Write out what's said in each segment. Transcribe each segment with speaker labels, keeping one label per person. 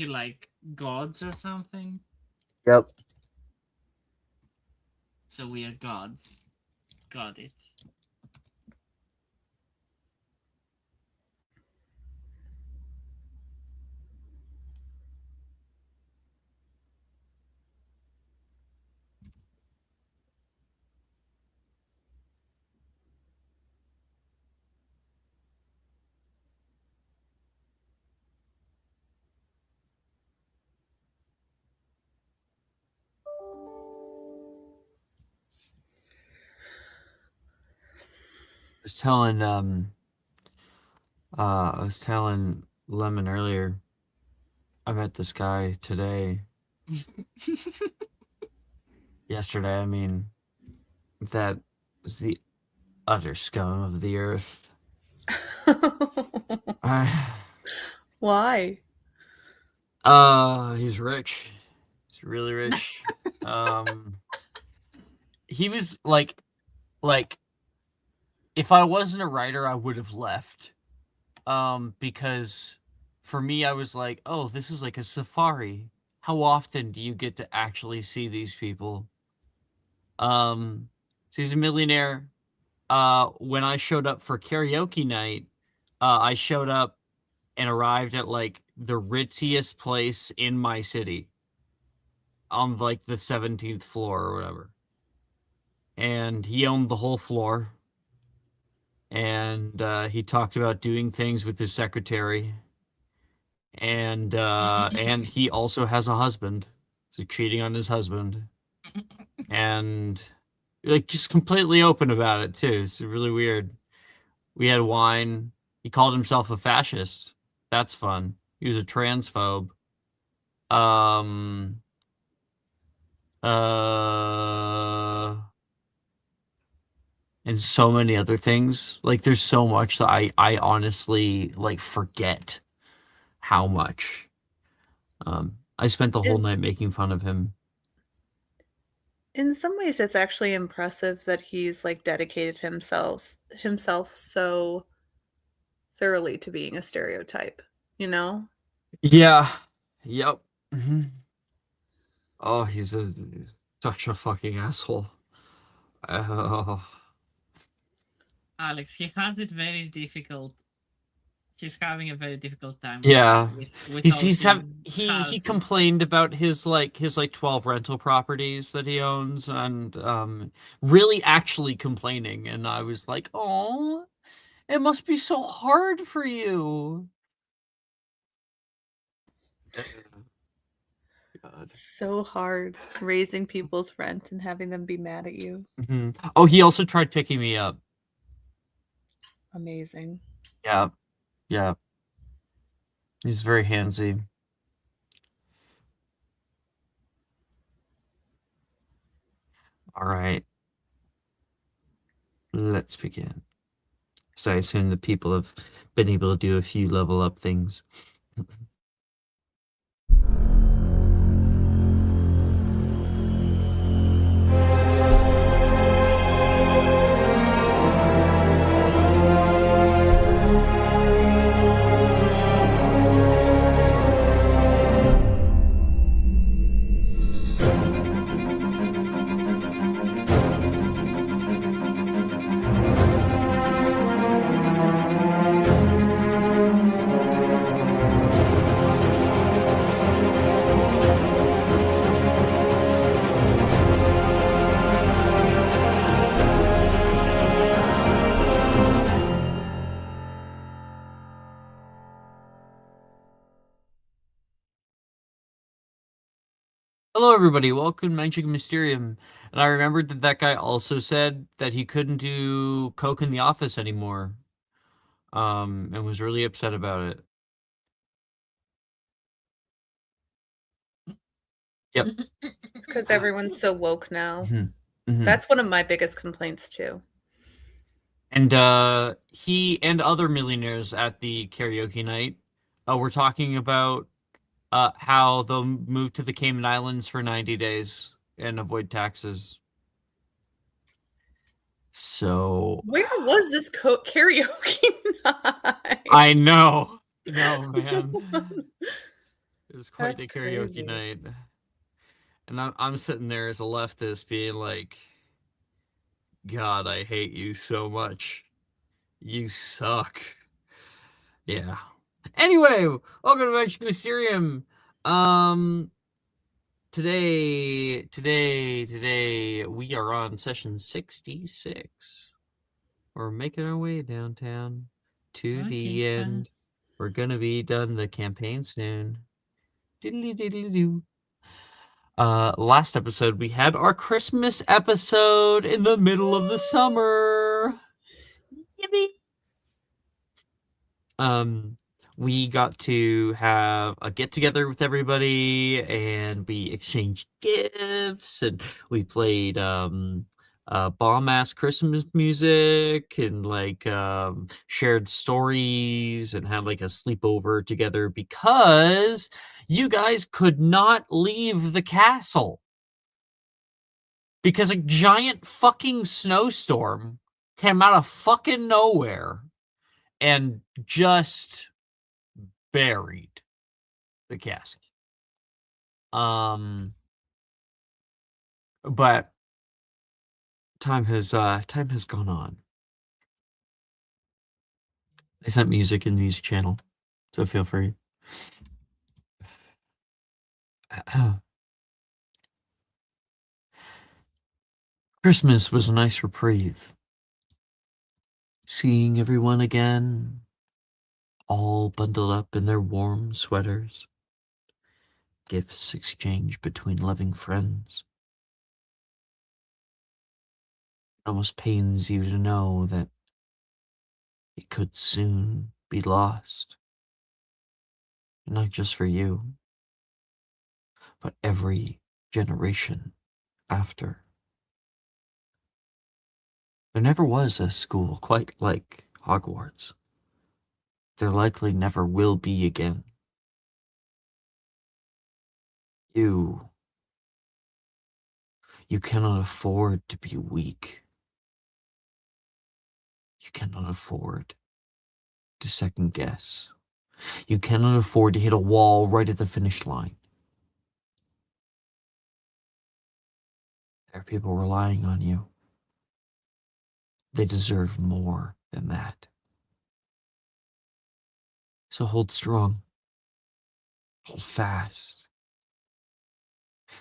Speaker 1: you like gods or something?
Speaker 2: Yep.
Speaker 1: So we are gods. Got it.
Speaker 2: I was telling Lemon earlier. I met this guy today. Yesterday, I mean, that was the utter scum of the earth.
Speaker 3: Why?
Speaker 2: He's rich. He's really rich. He was like, if I wasn't a writer, I would have left. Because for me, I was like, oh, this is like a safari. How often do you get to actually see these people? So he's a millionaire. When I showed up for karaoke night, I showed up and arrived at like the ritziest place in my city on like the 17th floor or whatever. And he owned the whole floor. And he talked about doing things with his secretary. And he also has a husband. So cheating on his husband. And like just completely open about it too. It's really weird. We had wine. He called himself a fascist. That's fun. He was a transphobe. And so many other things. Like there's so much that I honestly like forget how much. I spent the whole night making fun of him.
Speaker 3: In some ways, it's actually impressive that he's like dedicated himself so thoroughly to being a stereotype, you know?
Speaker 2: Yeah. Yep. Oh, he's such a fucking asshole. Oh.
Speaker 1: Alex, he has it very difficult. He's having a very difficult time.
Speaker 2: Yeah,
Speaker 1: with
Speaker 2: he complained about his 12 rental properties that he owns, and really actually complaining, and I was like, oh, it must be so hard for you. God.
Speaker 3: So hard raising people's rent and having them be mad at you.
Speaker 2: Oh, he also tried picking me up.
Speaker 3: Amazing.
Speaker 2: Yeah. He's very handsy. All right. Let's begin. So I assume the people have been able to do a few level up things. Hello, everybody. Welcome to Magic Mysterium. And I remembered that guy also said that he couldn't do Coke in the office anymore. And was really upset about it. Yep.
Speaker 3: Because everyone's so woke now.
Speaker 2: Mm-hmm.
Speaker 3: That's one of my biggest complaints too.
Speaker 2: And he and other millionaires at the karaoke night were talking about how they'll move to the Cayman Islands for 90 days and avoid taxes. So
Speaker 3: where was this karaoke night?
Speaker 2: I know. No, man. It was quite
Speaker 3: That's
Speaker 2: a karaoke
Speaker 3: crazy.
Speaker 2: night. And I'm sitting there as a leftist being like, God, I hate you so much. You suck. Yeah. Anyway, welcome to Mysterium. Today, we are on session 66. We're making our way downtown to the end. We're gonna be done the campaign soon. Diddly diddly doo. Last episode we had our Christmas episode in the middle of the summer. Yippee. We got to have a get together with everybody, and we exchanged gifts, and we played bomb ass Christmas music, and like shared stories, and had like a sleepover together because you guys could not leave the castle because a giant fucking snowstorm came out of fucking nowhere and just buried the castle. But time has gone on. I sent music in the music channel, so feel free. Christmas was a nice reprieve. Seeing everyone again, all bundled up in their warm sweaters. Gifts exchanged between loving friends. It almost pains you to know that it could soon be lost. Not just for you, but every generation after. There never was a school quite like Hogwarts. There likely never will be again. You cannot afford to be weak. You cannot afford to second guess. You cannot afford to hit a wall right at the finish line. There are people relying on you. They deserve more than that. So hold strong. Hold fast.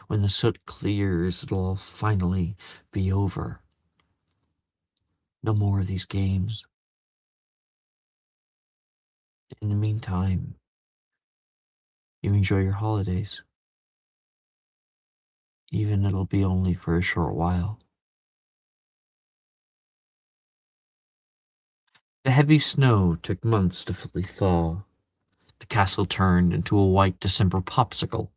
Speaker 2: When the soot clears, it'll all finally be over. No more of these games. In the meantime, you enjoy your holidays. Even it'll be only for a short while. The heavy snow took months to fully thaw. The castle turned into a white December popsicle,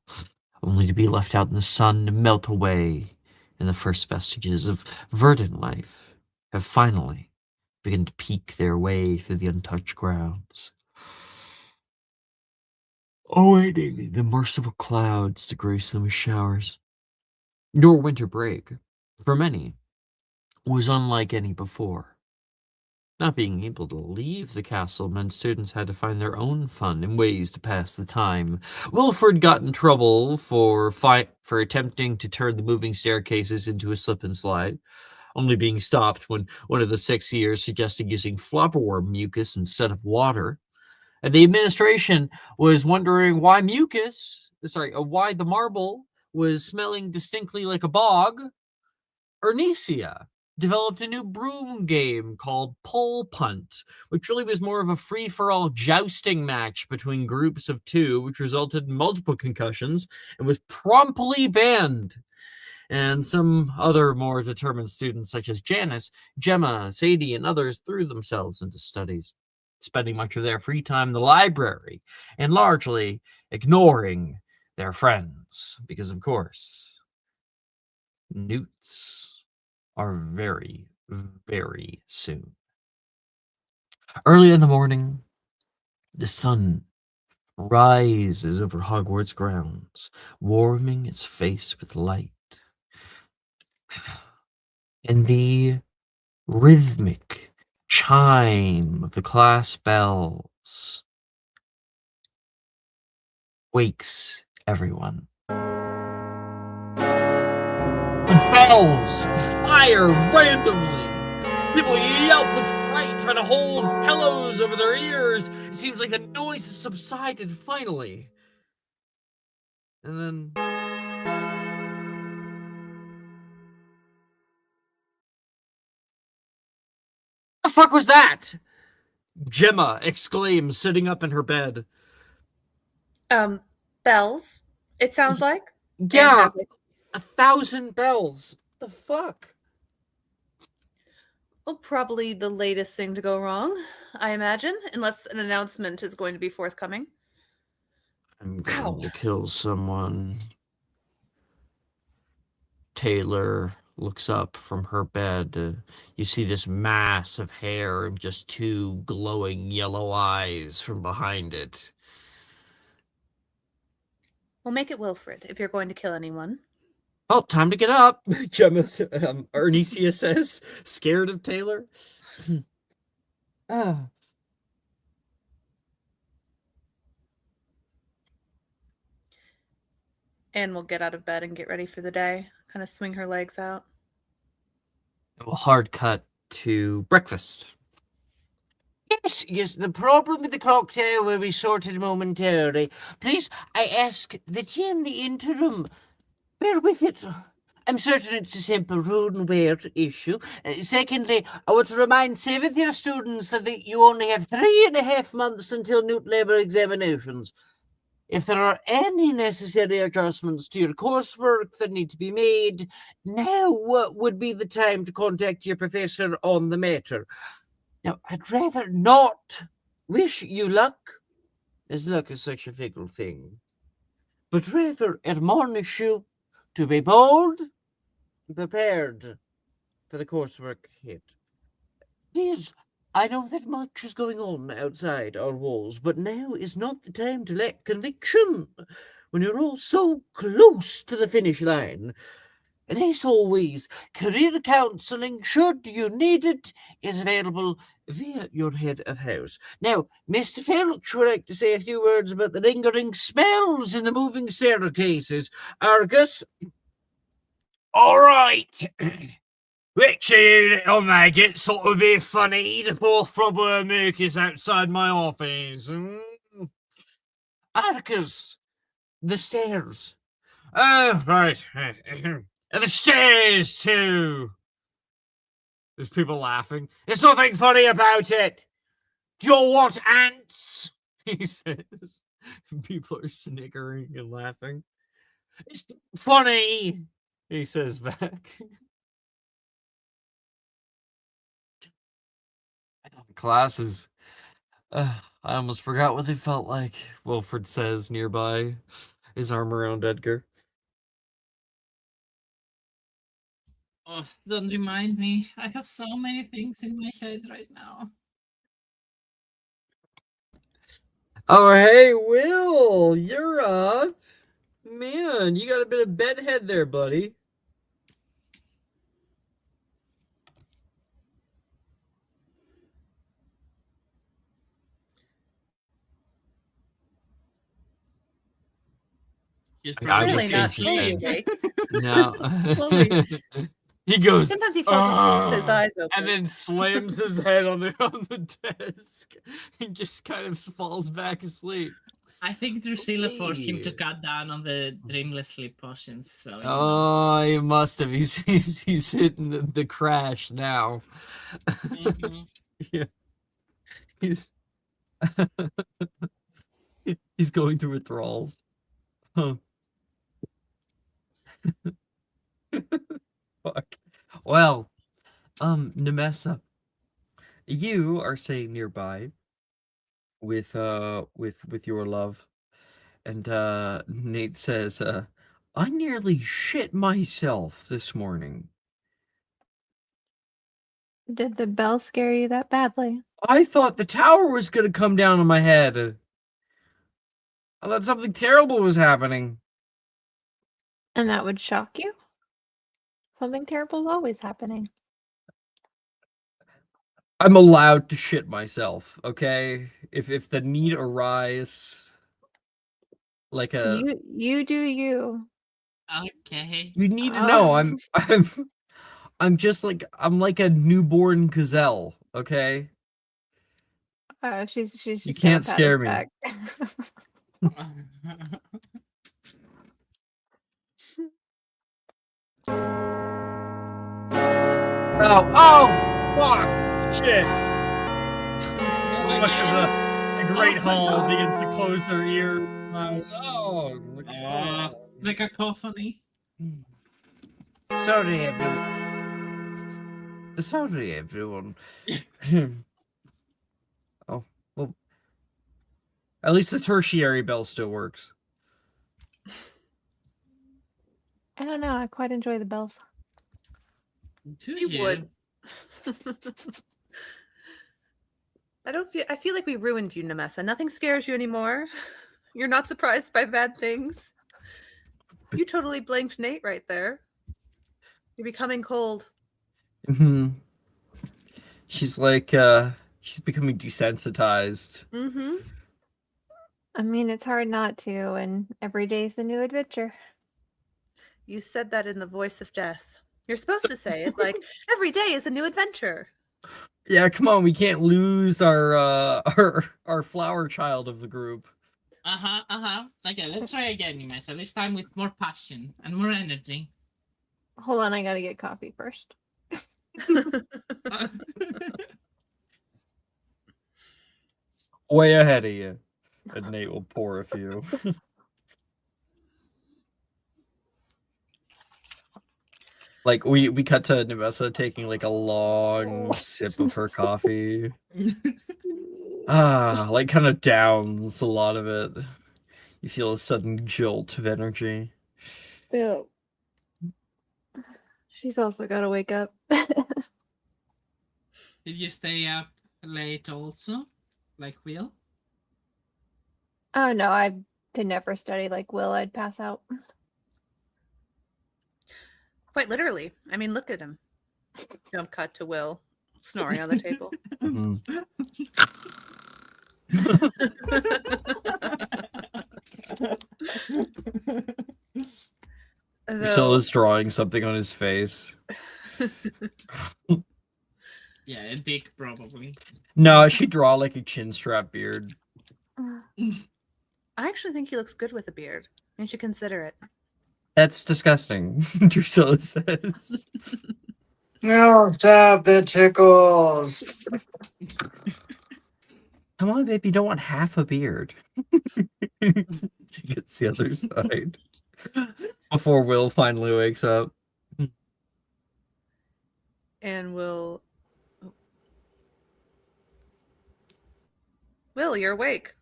Speaker 2: only to be left out in the sun to melt away, and the first vestiges of verdant life have finally begun to peek their way through the untouched grounds, awaiting the merciful clouds to grace them with showers. Your winter break, for many, was unlike any before. Not being able to leave the castle meant students had to find their own fun and ways to pass the time. Wilfred got in trouble for attempting to turn the moving staircases into a slip and slide, only being stopped when one of the 6 years suggested using flopperworm mucus instead of water. And the administration was wondering why why the marble was smelling distinctly like a bog. Ernesia developed a new broom game called Pole Punt, which really was more of a free-for-all jousting match between groups of 2, which resulted in multiple concussions and was promptly banned. And some other more determined students, such as Janice, Gemma, Sadie, and others, threw themselves into studies, spending much of their free time in the library and largely ignoring their friends, because, of course, newts are very, very soon. Early in the morning, the sun rises over Hogwarts grounds, warming its face with light. And the rhythmic chime of the class bells wakes everyone. The bells fire randomly. People yelp with fright, trying to hold pillows over their ears. It seems like the noise has subsided finally. And then... the fuck was that? Gemma exclaims, sitting up in her bed.
Speaker 3: Bells, it sounds like.
Speaker 2: Yeah,
Speaker 3: And
Speaker 2: 1,000 bells. The fuck?
Speaker 3: well, probably the latest thing to go wrong, I imagine, unless an announcement is going to be forthcoming.
Speaker 2: I'm going to kill someone. Taylor looks up from her bed. You see this mass of hair and just 2 glowing yellow eyes from behind it.
Speaker 3: We'll make it Wilfred if you're going to kill anyone.
Speaker 2: Oh, time to get up. Gemma, Ernesia says, scared of Taylor. Ah.
Speaker 3: Anne will get out of bed and get ready for the day, kind of swing her legs out.
Speaker 2: We'll hard cut to breakfast. Yes, the problem with the cocktail will be sorted momentarily. Please, I ask that you in the interim bear with it. I'm certain it's a simple room-wear issue. Secondly, I want to remind 7th-year students that you only have 3.5 months until Newt Labour examinations. If there are any necessary adjustments to your coursework that need to be made, now would be the time to contact your professor on the matter. Now, I'd rather not wish you luck, as luck is such a fickle thing, but rather admonish you to be bold and prepared for the coursework hit. Please, I know that much is going on outside our walls, but now is not the time to lack conviction when you're all so close to the finish line. And as always, career counselling, should you need it, is available via your head of house. Now, Mr. Felch would like to say a few words about the lingering smells in the moving staircases. Argus?
Speaker 4: All right. Which of you little maggots thought it would be funny to pour flubber mucus outside my office?
Speaker 2: Argus! The stairs.
Speaker 4: Oh, right. And the stairs, too. There's people laughing. There's nothing funny about it. Do you all want ants?
Speaker 2: He says. People are snickering and laughing.
Speaker 4: It's funny.
Speaker 2: He says back. Classes. I almost forgot what they felt like, Wilfred says nearby, his arm around Edgar.
Speaker 1: Oh, don't remind me. I have so many things in my head right now.
Speaker 2: Oh, hey, Will, you're up. Man, you got a bit of bedhead there, buddy.
Speaker 1: He's
Speaker 2: I
Speaker 1: probably
Speaker 3: Clearly
Speaker 2: just
Speaker 3: not
Speaker 2: changed
Speaker 3: fully
Speaker 2: his
Speaker 3: awake.
Speaker 2: No.
Speaker 3: Slowly.
Speaker 2: He goes,
Speaker 3: Sometimes he falls asleep with his eyes open.
Speaker 2: and then slams his head on the desk and just kind of falls back asleep.
Speaker 1: I think Drusilla forced him to
Speaker 2: Hey.
Speaker 1: cut down on the dreamless sleep potions. So you know.
Speaker 2: Oh, he must have. He's hitting the crash now.
Speaker 1: Mhm.
Speaker 2: Yeah. He's he's going through withdrawals. Huh. Fuck. Well, Nemessa, you are staying nearby with your love, and Nate says, I nearly shit myself this morning.
Speaker 5: Did the bell scare you that badly?
Speaker 2: I thought the tower was gonna come down on my head. I thought something terrible was happening.
Speaker 5: And that would shock you? Something terrible is always happening.
Speaker 2: I'm allowed to shit myself, okay? If the need arise, like a.
Speaker 5: You do you.
Speaker 1: Okay.
Speaker 2: You need to
Speaker 5: Oh.
Speaker 2: know I'm just like I'm like a newborn gazelle. Okay,
Speaker 5: She's
Speaker 2: you
Speaker 5: just gonna
Speaker 2: can't
Speaker 5: pat his
Speaker 2: scare me.
Speaker 5: back.
Speaker 4: Oh, fuck! Shit!
Speaker 1: Not
Speaker 4: Much of
Speaker 1: again.
Speaker 4: the Great
Speaker 1: Oh,
Speaker 4: Hall
Speaker 1: no.
Speaker 4: begins to close their ears. Oh,
Speaker 1: The cacophony.
Speaker 2: Sorry, everyone. Sorry, everyone. Oh, well, at least the tertiary bell still works.
Speaker 5: I don't know. I quite enjoy the bells.
Speaker 1: Do
Speaker 3: You would. I feel like we ruined you, Nemessa. Nothing scares you anymore. You're not surprised by bad things. You totally blanked Nate right there. You're becoming cold.
Speaker 2: Hmm. She's like, she's becoming desensitized.
Speaker 3: Mm-hmm.
Speaker 5: I mean, it's hard not to, and every day's a new adventure.
Speaker 3: You said that in the voice of death. You're supposed to say it like, every day is a new adventure.
Speaker 2: Yeah, come on, we can't lose our our flower child of the group.
Speaker 1: Okay, let's try again, Nimesa. This time with more passion and more energy.
Speaker 5: Hold on, I gotta get coffee first.
Speaker 2: Way ahead of you. And Nate will pour a few. Like we cut to Nevessa taking like a long sip of her coffee. Like kind of downs a lot of it. You feel a sudden jolt of energy.
Speaker 5: Ew. She's also gotta wake up.
Speaker 1: Did you stay up late also? Like Will?
Speaker 5: Oh no, I could never study like Will. I'd pass out.
Speaker 3: Quite literally. I mean, look at him. Jump cut to Will snoring on the table.
Speaker 2: Mhm. Priscilla's drawing something on his face.
Speaker 1: Yeah, a dick probably.
Speaker 2: No, she'd draw like a chin strap beard.
Speaker 3: I actually think he looks good with a beard. You should consider it.
Speaker 2: That's disgusting, Drusilla says.
Speaker 6: No, stop, that tickles.
Speaker 2: Come on, baby, you don't want half a beard. She gets the other side. Before Will finally wakes up.
Speaker 3: And Will, you're awake.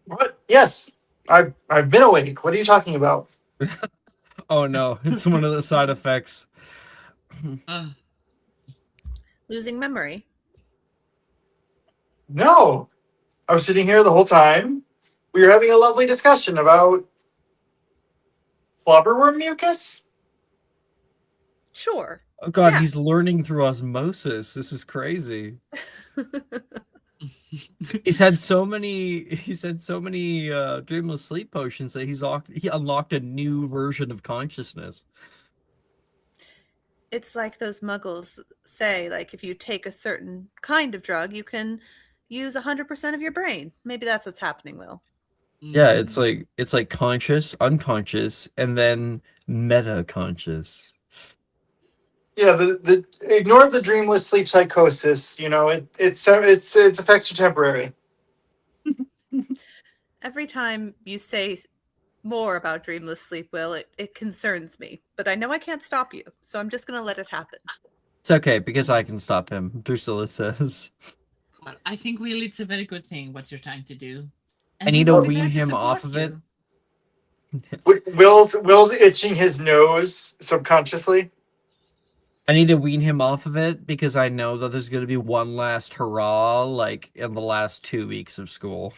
Speaker 6: What? Yes, I've been awake. What are you talking about?
Speaker 2: Oh no, it's one of the side effects.
Speaker 3: Losing memory.
Speaker 6: No, I was sitting here the whole time. We were having a lovely discussion about flubberworm mucus.
Speaker 3: Sure.
Speaker 2: Oh god,
Speaker 3: Yes.
Speaker 2: he's learning through osmosis. This is crazy. He's had so many dreamless sleep potions that he unlocked a new version of consciousness.
Speaker 3: It's like those muggles say, like if you take a certain kind of drug, you can use 100% of your brain. Maybe that's what's happening, Will.
Speaker 2: Yeah, it's like conscious, unconscious, and then meta conscious.
Speaker 6: Yeah, the ignore the dreamless sleep psychosis. You know, its effects are temporary.
Speaker 3: Every time you say more about dreamless sleep, Will, it concerns me. But I know I can't stop you, so I'm just going to let it happen.
Speaker 2: It's okay because I can stop him, Drusilla says.
Speaker 1: Well, I think Will, it's a very good thing what you're trying to do.
Speaker 2: I need to wean him off of it.
Speaker 6: Will's itching his nose subconsciously.
Speaker 2: I need to wean him off of it because I know that there's going to be one last hurrah, like in the last 2 weeks of school.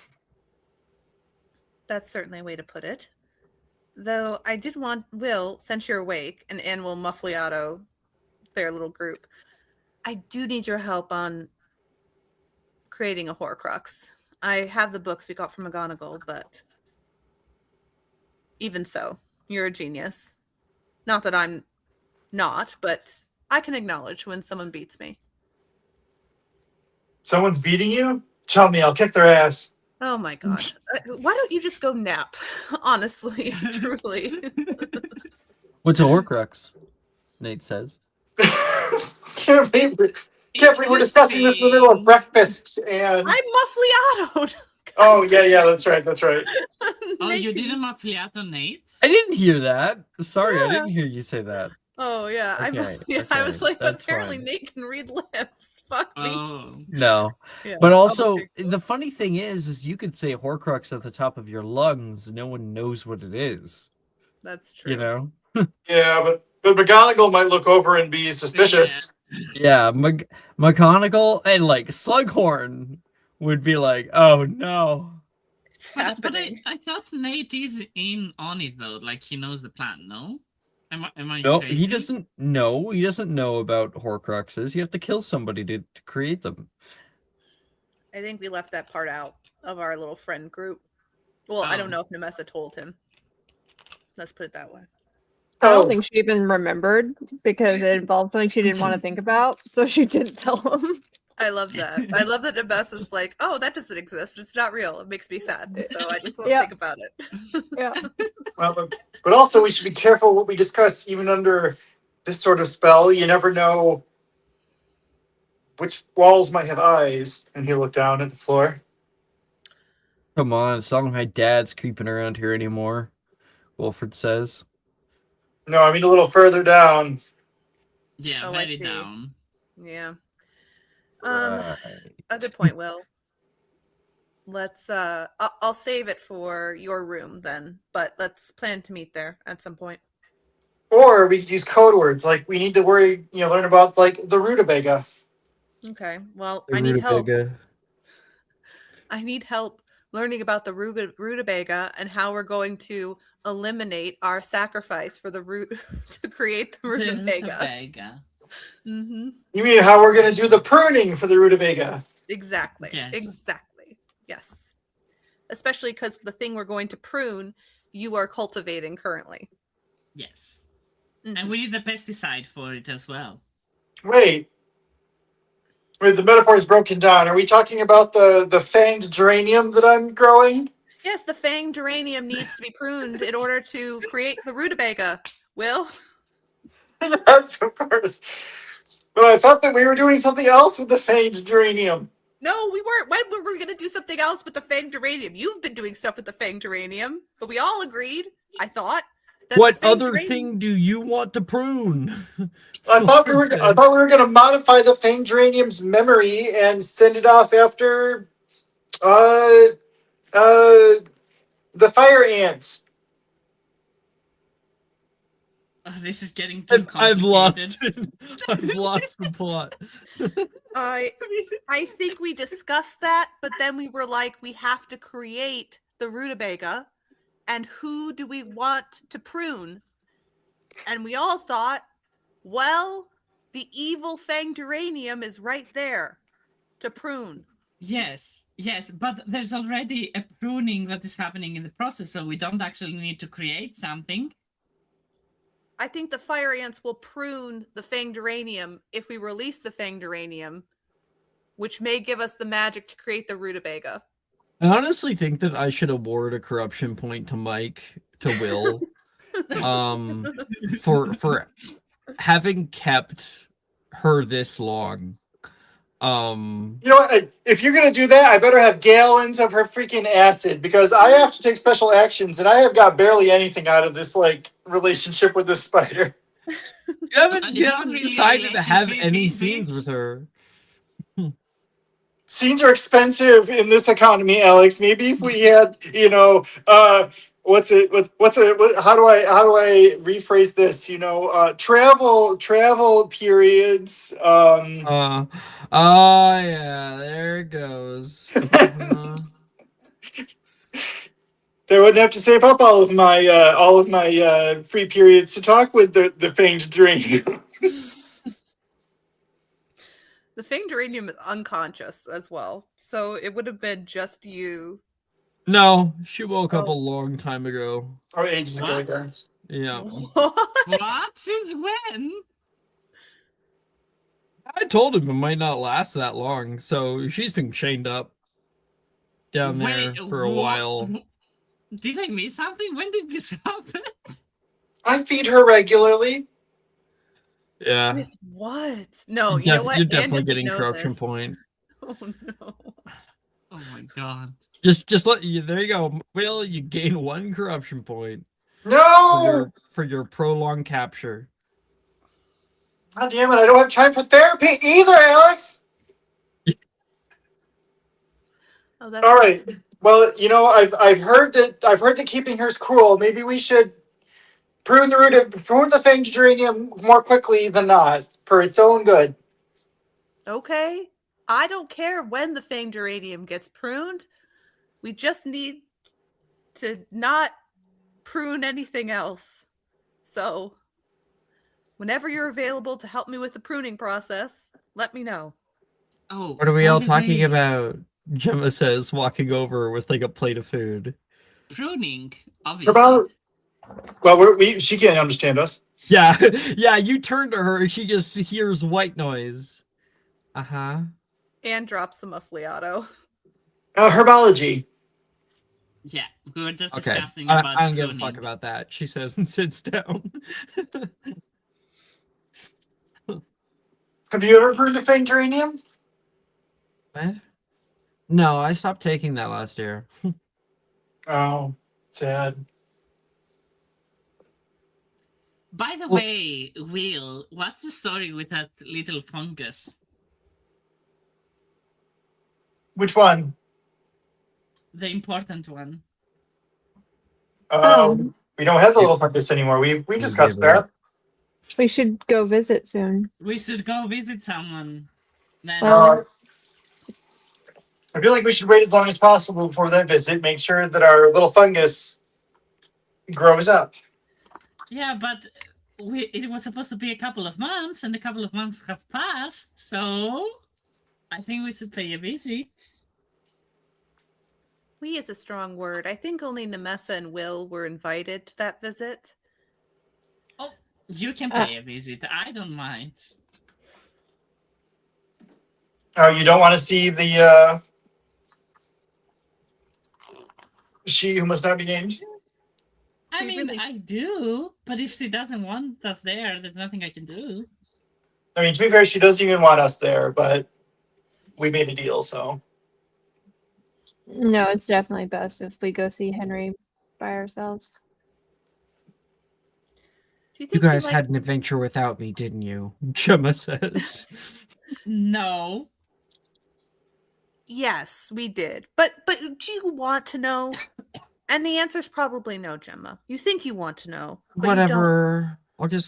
Speaker 3: That's certainly a way to put it. Though I did want Will, since you're awake, and Anne will muffliato their little group, I do need your help on creating a Horcrux. I have the books we got from McGonagall, but even so, you're a genius. Not that I'm not, but I can acknowledge when someone beats me.
Speaker 6: Someone's beating you? Tell me, I'll kick their ass.
Speaker 3: Oh my god. Why don't you just go nap? Honestly, truly.
Speaker 2: What's a Horcrux? Nate says.
Speaker 6: Can't believe we're discussing this in the middle of breakfast and
Speaker 3: I'm muffliatoed.
Speaker 6: oh yeah, that's right.
Speaker 1: Oh, you
Speaker 3: Nate,
Speaker 1: did a macchiato, Nate?
Speaker 2: I didn't hear that. Sorry, I
Speaker 3: Yeah.
Speaker 2: didn't hear you say that.
Speaker 3: Oh yeah,
Speaker 2: Okay,
Speaker 3: I was like,
Speaker 2: that's
Speaker 3: apparently
Speaker 2: fine.
Speaker 3: Nate can read lips. Fuck me.
Speaker 1: Oh.
Speaker 2: No.
Speaker 3: Yeah,
Speaker 2: But
Speaker 3: I'll
Speaker 2: also,
Speaker 3: be cool.
Speaker 2: the funny thing is you could say Horcrux at the top of your lungs. No one knows what it is.
Speaker 3: That's true.
Speaker 2: You know?
Speaker 6: Yeah, but McGonagall might look over and be suspicious.
Speaker 2: Yeah, McGonagall and like Slughorn would be like, "Oh no."
Speaker 3: It's
Speaker 1: But
Speaker 3: happening.
Speaker 1: I thought Nate is in on it though. Like he knows the plan. No, am I
Speaker 2: No,
Speaker 1: crazy?
Speaker 2: he doesn't know. He doesn't know about Horcruxes. You have to kill somebody to create them.
Speaker 3: I think we left that part out of our little friend group. Well, I don't
Speaker 1: Oh.
Speaker 3: know if Nemessa told him. Let's put it that way.
Speaker 5: I don't
Speaker 6: Oh,
Speaker 5: think she even remembered because it involved something she didn't want to think about, so she didn't tell him.
Speaker 3: I love that. I love that Nemessa's like, oh, that doesn't exist. It's not real. It makes me sad. So I just won't
Speaker 5: Yeah.
Speaker 3: think about it.
Speaker 5: Yeah.
Speaker 6: well, but also we should be careful what we discuss even under this sort of spell. You never know which walls might have eyes. And he looked down at the floor.
Speaker 2: Come on, it's not like my dad's creeping around here anymore. Wilfred says.
Speaker 6: No, I mean a little further down.
Speaker 1: Yeah,
Speaker 3: Oh, I
Speaker 1: very
Speaker 3: see.
Speaker 1: down.
Speaker 3: Yeah.
Speaker 2: Right.
Speaker 3: A good point, Will. Let's I'll save it for your room then, but let's plan to meet there at some point.
Speaker 6: Or we could use code words like we need to learn about like the rutabaga.
Speaker 3: Okay. Well,
Speaker 2: The
Speaker 3: I need help.
Speaker 2: rutabaga.
Speaker 3: I need help learning about the rutabaga and how we're going to eliminate our sacrifice for the root to create the rutabaga.
Speaker 1: Rutabaga.
Speaker 3: Mm-hmm.
Speaker 6: You mean how we're gonna do the pruning for the rutabaga?
Speaker 3: Exactly.
Speaker 1: Yes.
Speaker 3: Exactly. Yes. Especially because the thing we're going to prune, you are cultivating currently.
Speaker 1: Yes.
Speaker 3: Mhm.
Speaker 1: And we need the pesticide for it as well.
Speaker 6: Wait, the metaphor is broken down. Are we talking about the fanged geranium that I'm growing?
Speaker 3: Yes, the fanged geranium needs to be pruned in order to create the rutabaga. Will?
Speaker 6: Yes, of course. But I thought that we were doing something else with the fanged geranium.
Speaker 3: No, we weren't. When were we going to do something else with the fanged geranium? You've been doing stuff with the fanged geranium, but we all agreed, I thought, that
Speaker 2: What
Speaker 3: the fanged
Speaker 2: other
Speaker 3: geranium-
Speaker 2: thing do you want to prune?
Speaker 6: I thought we were going to modify the fanged geranium's memory and send it off after the fire ants.
Speaker 1: Oh, this is getting too
Speaker 2: I've lost.
Speaker 1: complicated.
Speaker 2: I've lost the plot.
Speaker 3: I think we discussed that, but then we were like, we have to create the rutabaga, and who do we want to prune? And we all thought, well, the evil fanged geranium is right there to prune.
Speaker 1: Yes, but there's already a pruning that is happening in the process, so we don't actually need to create something.
Speaker 3: I think the fire ants will prune the fanged geranium if we release the fanged geranium, which may give us the magic to create the rutabaga.
Speaker 2: I honestly think that I should award a corruption point to Will, for having kept her this long.
Speaker 6: You know what? If you're going to do that, I better have gallons of her freaking acid because I have to take special actions and I have got barely anything out of this like relationship with this spider.
Speaker 2: You haven't
Speaker 1: And it's not really
Speaker 2: decided to have
Speaker 1: relationship,
Speaker 2: any
Speaker 1: is
Speaker 2: scenes
Speaker 1: it?
Speaker 2: with her.
Speaker 6: Scenes are expensive in this economy, Alex. Maybe if we had, how do I rephrase this? Travel periods.
Speaker 2: Oh yeah, there it goes.
Speaker 6: They wouldn't have to save up all of my free periods to talk with the fanged dream.
Speaker 3: The Fang Geranium is unconscious as well, so it would have been just you.
Speaker 4: No, she woke up a
Speaker 3: Oh.
Speaker 4: long time ago.
Speaker 6: Or ages ago,
Speaker 1: What?
Speaker 6: guys.
Speaker 4: Yeah.
Speaker 3: What?
Speaker 1: What? Since when?
Speaker 4: I told him it might not last that long, so she's been chained up down there
Speaker 1: Wait,
Speaker 4: for a while.
Speaker 1: Did I miss something? When did this happen?
Speaker 6: I feed her regularly.
Speaker 4: Yeah.
Speaker 3: Miss what? No,
Speaker 4: You're
Speaker 3: you know what?
Speaker 4: You're
Speaker 3: Anne
Speaker 4: definitely
Speaker 3: doesn't
Speaker 4: getting
Speaker 3: know
Speaker 4: corruption
Speaker 3: this.
Speaker 4: point.
Speaker 3: Oh no.
Speaker 1: Oh my god.
Speaker 4: Just let you. There you go. Will you gain 1 corruption point
Speaker 6: No!
Speaker 4: for your prolonged capture?
Speaker 6: God damn it, I don't have time for therapy either, Alex!
Speaker 3: Oh, that's
Speaker 6: All right. Well, you know, I've heard that keeping her's cruel. Maybe we should prune the Fang Geranium more quickly than not, for its own good.
Speaker 3: okay. I don't care when the Fang Geranium gets pruned. We just need to not prune anything else. So, whenever you're available to help me with the pruning process, let me know.
Speaker 1: Oh,
Speaker 4: What are we
Speaker 1: by
Speaker 4: all
Speaker 1: the
Speaker 4: talking
Speaker 1: way,
Speaker 4: about? Gemma says, walking over with like a plate of food.
Speaker 1: pruning,
Speaker 6: What
Speaker 1: obviously.
Speaker 6: about? Well, she can't understand us.
Speaker 4: Yeah, yeah. You turn to her, and she just hears white noise. Uh-huh.
Speaker 3: And drops the muffliato.
Speaker 6: Herbology.
Speaker 1: Yeah, we were just
Speaker 4: Okay.
Speaker 1: discussing
Speaker 4: I
Speaker 1: about
Speaker 4: don't give a
Speaker 1: pruning.
Speaker 4: fuck about that. She says and sits down.
Speaker 6: Have you ever pruned a Fang Geranium?
Speaker 4: What? No, I stopped taking that last year.
Speaker 6: Oh, sad.
Speaker 1: By the
Speaker 4: Well-
Speaker 1: way, Will, what's the story with that little fungus?
Speaker 6: Which one?
Speaker 1: The important one.
Speaker 5: Oh.
Speaker 6: We don't have the little fungus anymore. We discussed
Speaker 4: gave
Speaker 6: that.
Speaker 5: We should go visit soon.
Speaker 1: We should go visit someone. Then
Speaker 5: Well-
Speaker 6: I feel like we should wait as long as possible before that visit. Make sure that our little fungus grows up.
Speaker 1: yeah, but it was supposed to be a couple of months, and a couple of months have passed, so I think we should pay a visit.
Speaker 3: We is a strong word. I think only Nemessa and Will were invited to that visit.
Speaker 1: Oh, you can pay a visit. I don't mind.
Speaker 6: Oh, you don't want to see the she who must not be named?
Speaker 1: I
Speaker 3: We
Speaker 1: mean,
Speaker 3: really-
Speaker 1: I do, but if she doesn't want us there, there's nothing I can do.
Speaker 6: I mean, to be fair, she doesn't even want us there, but we made a deal, so.
Speaker 5: No, it's definitely best if we go see Henry by ourselves.
Speaker 3: Do you
Speaker 4: You
Speaker 3: think
Speaker 4: guys
Speaker 3: he
Speaker 4: had an adventure without me, didn't you? Gemma says.
Speaker 1: No.
Speaker 3: Yes, we did. But do you want to know? And the answer is probably no, Gemma. You think you want to know, but you don't.
Speaker 4: Whatever.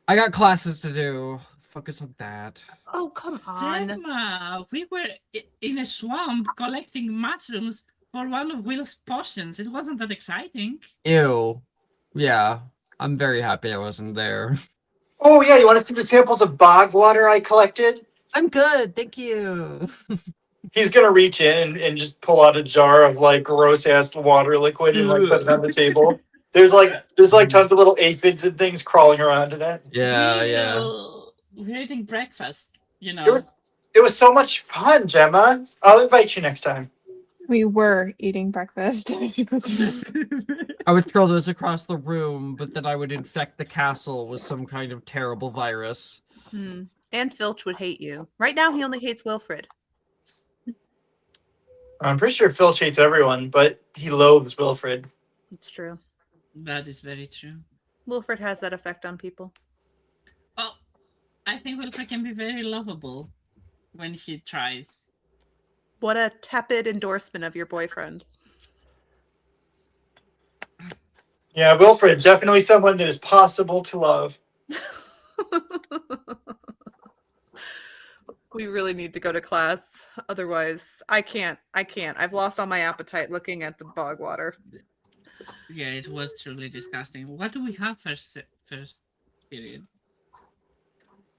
Speaker 4: I got classes to do. Focus on that.
Speaker 3: Oh, come on.
Speaker 1: Gemma, we were in a swamp collecting mushrooms for one of Will's potions. It wasn't that exciting.
Speaker 4: Ew. Yeah. I'm very happy I wasn't there.
Speaker 6: Oh, yeah, you want to see the samples of bog water I collected?
Speaker 4: I'm good, thank you.
Speaker 6: He's going to reach in and just pull out a jar of, like, gross-ass water liquid and, like, put it on the table. There's tons of little aphids and things crawling around in it.
Speaker 4: Yeah.
Speaker 1: We're eating breakfast, you know.
Speaker 6: It was so much fun, Gemma. I'll invite you next time.
Speaker 5: We were eating breakfast.
Speaker 4: I would throw those across the room, but then I would infect the castle with some kind of terrible virus.
Speaker 3: And Filch would hate you. Right now, he only hates Wilfred.
Speaker 6: I'm pretty sure Filch hates everyone, but he loathes Wilfred.
Speaker 3: It's true.
Speaker 1: That is very true.
Speaker 3: Wilfred has that effect on people.
Speaker 1: Oh, I think Wilfred can be very lovable when he tries.
Speaker 3: What a tepid endorsement of your boyfriend.
Speaker 6: Yeah, Wilfred, definitely someone that is possible to love.
Speaker 3: We really need to go to class. Otherwise, I can't. I've lost all my appetite looking at the bog water.
Speaker 1: Yeah, it was truly disgusting. What do we have first period?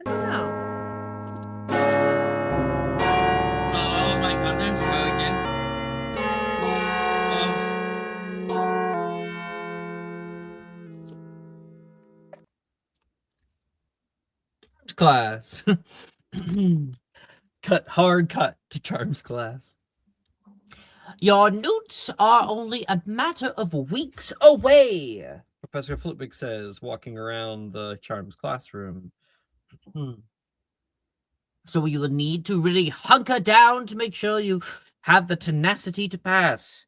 Speaker 3: I don't know.
Speaker 2: class. Hard cut to charms class. Your newts are only a matter of weeks away, Professor Flitwick says, walking around the charms classroom. So you will need to really hunker down to make sure you have the tenacity to pass.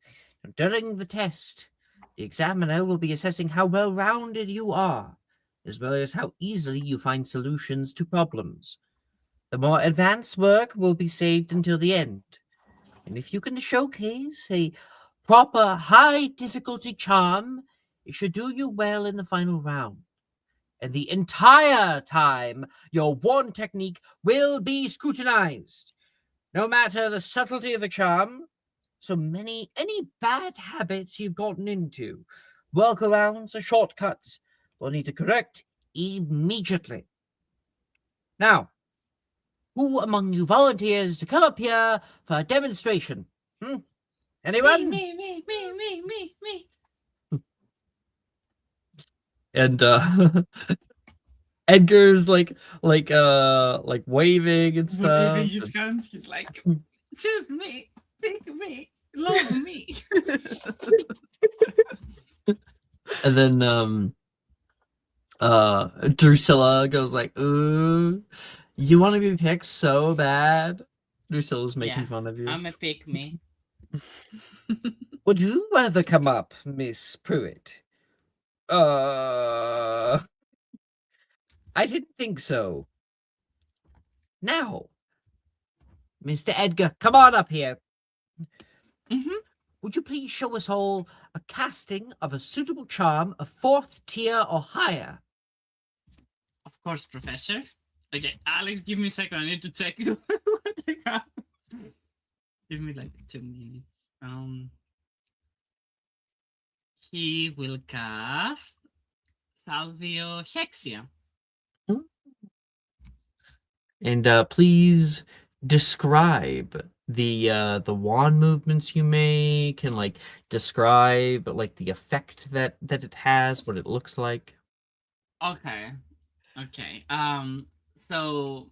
Speaker 2: During the test, the examiner will be assessing how well-rounded you are, as well as how easily you find solutions to problems. The more advanced work will be saved until the end. And if you can showcase a proper high-difficulty charm, it should do you well in the final round. And the entire time, your wand technique will be scrutinized. No matter the subtlety of the charm, any bad habits you've gotten into, workarounds or shortcuts, will need to correct immediately. Now, who among you volunteers to come up here for a demonstration? Anyone?
Speaker 1: Me.
Speaker 2: And Edgar's like waving and stuff.
Speaker 1: Waving his hands, he's like, choose me, pick me, love me.
Speaker 2: And then Drusilla goes like, ooh, you want to be picked so bad? Drusilla's making fun of you.
Speaker 1: I'm a pick me.
Speaker 2: Would you rather come up, Miss Pruitt? I didn't think so. Now, Mr. Edgar, come on up here. Would you please show us all a casting of a suitable charm of 4th tier or higher?
Speaker 1: Of course, Professor. Okay, Alex, give me a second. I need to check what I got. Give me like 2 minutes. He will cast Salvio Hexia.
Speaker 2: And please describe the wand movements you make, and like describe like the effect that it has, what it looks like.
Speaker 1: Okay. So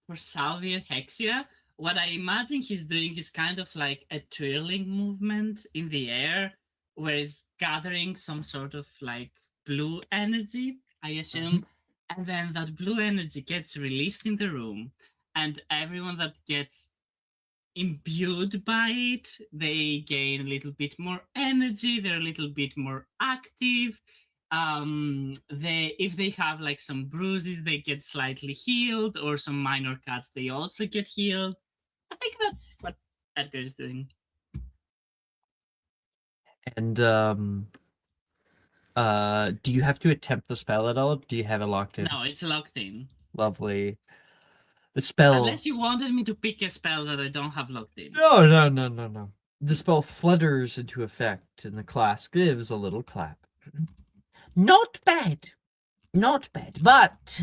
Speaker 1: for Salvio Hexia, what I imagine he's doing is kind of like a twirling movement in the air, where it's gathering some sort of like blue energy, I assume. And then that blue energy gets released in the room, and everyone that gets imbued by it, they gain a little bit more energy, they're a little bit more active. If they have like some bruises, they get slightly healed, or some minor cuts, they also get healed. I think that's what Edgar is doing.
Speaker 2: And do you have to attempt the spell at all? Do you have it locked in?
Speaker 1: No, it's locked in.
Speaker 2: Lovely. The spell.
Speaker 1: Unless you wanted me to pick a spell that I don't have locked in.
Speaker 2: No. The spell flutters into effect, and the class gives a little clap. Not bad. But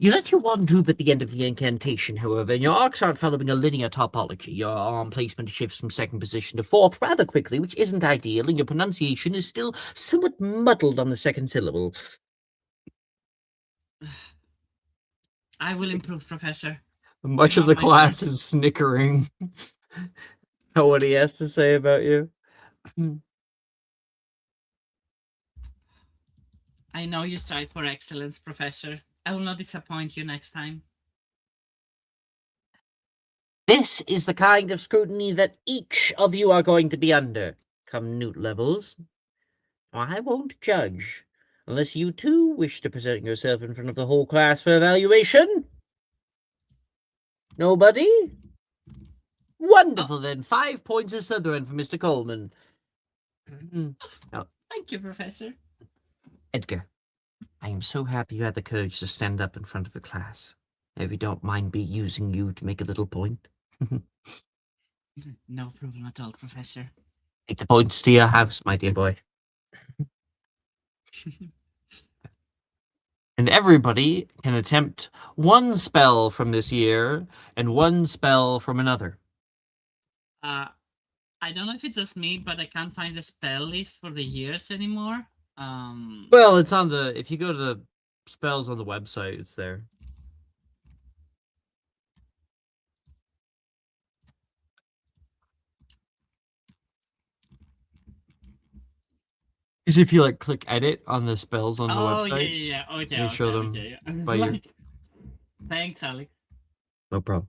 Speaker 2: you let your wand droop at the end of the incantation, however, and your arcs aren't following a linear topology. Your arm placement shifts from 2nd position to 4th rather quickly, which isn't ideal, and your pronunciation is still somewhat muddled on the 2nd syllable.
Speaker 1: I will improve, Professor.
Speaker 2: Much of the class is snickering at what he has to say about you.
Speaker 1: I know you strive for excellence, Professor. I will not disappoint you next time.
Speaker 2: This is the kind of scrutiny that each of you are going to be under, come newt levels. I won't judge, unless you too wish to present yourself in front of the whole class for evaluation. Nobody? Wonderful, then. 5 points of Slytherin for Mr. Coleman. Now,
Speaker 1: Thank you, Professor.
Speaker 2: Edgar, I am so happy you had the courage to stand up in front of the class. If you don't mind me using you to make a little point.
Speaker 1: No problem at all, Professor.
Speaker 2: Take the points to your house, my dear boy. And everybody can attempt one spell from this year and one spell from another.
Speaker 1: I don't know if it's just me, but I can't find the spell list for the years anymore.
Speaker 2: Well, it's on the, if you go to the spells on the website, it's there. Because if you like click edit on the spells on the
Speaker 1: Oh yeah,
Speaker 2: website,
Speaker 1: yeah, yeah. Okay,
Speaker 2: you
Speaker 1: okay,
Speaker 2: show them
Speaker 1: okay. I was
Speaker 2: by your-
Speaker 1: like, thanks, Alex.
Speaker 2: no problem.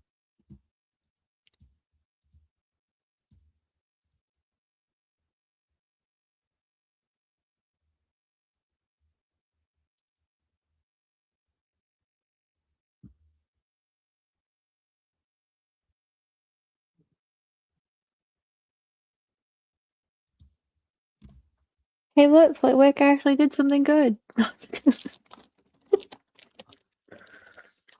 Speaker 5: Hey, look, Flitwick actually did something good.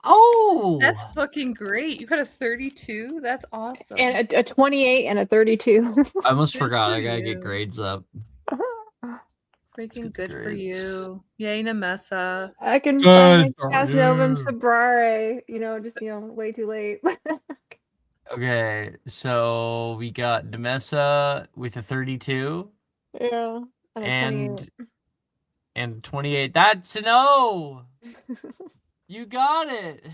Speaker 2: Oh,
Speaker 3: That's fucking great. You got a 32? That's awesome.
Speaker 5: And a 28 and a 32.
Speaker 2: I almost
Speaker 3: Good
Speaker 2: forgot.
Speaker 3: for
Speaker 2: I gotta get
Speaker 3: you.
Speaker 2: grades up.
Speaker 3: Freaking
Speaker 2: get
Speaker 3: good for
Speaker 2: grades.
Speaker 3: you. Yay, Nemessa.
Speaker 5: I can
Speaker 2: Good
Speaker 5: finally
Speaker 2: for
Speaker 5: cast Novum
Speaker 2: you.
Speaker 5: Sabrare. Just way too late.
Speaker 2: Okay, so we got Nemessa with a 32
Speaker 5: Yeah, and a 28.
Speaker 2: and 28. That's an O. You got it.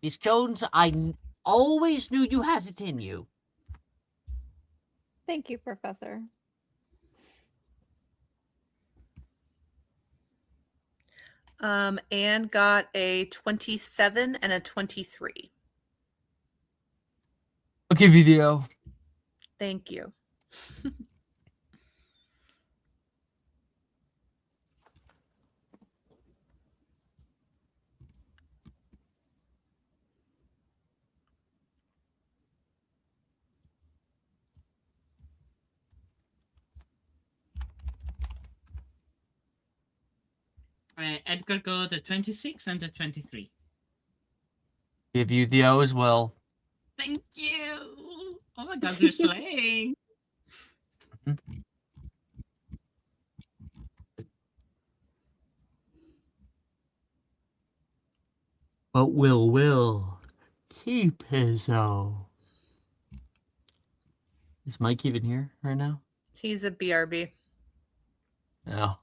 Speaker 2: Miss Jones, I always knew you had it in you.
Speaker 5: Thank you, Professor.
Speaker 3: Anne got a 27 and a 23.
Speaker 2: I'll give you the O.
Speaker 3: Thank you.
Speaker 1: Edgar got a 26 and a 23.
Speaker 2: Give you the O as well.
Speaker 1: Thank you. Oh my god, we're slaying.
Speaker 2: But will keep his O. Is Mike even here right now?
Speaker 3: He's a BRB.
Speaker 2: No.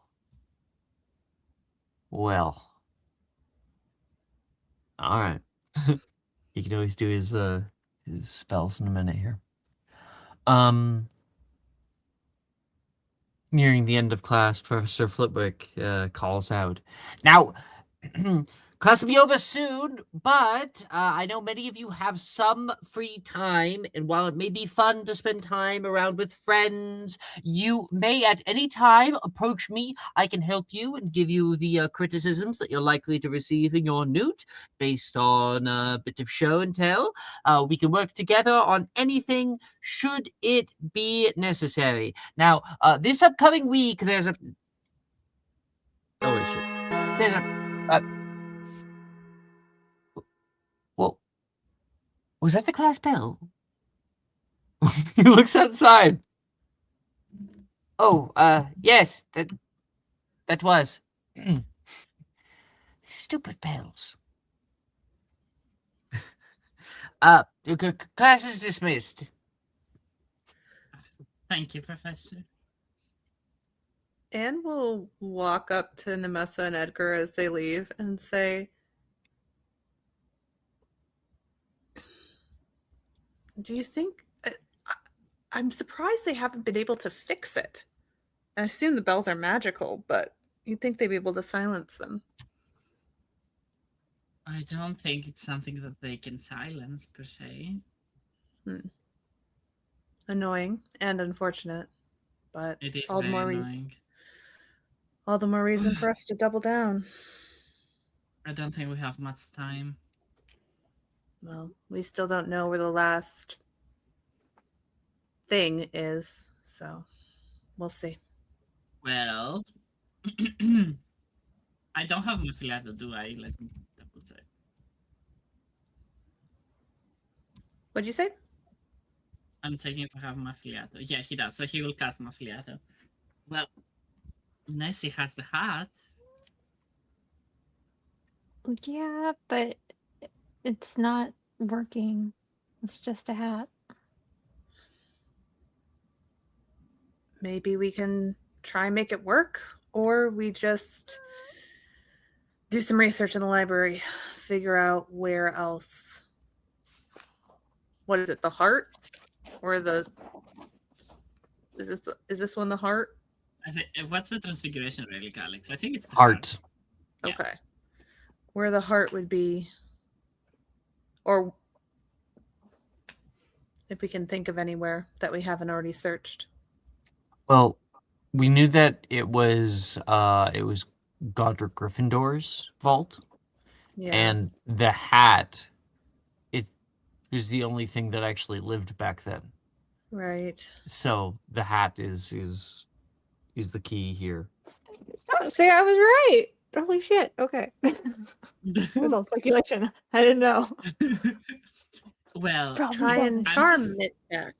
Speaker 2: Well. All right. He can always do his spells in a minute here. Nearing the end of class, Professor Flitwick calls out. Now, class will be over soon, but I know many of you have some free time, and while it may be fun to spend time around with friends, you may at any time approach me. I can help you and give you the criticisms that you're likely to receive in your newt based on a bit of show and tell. We can work together on anything should it be necessary. Now, this upcoming week, there's a... Oh, wait, shit. There's a... Well, was that the class bell? He looks outside. Oh, yes, that was. Stupid bells. Class is dismissed.
Speaker 1: Thank you, Professor.
Speaker 3: Anne will walk up to Nemessa and Edgar as they leave and say, do you think... I'm surprised they haven't been able to fix it. I assume the bells are magical, but you'd think they'd be able to silence them.
Speaker 1: I don't think it's something that they can silence, per se.
Speaker 3: Annoying and unfortunate, but
Speaker 1: It is
Speaker 3: all the
Speaker 1: very
Speaker 3: more
Speaker 1: annoying.
Speaker 3: all the more reason for us to double down.
Speaker 1: I don't think we have much time.
Speaker 3: Well, we still don't know where the last thing is, so we'll see.
Speaker 1: Well, I don't have my Filato, do I? Let me double check.
Speaker 3: What'd you say?
Speaker 1: I'm checking if I have my Filato. Yeah, he does, so he will cast my Filato. Well, Nessie has the hat.
Speaker 5: Yeah, but it's not working. It's just a hat.
Speaker 3: Maybe we can try and make it work, or we just do some research in the library, figure out where else. What is it, the heart? Or the Is this one the heart?
Speaker 1: What's the transfiguration relic, Alex? I think it's the
Speaker 2: Heart.
Speaker 1: Yeah.
Speaker 3: Okay. Where the heart would be, or if we can think of anywhere that we haven't already searched.
Speaker 2: Well, we knew that it was Godric Gryffindor's vault,
Speaker 3: Yeah.
Speaker 2: and the hat. It was the only thing that actually lived back then.
Speaker 3: Right.
Speaker 2: So the hat is the key here.
Speaker 5: Oh, see, I was right. Holy shit. Okay. That was all speculation. I didn't know.
Speaker 1: Well,
Speaker 5: Probably
Speaker 3: Try and
Speaker 5: wasn't.
Speaker 3: charm
Speaker 1: just-
Speaker 3: it back.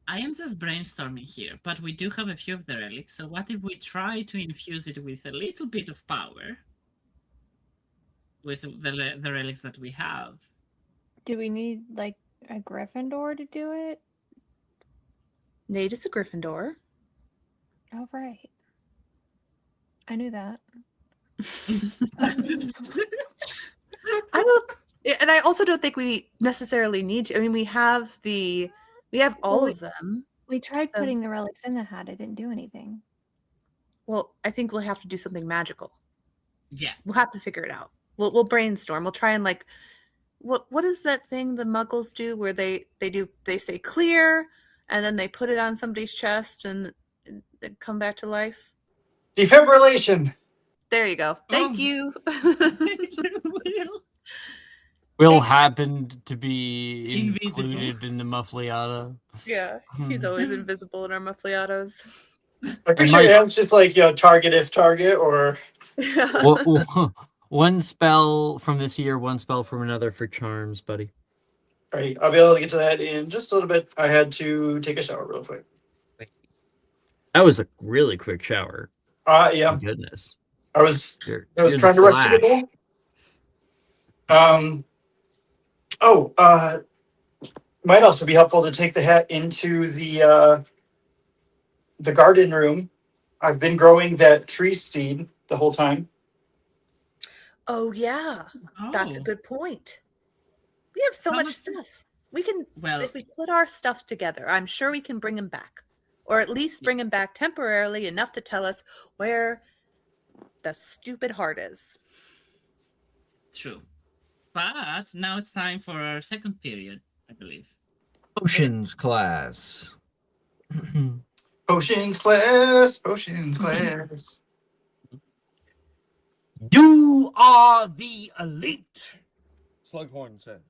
Speaker 1: I am just brainstorming here, but we do have a few of the relics, so what if we try to infuse it with a little bit of power with the relics that we have?
Speaker 5: Do we need like a Gryffindor to do it?
Speaker 3: Nate is a Gryffindor.
Speaker 5: Oh, right. I knew that.
Speaker 3: I don't, and I also don't think we necessarily need to. I mean, we have all
Speaker 5: Well,
Speaker 3: of them.
Speaker 5: We tried
Speaker 3: So-
Speaker 5: putting the relics in the hat. It didn't do anything.
Speaker 3: Well, I think we'll have to do something magical.
Speaker 1: Yeah.
Speaker 3: We'll have to figure it out. We'll brainstorm. We'll try and like, what is that thing the Muggles do where they say clear and then they put it on somebody's chest and they come back to life?
Speaker 6: Defibrillation.
Speaker 3: There you go. Thank
Speaker 1: Oh.
Speaker 3: you.
Speaker 2: Will
Speaker 3: Ex-
Speaker 2: happened to be
Speaker 1: Invisible.
Speaker 2: included in the muffliata.
Speaker 3: Yeah, he's always invisible in our muffliatos.
Speaker 6: I'm pretty sure it's just like, target if target, or
Speaker 2: One spell from this year, one spell from another for charms, buddy.
Speaker 6: right. I'll be able to get to that in just a little bit. I had to take a shower real quick.
Speaker 2: That was a really quick shower.
Speaker 6: Yeah.
Speaker 2: My goodness.
Speaker 6: I was
Speaker 2: You're
Speaker 6: trying
Speaker 2: the
Speaker 6: to rep
Speaker 2: Flash.
Speaker 6: Super Bowl. Might also be helpful to take the hat into the garden room. I've been growing that tree seed the whole time.
Speaker 3: Oh yeah, that's a
Speaker 1: Oh,
Speaker 3: good point. We have so
Speaker 1: How
Speaker 3: much
Speaker 1: much-
Speaker 3: stuff. We can,
Speaker 1: well,
Speaker 3: if we put our stuff together, I'm sure we can bring him back, or at least bring him back temporarily enough to tell us where the stupid heart is.
Speaker 1: true. But now it's time for our second period, I believe.
Speaker 2: Potions class.
Speaker 6: Potions class. Potions class.
Speaker 4: You are the elite, Slughorn said.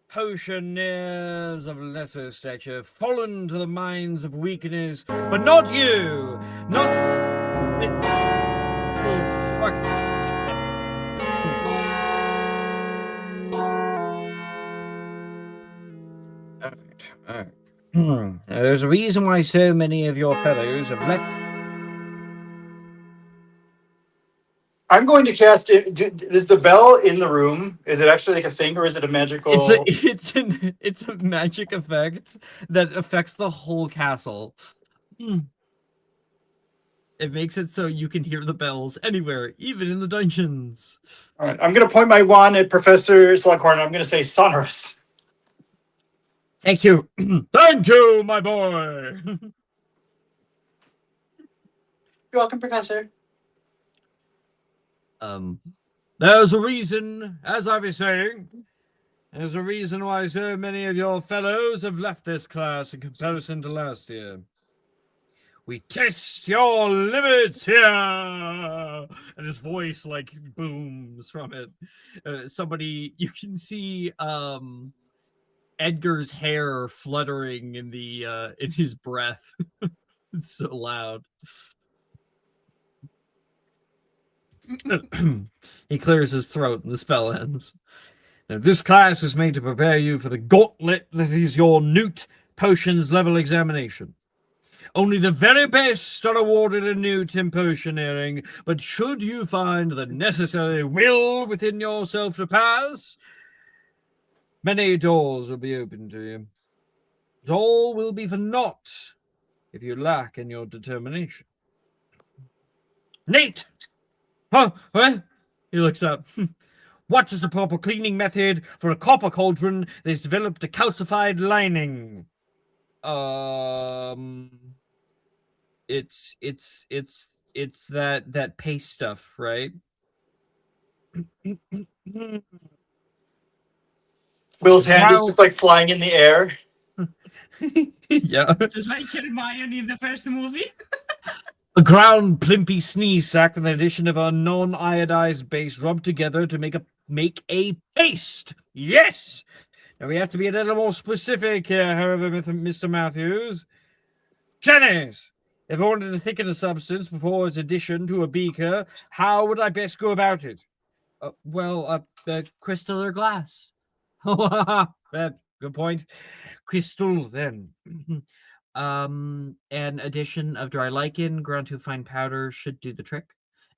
Speaker 4: Potioneers of lesser stature, fallen to the minds of weakeners, but not you. Not. Oh, fuck. All right. There's a reason why so many of your fellows have left.
Speaker 6: I'm going to cast it. Is the bell in the room? Is it actually like a thing, or is it a magical?
Speaker 2: It's a magic effect that affects the whole castle. It makes it so you can hear the bells anywhere, even in the dungeons.
Speaker 6: All right. I'm going to point my wand at Professor Slughorn. I'm going to say sonorous.
Speaker 4: Thank you. Thank you, my boy.
Speaker 6: You're welcome, Professor.
Speaker 4: There's a reason, as I was saying, there's a reason why so many of your fellows have left this class in comparison to last year. We test your limits here, and his voice like booms from it. Somebody, you can see Edgar's hair fluttering in the in his breath. It's so loud. He clears his throat and the spell ends. Now, this class is made to prepare you for the gauntlet that is your Newt Potions level examination. Only the very best are awarded a Newt in potioneering, but should you find the necessary will within yourself to pass, many doors will be open to you. But all will be for naught if you lack in your determination. Nate! Huh? What? He looks up. What is the proper cleaning method for a copper cauldron that has developed a calcified lining? It's that paste stuff, right?
Speaker 6: Will's hand is
Speaker 4: Wow.
Speaker 6: just like flying in the air.
Speaker 4: Yeah.
Speaker 1: Just like Hermione in the first movie.
Speaker 4: A ground plimpy sneeze sac with an addition of a non-iodized base rubbed together to make a paste. Yes. Now we have to be a little more specific here, however, Mr. Matthews. Janice, if I wanted to thicken a substance before its addition to a beaker, how would I best go about it? Crystal or glass. Good point. Crystal, then. An addition of dry lichen ground to fine powder should do the trick,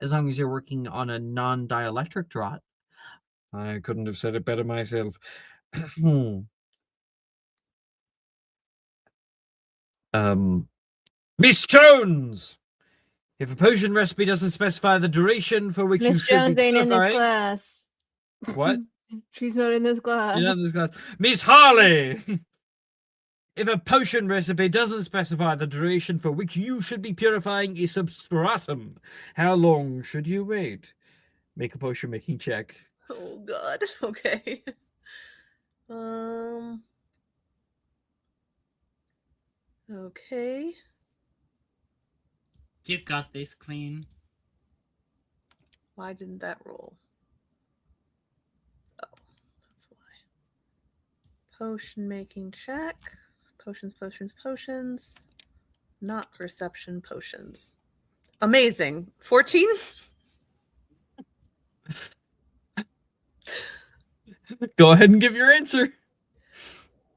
Speaker 4: as long as you're working on a non-dielectric draught. I couldn't have said it better myself. Miss Jones! If a potion recipe doesn't specify the duration for which you
Speaker 5: Miss
Speaker 4: should
Speaker 5: Jones
Speaker 4: be
Speaker 5: ain't in this
Speaker 4: purifying-
Speaker 5: class.
Speaker 4: What?
Speaker 5: She's not in this class.
Speaker 4: Yeah, this class. Miss Harley! If a potion recipe doesn't specify the duration for which you should be purifying a substratum, how long should you wait? Make a potion making check.
Speaker 3: Oh God. Okay. Okay.
Speaker 1: You got this, Queen.
Speaker 3: Why didn't that roll? Oh, that's why. Potion making check. Potions. Not perception potions. Amazing. 14?
Speaker 4: Go ahead and give your answer.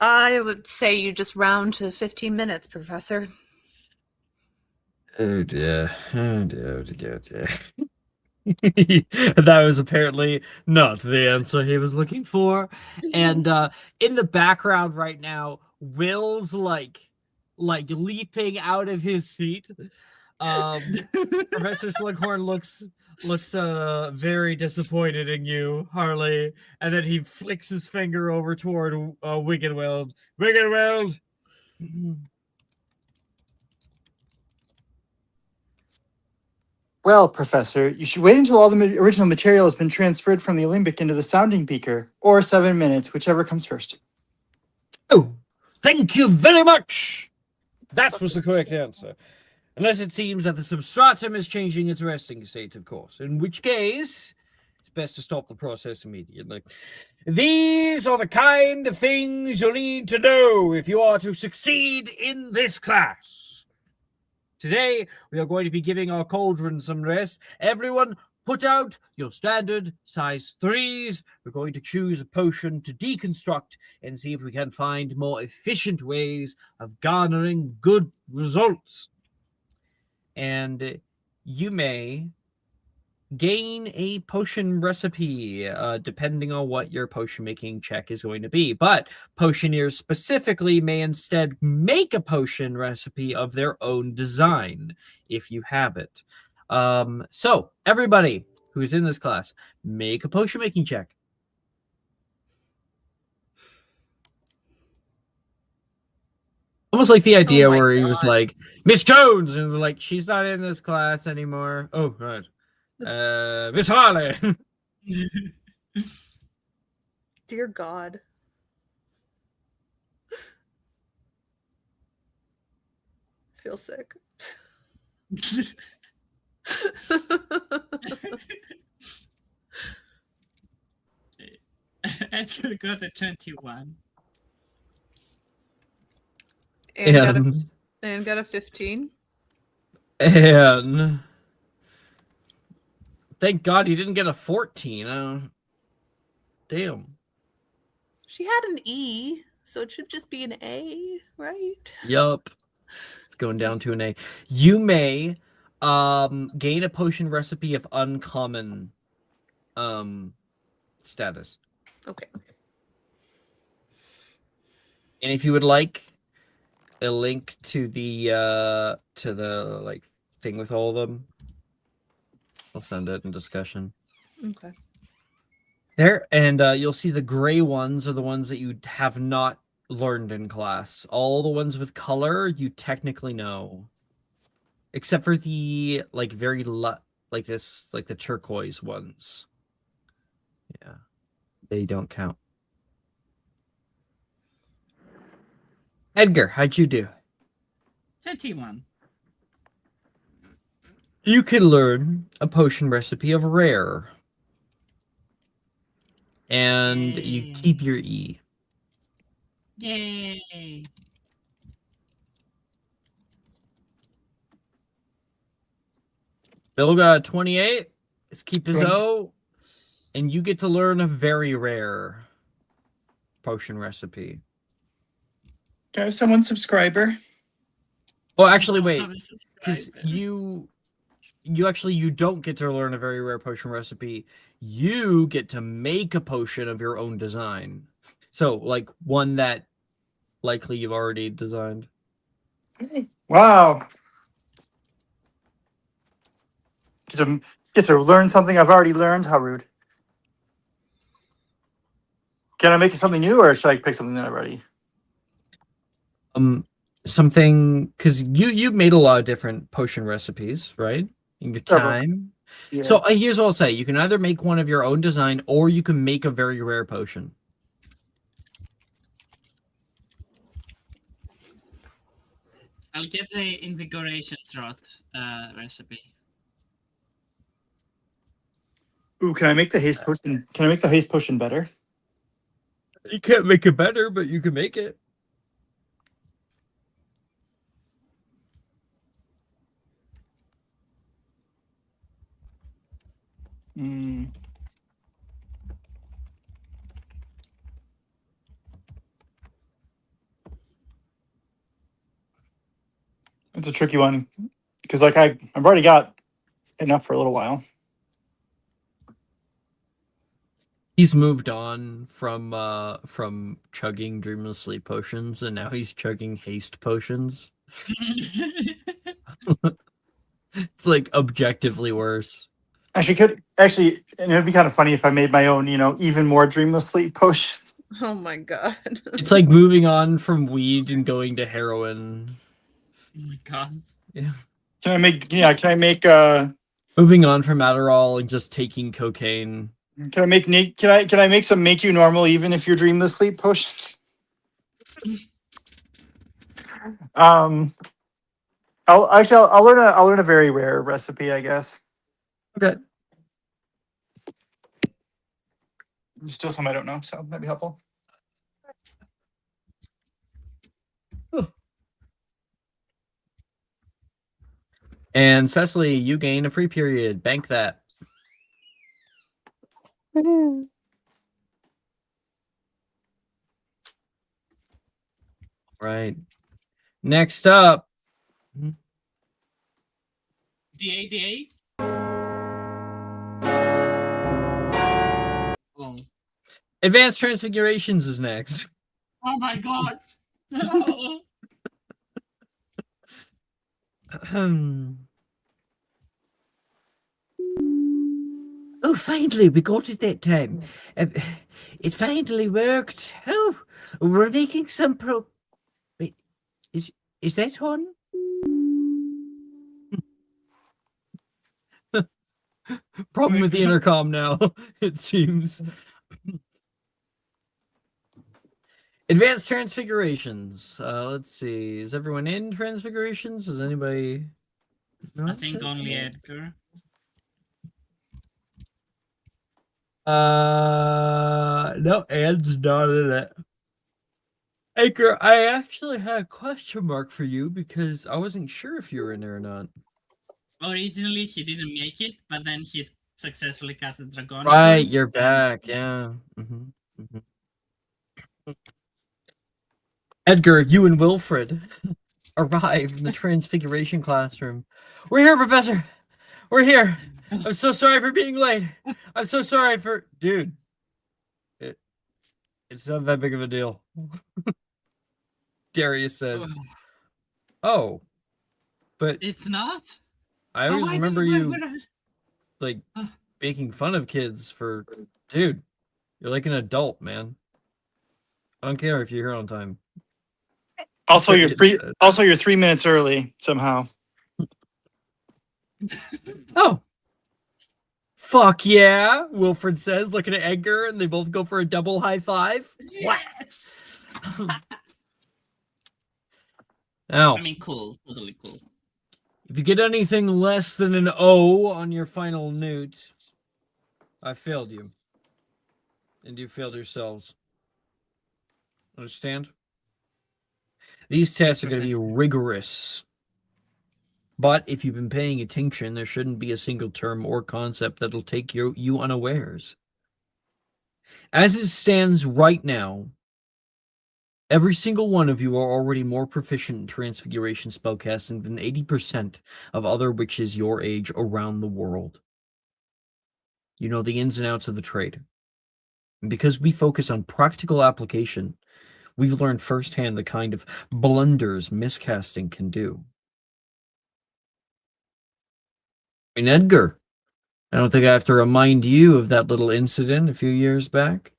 Speaker 3: I would say you just round to 15 minutes, Professor.
Speaker 4: Oh dear. That was apparently not the answer he was looking for. And in the background right now, Will's like leaping out of his seat. Professor Slughorn looks very disappointed in you, Harley, and then he flicks his finger over toward Wiggenweld. Wiggenweld!
Speaker 6: Well, Professor, you should wait until all the original material has been transferred from the alembic into the sounding beaker, or 7 minutes, whichever comes first.
Speaker 4: Oh, thank you very much! That was the correct answer. Unless it seems that the substratum is changing its resting state, of course, in which case it's best to stop the process immediately. These are the kind of things you'll need to know if you are to succeed in this class. Today, we are going to be giving our cauldron some rest. Everyone, put out your standard size 3s. We're going to choose a potion to deconstruct and see if we can find more efficient ways of garnering good results. And you may gain a potion recipe depending on what your potion making check is going to be. But potioneers specifically may instead make a potion recipe of their own design if you have it. So everybody who's in this class, make a potion making check. Almost like the idea where he was like, Miss Jones, and they're like, she's not in this class anymore. Oh, right. Miss Harley.
Speaker 3: Dear God. I feel sick.
Speaker 1: Edgar got a 21.
Speaker 3: And got a 15.
Speaker 4: And thank God you didn't get a 14. Damn.
Speaker 3: She had an E, so it should just be an A, right?
Speaker 4: Yup. It's going down to an A. You may gain a potion recipe of uncommon status.
Speaker 3: Okay.
Speaker 4: And if you would like a link to the like thing with all of them, I'll send it in discussion.
Speaker 3: Okay.
Speaker 4: There, and you'll see the gray ones are the ones that you have not learned in class. All the ones with color, you technically know. Except for the like like the turquoise ones. Yeah. They don't count. Edgar, how'd you do?
Speaker 1: 31.
Speaker 4: You can learn a potion recipe of rare. And you keep your E.
Speaker 1: Yay!
Speaker 4: Bill got 28. Let's keep his
Speaker 6: Good.
Speaker 4: O. And you get to learn a very rare potion recipe.
Speaker 6: Okay, someone subscriber.
Speaker 4: Well, actually,
Speaker 1: Don't
Speaker 4: wait.
Speaker 1: have a
Speaker 4: Because
Speaker 1: subscriber.
Speaker 4: you don't get to learn a very rare potion recipe. You get to make a potion of your own design. So, like, one that likely you've already designed.
Speaker 6: Wow. Get to learn something I've already learned. How rude. Can I make something new, or should I pick something that I've already?
Speaker 4: Something, because you made a lot of different potion recipes, right? In your
Speaker 6: Several.
Speaker 4: time.
Speaker 6: Yeah.
Speaker 4: So here's what I'll say: you can either make one of your own design, or you can make a very rare potion.
Speaker 1: I'll get the invigoration draught recipe.
Speaker 6: Ooh, can I make the haste potion? Can I make the haste potion better?
Speaker 4: You can't make it better, but you can make it.
Speaker 6: It's a tricky one because, like, I've already got enough for a little while.
Speaker 4: He's moved on from chugging dreamless sleep potions, and now he's chugging haste potions. It's like objectively worse.
Speaker 6: And it would be kind of funny if I made my own, even more dreamless sleep potions.
Speaker 3: Oh my god.
Speaker 4: It's like moving on from weed and going to heroin.
Speaker 1: Oh my god.
Speaker 4: Yeah.
Speaker 6: Can I make?
Speaker 4: Moving on from Adderall and just taking cocaine.
Speaker 6: Can I make some make you normal even if you're dreamless sleep potions? I'll learn a very rare recipe, I guess.
Speaker 4: Okay.
Speaker 6: There's still some I don't know, so that'd be helpful.
Speaker 4: And Cecily, you gain a free period. Bank that. Right. Next up.
Speaker 1: DA? Oh.
Speaker 4: Advanced Transfigurations is next.
Speaker 1: Oh my god. No.
Speaker 2: Oh, finally, we got it that time. It finally worked. Oh, we're making some Wait, is that on?
Speaker 4: Problem with the intercom now, it seems. Advanced Transfigurations. Let's see. Is everyone in Transfigurations? Is anybody?
Speaker 1: I think only Edgar.
Speaker 4: No, Ed's not in it. Edgar, I actually had a question mark for you because I wasn't sure if you were in there or not.
Speaker 1: Originally, he didn't make it, but then he successfully cast the Dragon.
Speaker 4: Right, you're back. Yeah. Edgar, you and Wilfred arrive in the Transfiguration classroom. We're here, Professor. We're here. I'm so sorry for being late. I'm so sorry for... Dude. It's not that big of a deal. Darius says. Oh. But...
Speaker 1: It's not?
Speaker 4: I always remember you, like, making fun of kids for... Dude, you're like an adult, man. I don't care if you're here on time.
Speaker 6: Also,
Speaker 4: It
Speaker 6: you're
Speaker 4: says-
Speaker 6: Also, you're 3 minutes early somehow.
Speaker 4: Oh. Fuck yeah, Wilfred says, looking at Edgar, and they both go for a double high five.
Speaker 1: Yes.
Speaker 4: Now,
Speaker 1: I mean, cool, totally cool.
Speaker 4: if you get anything less than an O on your final newt, I failed you. And you failed yourselves. Understand? These tests are going to be
Speaker 1: Professor.
Speaker 4: rigorous. But if you've been paying attention, there shouldn't be a single term or concept that'll take you unawares. As it stands right now, every single one of you are already more proficient in transfiguration spellcasting than 80% of other witches your age around the world. You know the ins and outs of the trade. And because we focus on practical application, we've learned firsthand the kind of blunders miscasting can do. I mean, Edgar, I don't think I have to remind you of that little incident a few years back.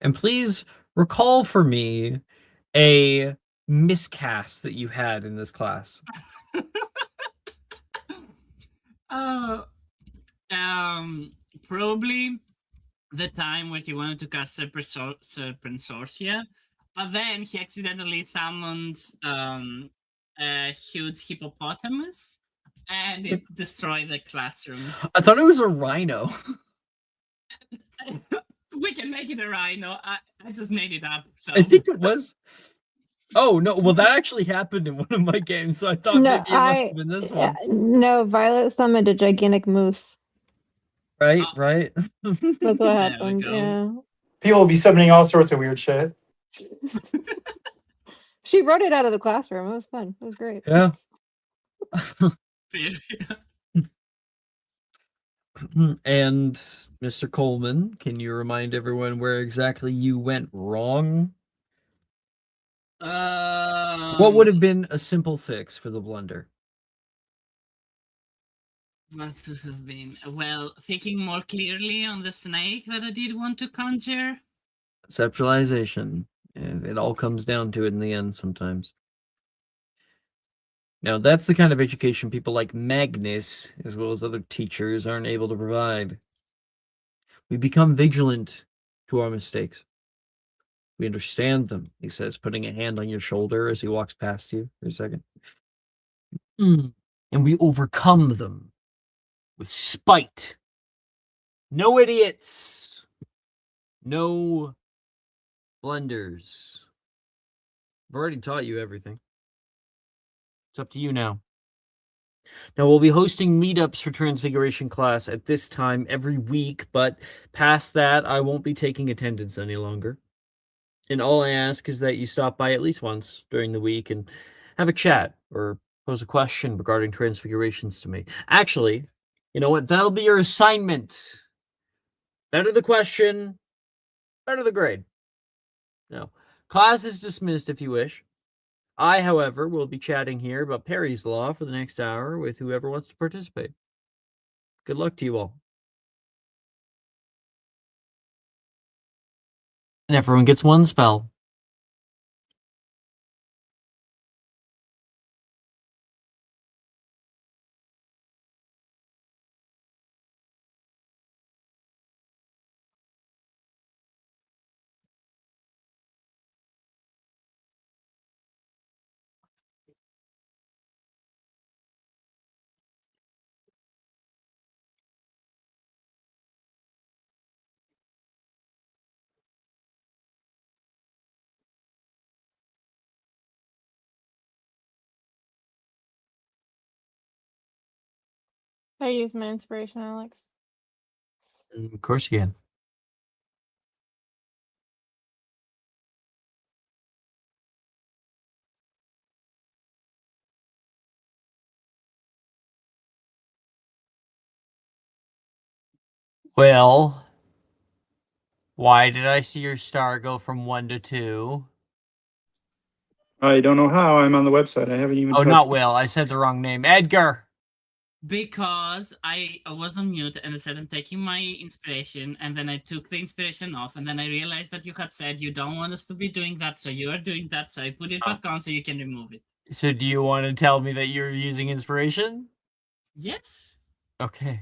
Speaker 4: And please recall for me a miscast that you had in this class.
Speaker 1: Uh, Probably the time where he wanted to cast Serpent Sorcia, but then he accidentally summoned a huge hippopotamus, and it destroyed the classroom.
Speaker 4: I thought it was a rhino.
Speaker 1: We can make it a rhino. I just made it up. So
Speaker 4: I think it was. Oh, no. Well, that actually happened in one of my games, so I thought maybe it must have been this one.
Speaker 5: No, Violet summoned a gigantic moose.
Speaker 4: Right,
Speaker 1: Oh.
Speaker 4: right.
Speaker 5: That's what
Speaker 1: There we
Speaker 5: happened.
Speaker 1: go.
Speaker 5: Yeah.
Speaker 6: People will be summoning all sorts of weird shit.
Speaker 5: She wrote it out of the classroom. It was fun. It was great.
Speaker 4: Yeah. And Mr. Coleman, can you remind everyone where exactly you went wrong? What would have been a simple fix for the blunder?
Speaker 1: What should have been? Well, thinking more clearly on the snake that I did want to conjure.
Speaker 4: Conceptualization. And it all comes down to it in the end sometimes. Now, that's the kind of education people like Magnus, as well as other teachers, aren't able to provide. We become vigilant to our mistakes. We understand them, he says, putting a hand on your shoulder as he walks past you for a second. And we overcome them with spite. No idiots. No blunders. I've already taught you everything. It's up to you now. Now, we'll be hosting meetups for Transfiguration class at this time every week, but past that, I won't be taking attendance any longer. And all I ask is that you stop by at least once during the week and have a chat or pose a question regarding transfigurations to me. Actually, you know what? That'll be your assignment. Better the question, better the grade. Now, class is dismissed if you wish. I, however, will be chatting here about Perry's Law for the next hour with whoever wants to participate. Good luck to you all. And everyone gets one spell.
Speaker 5: I use my inspiration, Alex.
Speaker 4: Of course you can. Well, why did I see your star go from 1 to 2?
Speaker 6: I don't know how. I'm on the website. I haven't even
Speaker 4: Oh,
Speaker 6: touched
Speaker 4: not
Speaker 6: it.
Speaker 4: Will. I said the wrong name. Edgar.
Speaker 1: Because I was on mute and I said I'm taking my inspiration, and then I took the inspiration off, and then I realized that you had said you don't want us to be doing that, so you are doing that, so I put it back on so you can remove it.
Speaker 2: So do you want to tell me that you're using inspiration?
Speaker 1: Yes.
Speaker 2: Okay.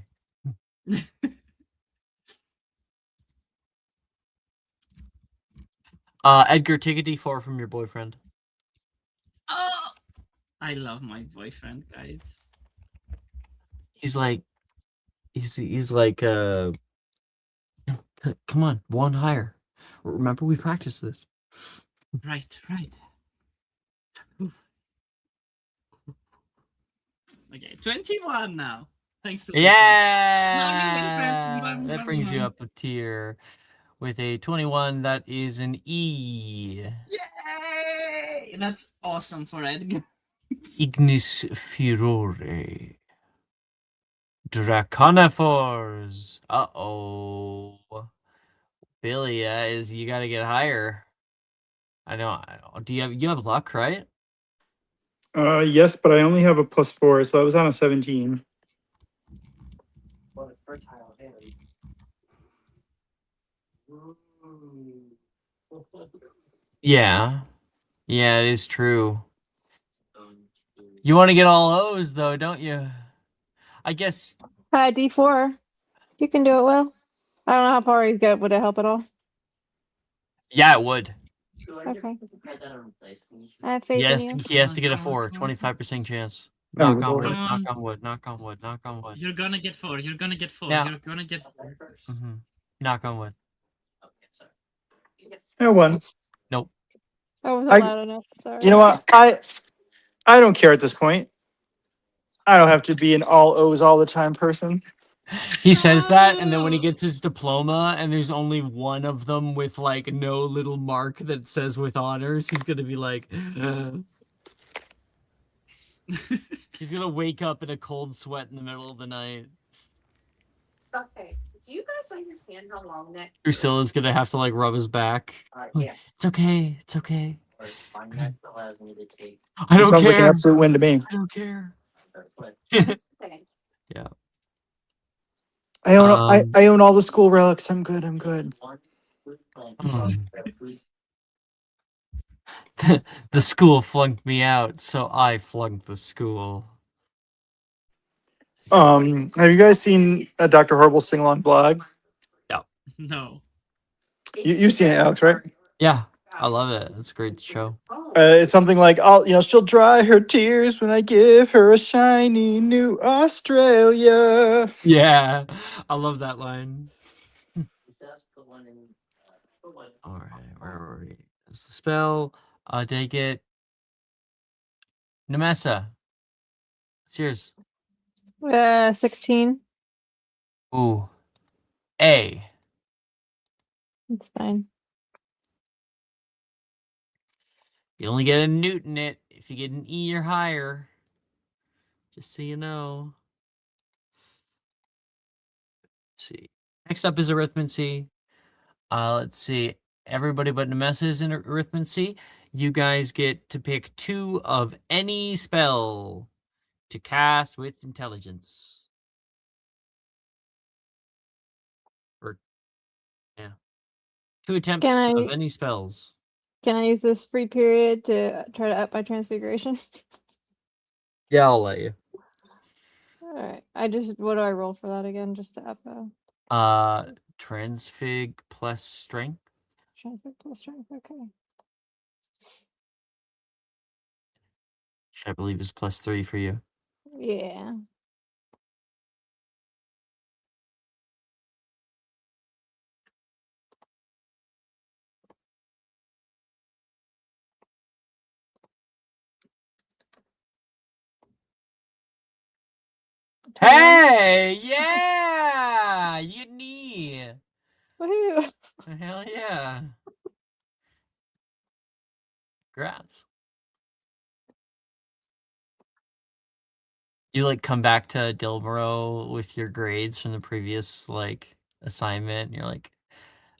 Speaker 2: Edgar, take a D4 from your boyfriend.
Speaker 1: Oh, I love my boyfriend, guys.
Speaker 2: He's like, he's like, come on, one higher. Remember, we practiced this.
Speaker 1: Right. Okay, 21 now. Thanks to
Speaker 2: Yeah, that brings you
Speaker 1: Boyfriend.
Speaker 2: up a tier. With a 21, that is an E.
Speaker 1: Yay! That's awesome for Edgar.
Speaker 2: Ignis Furore. Draconifors. Uh-oh. Billy, you gotta get higher. I know. Do you have luck, right?
Speaker 6: Yes, but I only have a +4, so I was on a 17.
Speaker 2: What a fertile hand. Yeah. Yeah, it is true. You want to get all O's, though, don't you? I guess.
Speaker 5: D4. You can do it, Will. I don't know how far he's got. Would it help at all?
Speaker 2: Yeah, it would.
Speaker 5: Okay. I have faith
Speaker 2: Yes,
Speaker 5: in you.
Speaker 2: he has to get a 4. 25% chance.
Speaker 6: Oh,
Speaker 2: Knock on wood.
Speaker 6: Lord.
Speaker 2: Knock on wood. Knock on wood. Knock on wood.
Speaker 1: You're gonna get 4.
Speaker 2: Yeah.
Speaker 1: You're gonna get 4.
Speaker 2: Mm-hmm. Knock on wood.
Speaker 6: I won.
Speaker 2: Nope.
Speaker 5: I wasn't
Speaker 6: I-
Speaker 5: loud enough. Sorry.
Speaker 6: You know what? I don't care at this point. I don't have to be an all O's all the time person.
Speaker 2: He says that, and then when he gets his diploma, and there's only one of them with like no little mark that says with honors, he's gonna be like, he's gonna wake up in a cold sweat in the middle of the night.
Speaker 7: Okay. Do you guys understand how long that?
Speaker 2: Drusilla's gonna have to like rub his back.
Speaker 7: Yeah.
Speaker 2: It's okay. It's okay.
Speaker 6: It
Speaker 2: I don't
Speaker 6: sounds like an
Speaker 2: care.
Speaker 6: absolute win to me.
Speaker 2: I don't care.
Speaker 7: Okay.
Speaker 6: I own I own all the school relics. I'm good.
Speaker 2: The school flunked me out, so I flunked the school.
Speaker 6: Have you guys seen a Dr. Horrible sing along vlog?
Speaker 1: No.
Speaker 6: You've seen it, Alex, right?
Speaker 2: Yeah, I love it. It's a great show.
Speaker 6: It's something like, she'll dry her tears when I give her a shiny new Australia.
Speaker 2: Yeah, I love that line. All right, where were we? That's the spell. Did I get Nemessa? What's yours?
Speaker 5: 16.
Speaker 2: Ooh, A.
Speaker 5: It's fine.
Speaker 2: You only get a newt in it if you get an E or higher. Just so you know. Let's see. Next up is arithmancy. Let's see. Everybody but Nemessa is in arithmancy. You guys get to pick 2 of any spell to cast with intelligence. Or, yeah. 2 attempts of any spells.
Speaker 5: Can I use this free period to try to up my transfiguration?
Speaker 2: Yeah, I'll let you.
Speaker 5: Alright. What do I roll for that again? Just to up
Speaker 2: Transfig plus strength.
Speaker 5: transfig plus strength. Okay.
Speaker 2: Which I believe is +3 for you.
Speaker 5: Yeah.
Speaker 2: Hey, yeah, you need.
Speaker 5: Woohoo!
Speaker 2: Hell yeah. Congrats. You like come back to Dilboro with your grades from the previous like assignment, and you're like,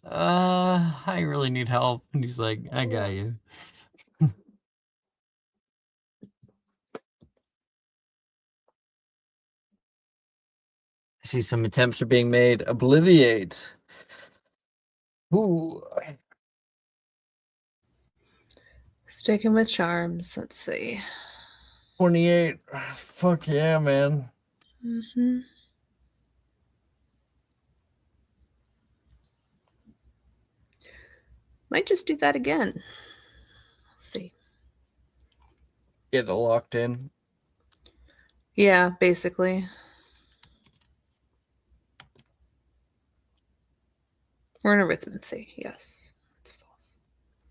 Speaker 2: I really need help. And he's like, I got you. see some attempts are being made. Obliviate. Ooh.
Speaker 3: Sticking with charms. Let's see.
Speaker 2: 28. Fuck yeah, man.
Speaker 3: Mm-hmm. Might just do that again. Let's see.
Speaker 2: Get it locked in.
Speaker 3: Yeah, basically. We're in arithmancy. Yes. It's false.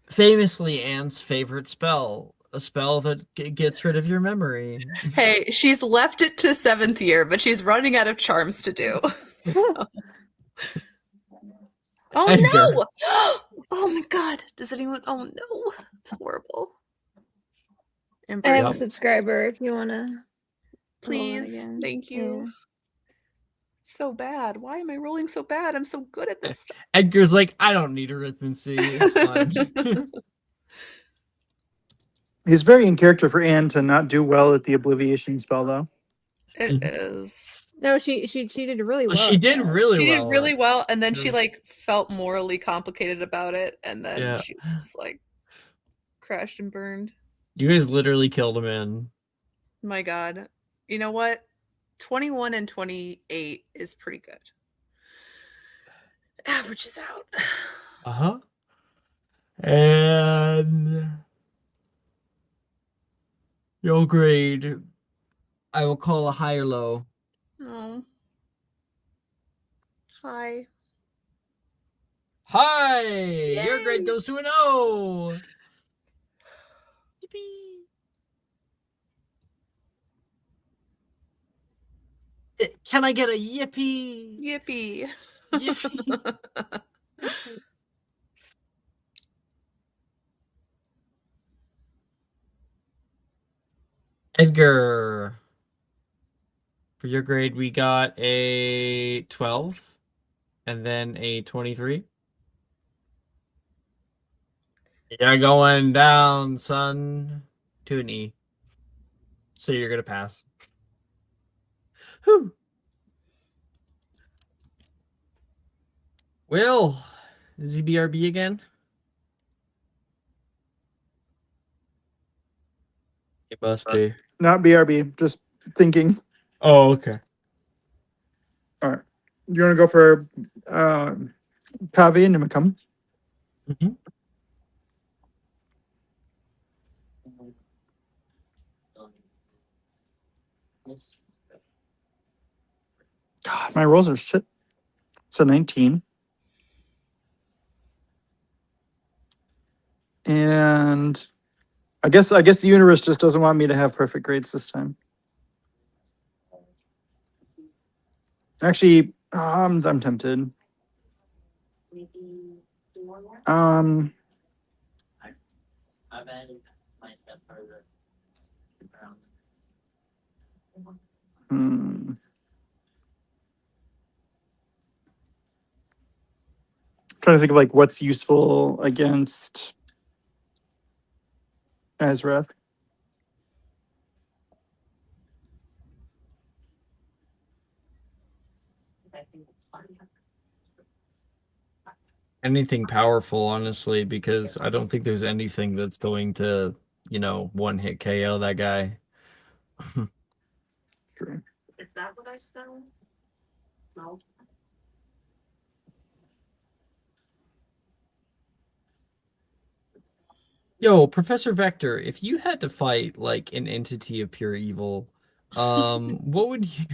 Speaker 2: Famously, Anne's favorite spell. A spell that gets rid of your memory.
Speaker 3: Hey, she's left it to 7th year, but she's running out of charms to do. So. Oh
Speaker 2: Edgar.
Speaker 3: no! Oh my god. Does anyone? Oh no. It's horrible.
Speaker 5: I have
Speaker 3: Embrace
Speaker 5: a
Speaker 3: it.
Speaker 5: subscriber if you want to.
Speaker 3: Please.
Speaker 5: again.
Speaker 3: Thank you.
Speaker 5: Yeah.
Speaker 3: So bad. Why am I rolling so bad? I'm so good at this stuff.
Speaker 2: Edgar's like, I don't need arithmancy. It's fine.
Speaker 6: He's very in character for Anne to not do well at the Obliviation spell, though.
Speaker 3: It is.
Speaker 5: No, she did really well.
Speaker 2: She
Speaker 5: at
Speaker 2: did
Speaker 5: that.
Speaker 2: really
Speaker 3: She
Speaker 2: well.
Speaker 3: did really well, and then she
Speaker 2: Yeah.
Speaker 3: like felt morally complicated about it, and then
Speaker 2: Yeah.
Speaker 3: she just like crashed and burned.
Speaker 2: You guys literally killed a man.
Speaker 3: My god. You know what? 21 and 28 is pretty good. Averages out.
Speaker 2: Uh-huh. And your grade, I will call a high or low.
Speaker 3: Oh. Hi.
Speaker 2: Hi! Your
Speaker 3: Yay!
Speaker 2: grade goes to an O! Yippee! Can I get a yippee?
Speaker 3: Yippee.
Speaker 2: Yippee. Edgar. For your grade, we got a 12 and then a 23. You're going down, son, to an E. So you're going to pass. Whew. Will, ZBRB again? It must be.
Speaker 6: Not BRB, just thinking.
Speaker 2: Oh, okay.
Speaker 6: All right. You want to go for Pavi and Nimicum?
Speaker 2: Mhm.
Speaker 6: God, my rolls are shit. It's a 19. And I guess the universe just doesn't want me to have perfect grades this time. Actually, I'm tempted. Hmm. Trying to think of like what's useful against Azrath.
Speaker 2: Anything powerful, honestly, because I don't think there's anything that's going to, one-hit KO that guy.
Speaker 6: True.
Speaker 7: Is that what I smell? Smell?
Speaker 2: Yo, Professor Vector, if you had to fight like an entity of pure evil, what would you?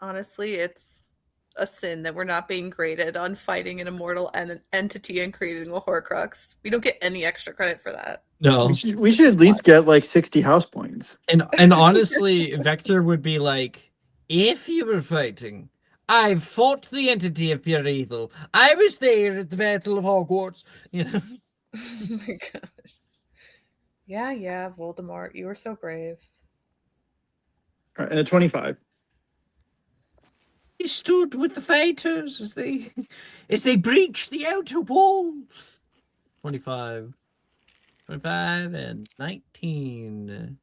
Speaker 3: Honestly, it's a sin that we're not being graded on fighting an immortal and an entity and creating a Horcrux. We don't get any extra credit for that.
Speaker 2: No.
Speaker 6: We should at least get like 60 house points.
Speaker 2: And honestly, Vector would be like, if you were fighting, I fought the entity of pure evil. I was there at the Battle of Hogwarts.
Speaker 3: Oh my gosh. Yeah, Voldemort, you were so brave.
Speaker 6: All right, and a 25.
Speaker 2: He stood with the fighters as they breached the outer wall. 25 and 19.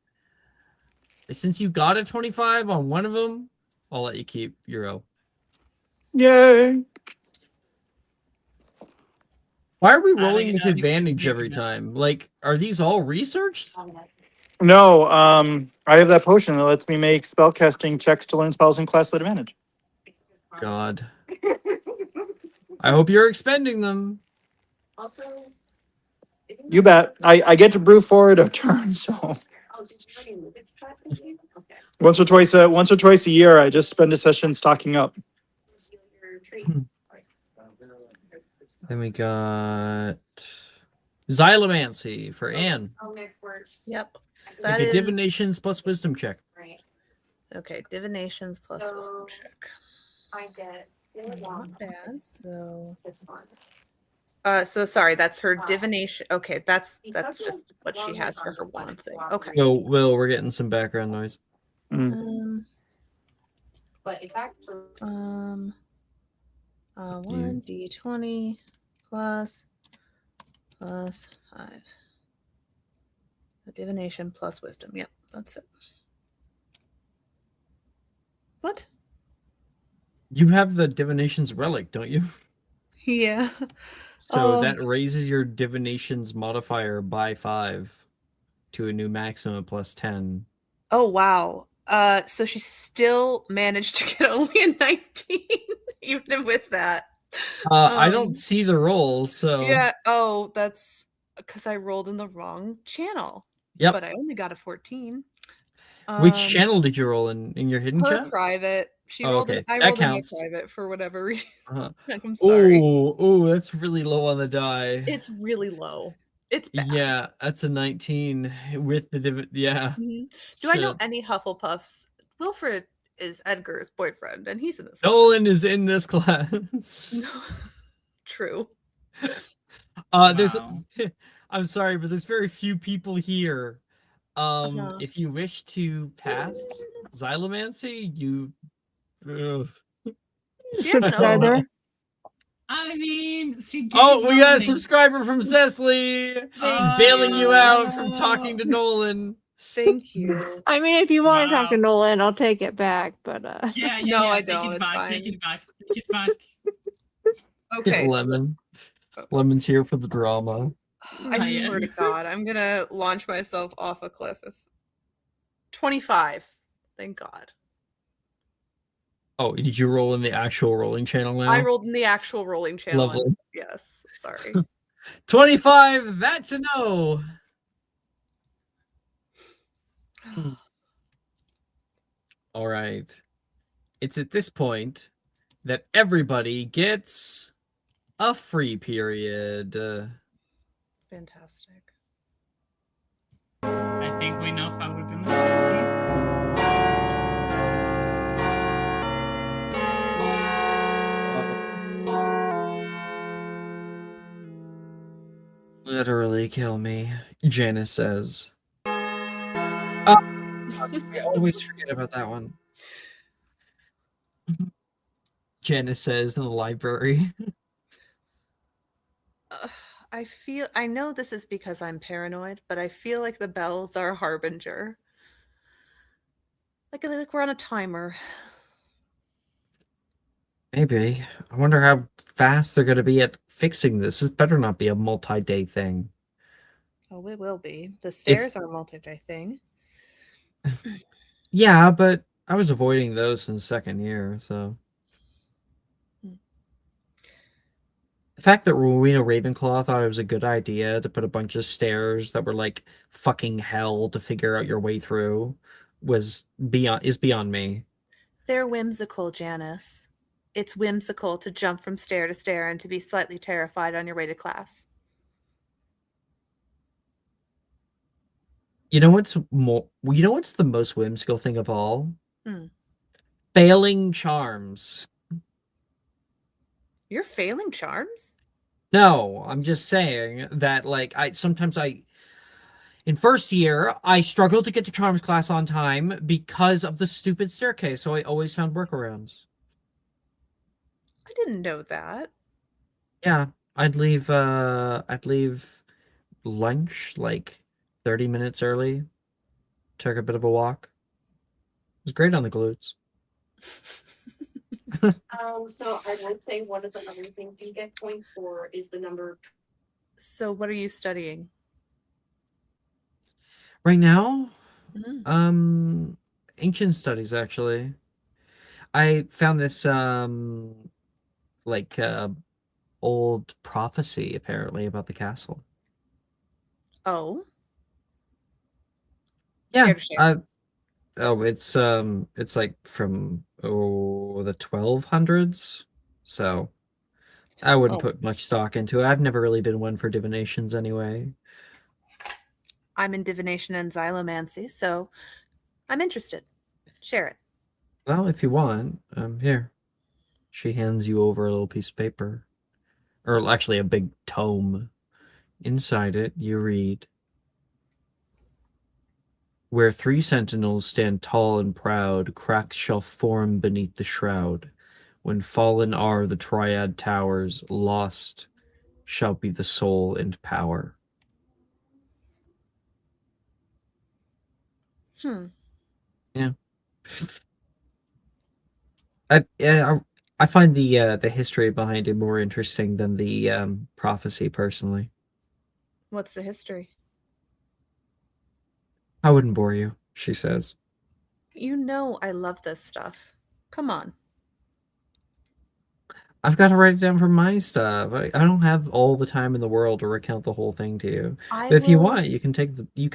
Speaker 4: since you got a 25 on one of them, I'll let you keep Euro.
Speaker 6: Yay!
Speaker 4: Why are we
Speaker 1: I
Speaker 4: rolling
Speaker 1: think
Speaker 4: with
Speaker 1: I think
Speaker 4: advantage every
Speaker 1: Sigma.
Speaker 4: time? Like, are these all researched?
Speaker 6: No, I have that potion that lets me make spellcasting checks to learn spells in class with advantage.
Speaker 4: God. I hope you're expending them.
Speaker 7: Also,
Speaker 6: You bet. I get to brew forward a turn, so
Speaker 7: oh, did you already move it to that thingy? Okay.
Speaker 6: once or twice a year, I just spend a session stocking up.
Speaker 7: Seal your tree.
Speaker 4: Hmm. Then we got Xylomancy for Anne.
Speaker 7: Oh, Nick works.
Speaker 3: Yep.
Speaker 7: I
Speaker 3: That
Speaker 4: Make a
Speaker 3: is
Speaker 4: divinations plus wisdom check.
Speaker 7: Right.
Speaker 3: okay. Divinations plus wisdom
Speaker 7: So-
Speaker 3: check.
Speaker 7: I get
Speaker 3: Not bad. So,
Speaker 7: this one.
Speaker 3: so sorry. That's her
Speaker 7: Wow.
Speaker 3: divination. Okay, that's
Speaker 7: Because
Speaker 3: just
Speaker 7: of
Speaker 3: what she
Speaker 7: long
Speaker 3: has for her
Speaker 7: arms,
Speaker 3: wand
Speaker 7: it's
Speaker 3: thing.
Speaker 7: longer.
Speaker 3: Okay.
Speaker 4: Yo, Will, we're getting some background noise.
Speaker 7: But it's actually
Speaker 3: 1d20 plus 5. A divination plus wisdom. Yep, that's it. What?
Speaker 4: You have the divinations relic, don't you?
Speaker 3: Yeah.
Speaker 4: So
Speaker 3: Oh.
Speaker 4: that raises your divinations modifier by 5 to a new maximum of plus 10.
Speaker 3: Oh wow. So she still managed to get only a 19, even with that.
Speaker 4: I don't see the roll, so
Speaker 3: Yeah. Oh, that's because I rolled in the wrong channel.
Speaker 4: Yep.
Speaker 3: But I only got a 14.
Speaker 4: Which channel did you roll in your hidden
Speaker 3: Her
Speaker 4: chat?
Speaker 3: private. She
Speaker 4: Oh,
Speaker 3: rolled
Speaker 4: okay.
Speaker 3: in. I
Speaker 4: That
Speaker 3: rolled
Speaker 4: counts.
Speaker 3: in my private for whatever reason. I'm
Speaker 4: Oh,
Speaker 3: sorry.
Speaker 4: that's really low on the die.
Speaker 3: It's really low. It's bad.
Speaker 4: Yeah, that's a 19 with the yeah.
Speaker 3: Mhm. Do I know
Speaker 4: Shit.
Speaker 3: any Hufflepuffs? Wilfred is Edgar's boyfriend, and he's in this.
Speaker 4: Nolan is in this class.
Speaker 3: No. True.
Speaker 4: There's
Speaker 1: Wow.
Speaker 4: I'm sorry, but there's very few people here.
Speaker 3: Uh-huh.
Speaker 4: If you wish to pass Xylomancy, you
Speaker 3: She has an
Speaker 5: Subscriber.
Speaker 3: O.
Speaker 1: I mean, she gave
Speaker 4: Oh, we got a
Speaker 1: Nolan
Speaker 4: subscriber from Cecily.
Speaker 3: Thank
Speaker 4: He's bailing you
Speaker 3: you.
Speaker 4: out from talking to Nolan.
Speaker 3: Thank you.
Speaker 5: I mean, if you want to talk to
Speaker 1: Wow.
Speaker 5: Nolan, I'll take it back. But
Speaker 1: Yeah,
Speaker 3: No, I
Speaker 1: take
Speaker 3: don't,
Speaker 1: it
Speaker 3: it's
Speaker 1: back,
Speaker 3: fine.
Speaker 1: take it back, take it back.
Speaker 3: Okay. So
Speaker 4: Lemon. Lemon's here for the drama.
Speaker 3: I
Speaker 1: Ah, yeah.
Speaker 3: swear to God, I'm gonna launch myself off a cliff. 25. Thank God.
Speaker 4: Oh, did you roll in the actual rolling channel now?
Speaker 3: I rolled in the actual rolling channel.
Speaker 4: Lovely.
Speaker 3: Yes. Sorry.
Speaker 4: 25, that's a no. All right. It's at this point that everybody gets a free period.
Speaker 3: Fantastic.
Speaker 1: I think we know how we're gonna do
Speaker 4: Literally kill me, Janice says. I always forget about that one. Janice says in the library.
Speaker 3: I know this is because I'm paranoid, but I feel like the bells are a harbinger. Like we're on a timer.
Speaker 4: Maybe. I wonder how fast they're going to be at fixing this. This better not be a multi-day thing.
Speaker 3: Oh, it will be. The stairs are a multi-day thing.
Speaker 4: Yeah, but I was avoiding those in second year, so. The fact that Rowena Ravenclaw thought it was a good idea to put a bunch of stairs that were like fucking hell to figure out your way through is beyond me.
Speaker 3: They're whimsical, Janice. It's whimsical to jump from stair to stair and to be slightly terrified on your way to class.
Speaker 4: You know what's the most whimsical thing of all?
Speaker 3: Hmm.
Speaker 4: Failing charms.
Speaker 3: You're failing charms?
Speaker 4: No, I'm just saying that like in first year, I struggled to get to charms class on time because of the stupid staircase, so I always found workarounds.
Speaker 3: I didn't know that.
Speaker 4: Yeah, I'd leave lunch like 30 minutes early, took a bit of a walk. was great on the glutes.
Speaker 7: So I would say one of the other things you get points for is the number.
Speaker 3: So what are you studying?
Speaker 4: Right now,
Speaker 3: Mm.
Speaker 4: ancient studies actually. I found this like old prophecy apparently about the castle.
Speaker 3: Oh,
Speaker 4: Yeah.
Speaker 3: care to share?
Speaker 4: It's like from the 1200s. So I wouldn't
Speaker 3: Oh,
Speaker 4: put much stock into it. I've never really been one for divinations anyway.
Speaker 3: I'm in divination and xylomancy, so I'm interested. Share it.
Speaker 4: Well, if you want, here. She hands you over a little piece of paper. Or actually a big tome. Inside it, you read, where 3 sentinels stand tall and proud, cracks shall form beneath the shroud. When fallen are the triad towers, lost shall be the soul and power.
Speaker 3: Hmm.
Speaker 4: Yeah. I find the history behind it more interesting than the prophecy personally.
Speaker 3: What's the history?
Speaker 4: I wouldn't bore you, she says.
Speaker 3: You know I love this stuff. Come on.
Speaker 4: I've got to write it down for my stuff. I don't have all the time in the world to recount the whole thing to you.
Speaker 3: I
Speaker 4: But if you
Speaker 3: will.
Speaker 4: want, you can take the you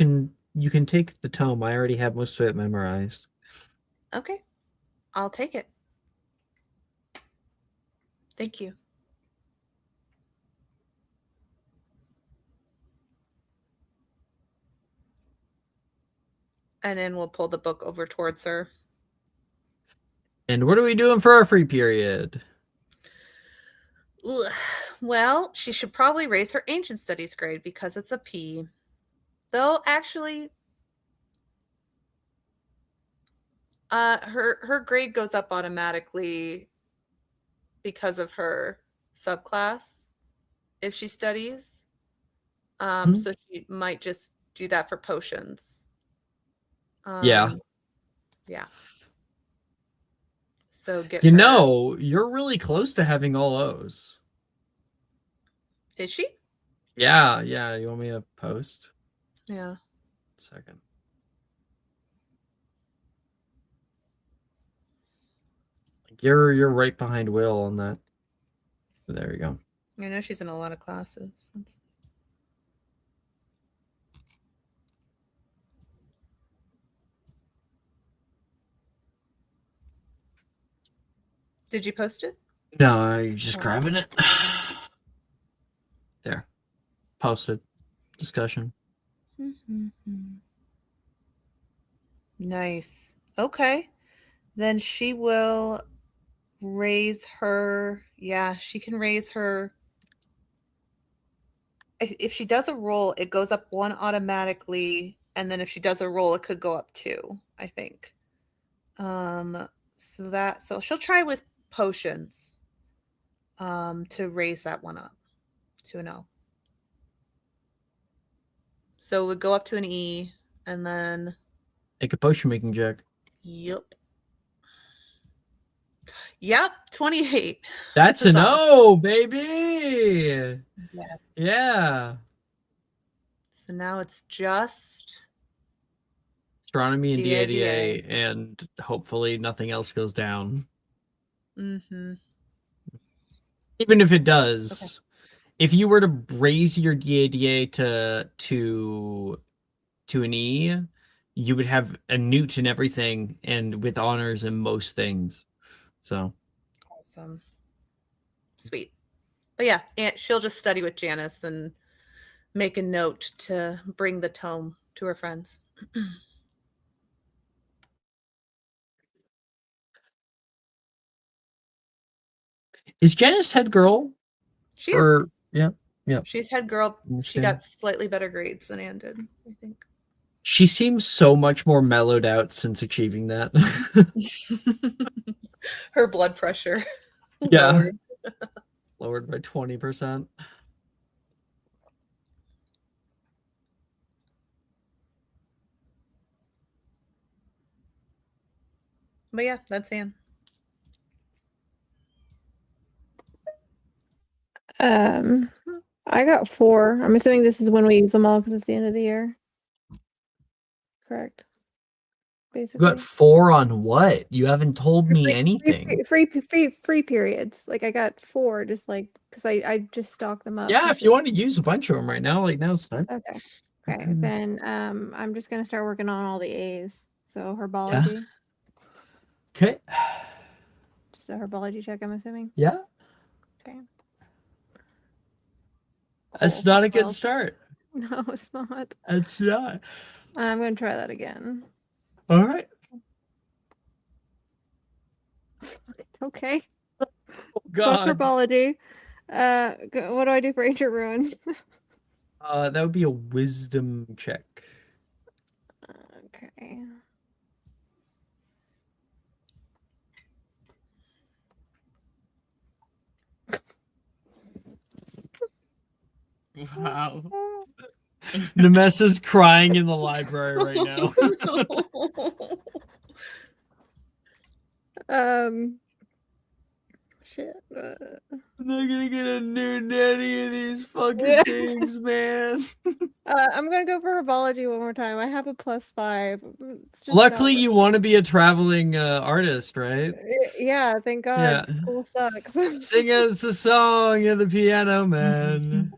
Speaker 4: can take the tome. I already have most of it memorized.
Speaker 3: Okay. I'll take it. Thank you. And then we'll pull the book over towards her.
Speaker 4: And what are we doing for our free period?
Speaker 3: Ugh. Well, she should probably raise her ancient studies grade because it's a P. Though actually, her grade goes up automatically because of her subclass if she studies.
Speaker 4: Hmm?
Speaker 3: So she might just do that for potions.
Speaker 4: Yeah.
Speaker 3: Yeah. So get
Speaker 4: You
Speaker 3: her.
Speaker 4: know, you're really close to having all O's.
Speaker 3: Is she?
Speaker 4: Yeah, yeah. You want me to post?
Speaker 3: Yeah.
Speaker 4: Second. You're right behind Will on that. There you go.
Speaker 3: I know she's in a lot of classes. Did you post it?
Speaker 4: No, you're just
Speaker 3: Oh.
Speaker 4: grabbing it. There. Posted. Discussion.
Speaker 3: Nice. Okay. Then she will raise her. Yeah, she can raise her. If she does a roll, it goes up 1 automatically. And then if she does a roll, it could go up 2, I think. So she'll try with potions to raise that one up to an O. So it would go up to an E and then
Speaker 4: Make a potion making check.
Speaker 3: yep. Yep, 28.
Speaker 4: That's an
Speaker 3: Huzzah.
Speaker 4: O, baby.
Speaker 3: Yes.
Speaker 4: Yeah.
Speaker 3: So now it's just
Speaker 4: Astronomy and
Speaker 3: DADA.
Speaker 4: DADA, and hopefully nothing else goes down.
Speaker 3: Mm-hmm.
Speaker 4: Even if it does, if you were to raise your DADA to an E, you would have a newt in everything and with honors in most things. So
Speaker 3: Awesome. Sweet. But yeah, she'll just study with Janice and make a note to bring the tome to her friends.
Speaker 4: is Janice head girl?
Speaker 3: She is.
Speaker 4: Yeah.
Speaker 3: She's head girl.
Speaker 4: In this
Speaker 3: She
Speaker 4: game.
Speaker 3: got slightly better grades than Anne did, I think.
Speaker 4: She seems so much more mellowed out since achieving that.
Speaker 3: Her blood pressure
Speaker 4: Yeah.
Speaker 3: lowered.
Speaker 4: Lowered by 20%.
Speaker 3: But yeah, that's Anne.
Speaker 5: I got 4. I'm assuming this is when we use them all because it's the end of the year. Correct.
Speaker 4: You
Speaker 5: Basically.
Speaker 4: got 4 on what? You haven't told me anything.
Speaker 5: Free periods. Like I got 4 just like because I just stock them up.
Speaker 4: Yeah, if you
Speaker 5: until-
Speaker 4: want to use a bunch of them right now, like now's the time.
Speaker 5: Okay. Okay. Then I'm just gonna start working on all the A's. So herbology.
Speaker 4: Okay.
Speaker 5: Just a herbology check, I'm assuming.
Speaker 4: Yeah.
Speaker 5: Okay.
Speaker 4: That's
Speaker 5: Cool.
Speaker 4: not a good
Speaker 5: Well,
Speaker 4: start.
Speaker 5: no, it's not.
Speaker 4: It's not.
Speaker 5: I'm gonna try that again.
Speaker 4: All right.
Speaker 5: Okay.
Speaker 4: Oh,
Speaker 5: Fuck
Speaker 4: God.
Speaker 5: herbology. What do I do for ancient ruins?
Speaker 4: That would be a wisdom check.
Speaker 5: Okay.
Speaker 1: Wow.
Speaker 4: Nemessa's crying in the library right now.
Speaker 5: Shit.
Speaker 4: I'm not gonna get a new daddy of these fucking
Speaker 5: Yeah.
Speaker 4: things, man.
Speaker 5: I'm gonna go for herbology one more time. I have a +5. It's just
Speaker 4: Luckily,
Speaker 5: not
Speaker 4: you want to be a traveling artist, right?
Speaker 5: Yeah, thank God.
Speaker 4: Yeah.
Speaker 5: School sucks.
Speaker 4: Sing us the song of the piano man.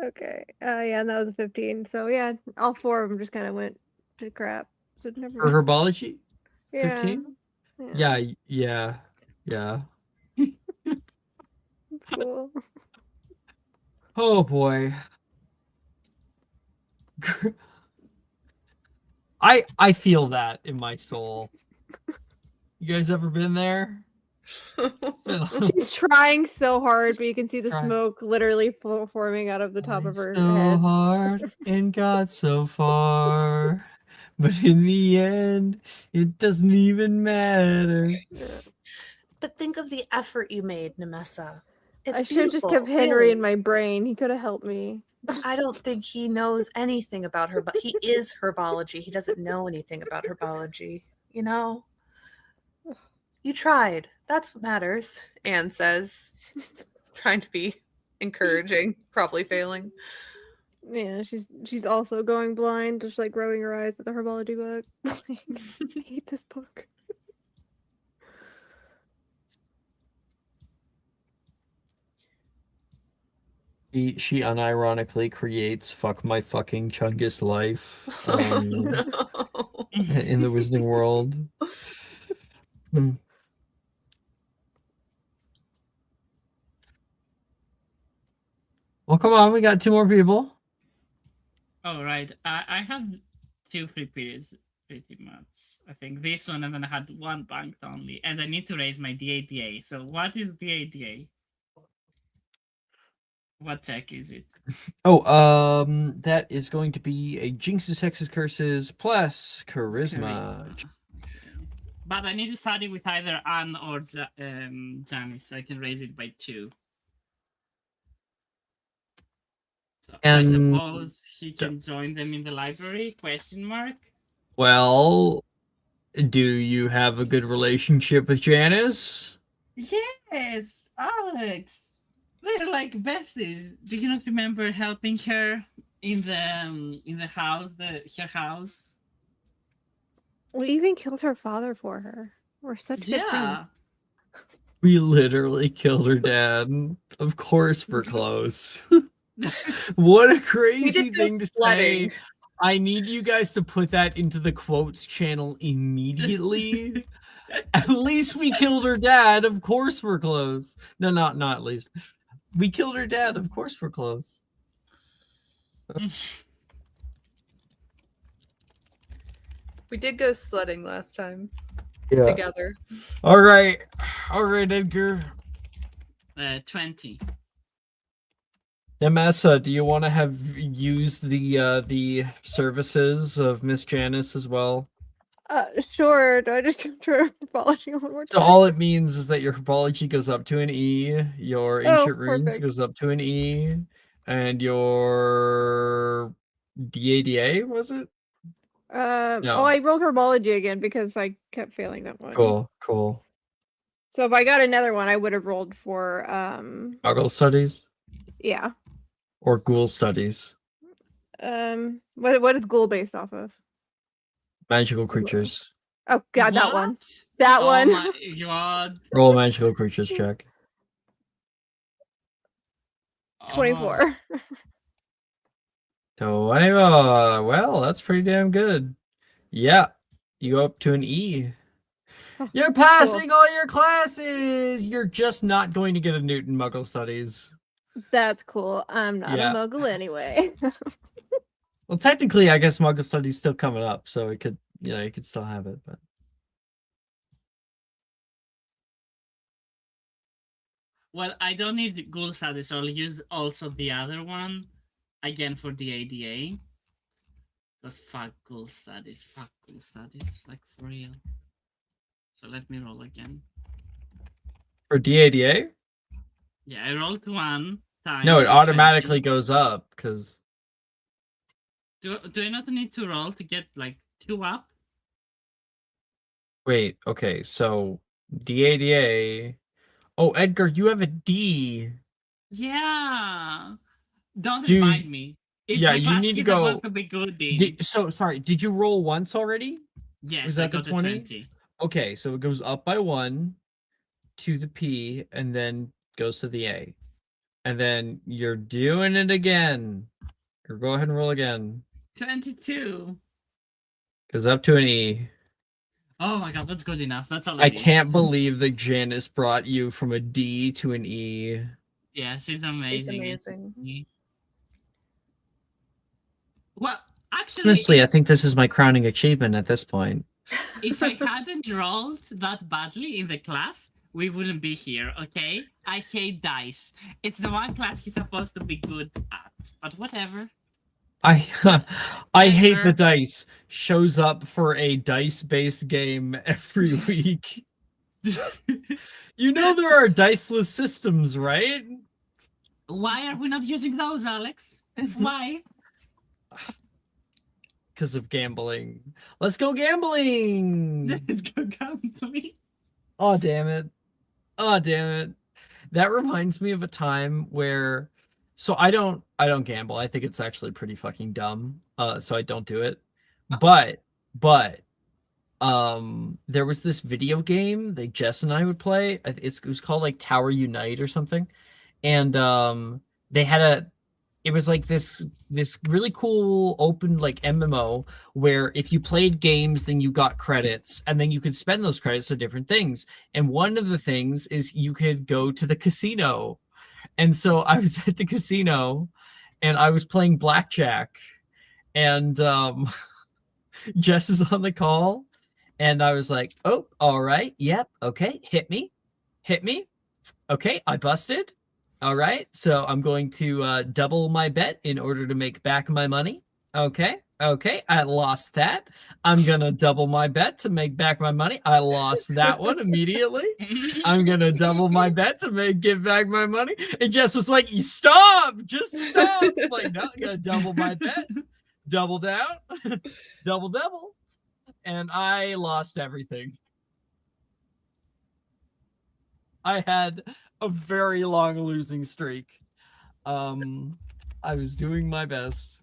Speaker 5: Okay. Yeah, and that was a 15. So yeah, all 4 of them just kind of went to crap. So never
Speaker 4: For
Speaker 5: mind.
Speaker 4: herbology?
Speaker 5: Yeah.
Speaker 4: 15?
Speaker 5: Yeah.
Speaker 4: Yeah.
Speaker 5: It's cool.
Speaker 4: Oh boy. I feel that in my soul. You guys ever been there?
Speaker 5: She's trying so hard, but you can see the
Speaker 4: Trying.
Speaker 5: smoke literally forming out of the top of her
Speaker 4: so
Speaker 5: head.
Speaker 4: hard and got so far, but in the end, it doesn't even matter.
Speaker 3: But think of the effort you made, Nemessa. It's
Speaker 5: I should have just kept
Speaker 3: beautiful,
Speaker 5: Henry in
Speaker 3: really.
Speaker 5: my brain. He could have helped me.
Speaker 3: I don't think he knows anything about her, but he is herbology. He doesn't know anything about herbology. You know? You tried. That's what matters, Anne says, trying to be encouraging, probably failing.
Speaker 5: Yeah, she's also going blind, just like rubbing her eyes at the herbology book. I hate this book.
Speaker 4: She unironically creates "fuck my fucking Chungus life"
Speaker 3: No.
Speaker 4: in the Wizarding world. Well, come on, we got 2 more people.
Speaker 1: Oh, right. I have 2 free periods pretty much. I think this one, and then I had 1 banked only. And I need to raise my DADA. So what is DADA? What tech is it?
Speaker 4: Oh, that is going to be a Jinxes, Hexes, Curses plus Charisma.
Speaker 1: Charisma. But I need to study with either Anne or Janice, so I can raise it by 2. So I
Speaker 4: And-
Speaker 1: suppose he can join them in the library? Question mark.
Speaker 4: Well, do you have a good relationship with Janice?
Speaker 1: Yes, Alex. They're like besties. Do you not remember helping her in the house, her house?
Speaker 5: We even killed her father for her. We're such good friends.
Speaker 1: Yeah.
Speaker 4: We literally killed her dad. Of course we're close. What a crazy
Speaker 3: did go
Speaker 4: thing to
Speaker 3: sledding.
Speaker 4: say. I need you guys to put that into the quotes channel immediately. At least we killed her dad. Of course we're close. No, not at least. We killed her dad. Of course we're close.
Speaker 3: We did go sledding last time
Speaker 4: Yeah.
Speaker 3: together.
Speaker 4: All right, Edgar.
Speaker 1: 20.
Speaker 4: Nemessa, do you want to have used the services of Miss Janice as well?
Speaker 5: Sure. Do I just try herbology one more
Speaker 4: So
Speaker 5: time?
Speaker 4: all it means is that your herbology goes up to an E, your ancient runes
Speaker 5: perfect.
Speaker 4: goes up to an E, and your DADA, was it? No.
Speaker 5: Oh, I rolled herbology again because I kept failing that one.
Speaker 4: Cool.
Speaker 5: So if I got another one, I would have rolled for
Speaker 4: Muggle studies
Speaker 5: yeah.
Speaker 4: or ghoul studies?
Speaker 5: What is ghoul based off of?
Speaker 4: Magical creatures.
Speaker 5: Oh god, that one.
Speaker 1: What?
Speaker 5: That
Speaker 1: Oh
Speaker 5: one.
Speaker 1: my god.
Speaker 4: Roll a magical creatures check.
Speaker 5: 24.
Speaker 4: 24. Well, that's pretty damn good. Yeah. You go up to an E. You're passing all your classes. You're just not going to get a Newton Muggle Studies.
Speaker 5: That's cool. I'm not
Speaker 4: Yeah.
Speaker 5: a muggle anyway.
Speaker 4: Well, technically, I guess Muggle Studies still coming up, so it could, you could still have it. But
Speaker 1: Well, I don't need ghoul studies, so I'll use also the other one again for the ADA. Because fuck ghoul studies, like for real. So let me roll again.
Speaker 4: for DADA,
Speaker 1: Yeah, I rolled 1 time.
Speaker 4: no, it
Speaker 1: for
Speaker 4: automatically
Speaker 1: 20.
Speaker 4: goes up because.
Speaker 1: Do I not need to roll to get like 2 up?
Speaker 4: Wait, okay, so DADA. Oh, Edgar, you have a D.
Speaker 1: Yeah. Don't
Speaker 4: Dude,
Speaker 1: remind me. It's
Speaker 4: yeah,
Speaker 1: the
Speaker 4: you
Speaker 1: class
Speaker 4: need to
Speaker 1: he's
Speaker 4: go-
Speaker 1: supposed to be good in.
Speaker 4: Sorry, did you roll once already?
Speaker 1: Yes,
Speaker 4: was
Speaker 1: I
Speaker 4: that the
Speaker 1: got the
Speaker 4: 20?
Speaker 1: 20.
Speaker 4: Okay, so it goes up by 1 to the P and then goes to the A. And then you're doing it again. Or go ahead and roll again.
Speaker 1: 22.
Speaker 4: Goes up to an E.
Speaker 1: Oh my god, that's good enough. That's all
Speaker 4: I
Speaker 1: need.
Speaker 4: can't believe that Janice brought you from a D to an E.
Speaker 1: Yes, he's
Speaker 3: He's
Speaker 1: amazing.
Speaker 3: amazing.
Speaker 1: Well, actually,
Speaker 4: Honestly, I think this is my crowning achievement at this point.
Speaker 1: if I hadn't rolled that badly in the class, we wouldn't be here, okay? I hate dice. It's the one class he's supposed to be good at. But whatever.
Speaker 4: I hate the
Speaker 1: Edgar.
Speaker 4: dice. Shows up for a dice-based game every week. You know there are diceless systems, right?
Speaker 1: Why are we not using those, Alex? Why?
Speaker 4: Because of gambling. Let's go gambling!
Speaker 1: Let's go gambling.
Speaker 4: Oh, damn it. Oh, damn it. That reminds me of a time where so I don't gamble. I think it's actually pretty fucking dumb. So I don't do it. But there was this video game that Jess and I would play. It was called like Tower Unite or something. And they had it was like this really cool open like MMO where if you played games, then you got credits, and then you could spend those credits on different things. And one of the things is you could go to the casino. And so I was at the casino, and I was playing blackjack, and Jess is on the call, and I was like, "Oh, all right, yep, okay, hit me, okay, I busted." All right, so I'm going to double my bet in order to make back my money. Okay, I lost that. I'm going to double my bet to make back my money. I lost that one immediately. I'm going to double my bet to give back my money. And Jess was like, stop, just stop. I'm like, no, I'm going to double my bet. Double down, double. And I lost everything. I had a very long losing streak. I was doing my best.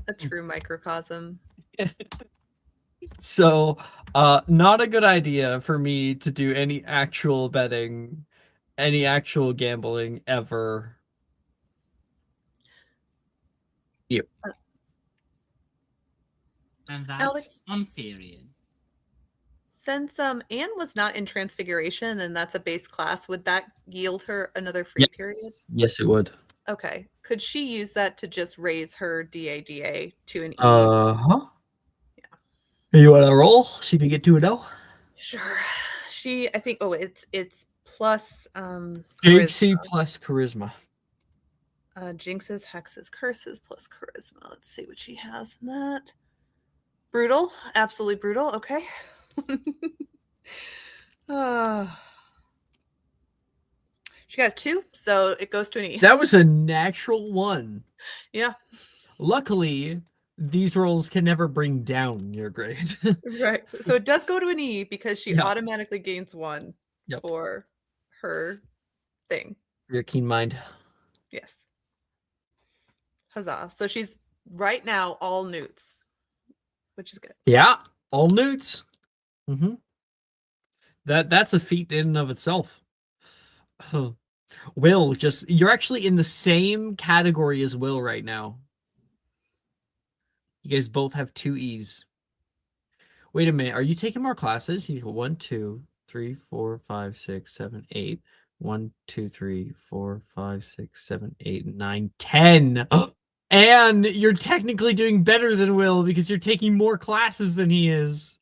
Speaker 3: A true microcosm.
Speaker 4: So, not a good idea for me to do any actual betting, any actual gambling ever. Yep.
Speaker 1: And that's
Speaker 3: Alex,
Speaker 1: on period.
Speaker 3: since Anne was not in Transfiguration and that's a base class, would that yield her another free period?
Speaker 4: Yes, it would.
Speaker 3: Okay. Could she use that to just raise her DADA to an E?
Speaker 4: Uh-huh. Yeah. You want to roll? See if you get to it now.
Speaker 3: Sure. I think it's plus
Speaker 4: JC plus charisma.
Speaker 3: Jinxes, hexes, curses plus charisma. Let's see what she has in that. Brutal, absolutely brutal. Okay. She got a 2, so it goes to an E.
Speaker 4: That was a natural 1.
Speaker 3: Yeah.
Speaker 4: Luckily, these rolls can never bring down your grade.
Speaker 3: Right. So it does go to an E because she
Speaker 4: Yeah.
Speaker 3: automatically gains 1
Speaker 4: Yep.
Speaker 3: for her thing.
Speaker 4: Your keen mind.
Speaker 3: Yes. Huzzah. So she's right now all newts, which is good.
Speaker 4: Yeah, all newts. Mm-hmm. That's a feat in and of itself. Huh. Will, you're actually in the same category as Will right now. You guys both have 2 E's. Wait a minute, are you taking more classes? You go 1, 2, 3, 4, 5, 6, 7, 8. 1, 2, 3, 4, 5, 6, 7, 8, 9, 10. And you're technically doing better than Will because you're taking more classes than he is.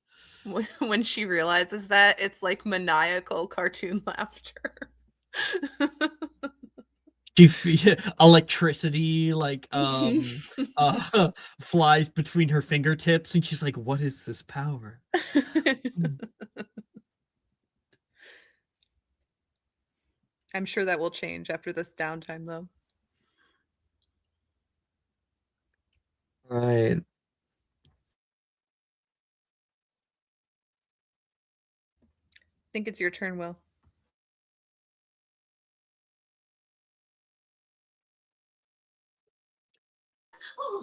Speaker 3: When she realizes that, it's like maniacal cartoon laughter.
Speaker 4: Electricity flies between her fingertips, and she's like, "What is this power?"
Speaker 3: I'm sure that will change after this downtime, though.
Speaker 4: Right.
Speaker 3: I think it's your turn, Will.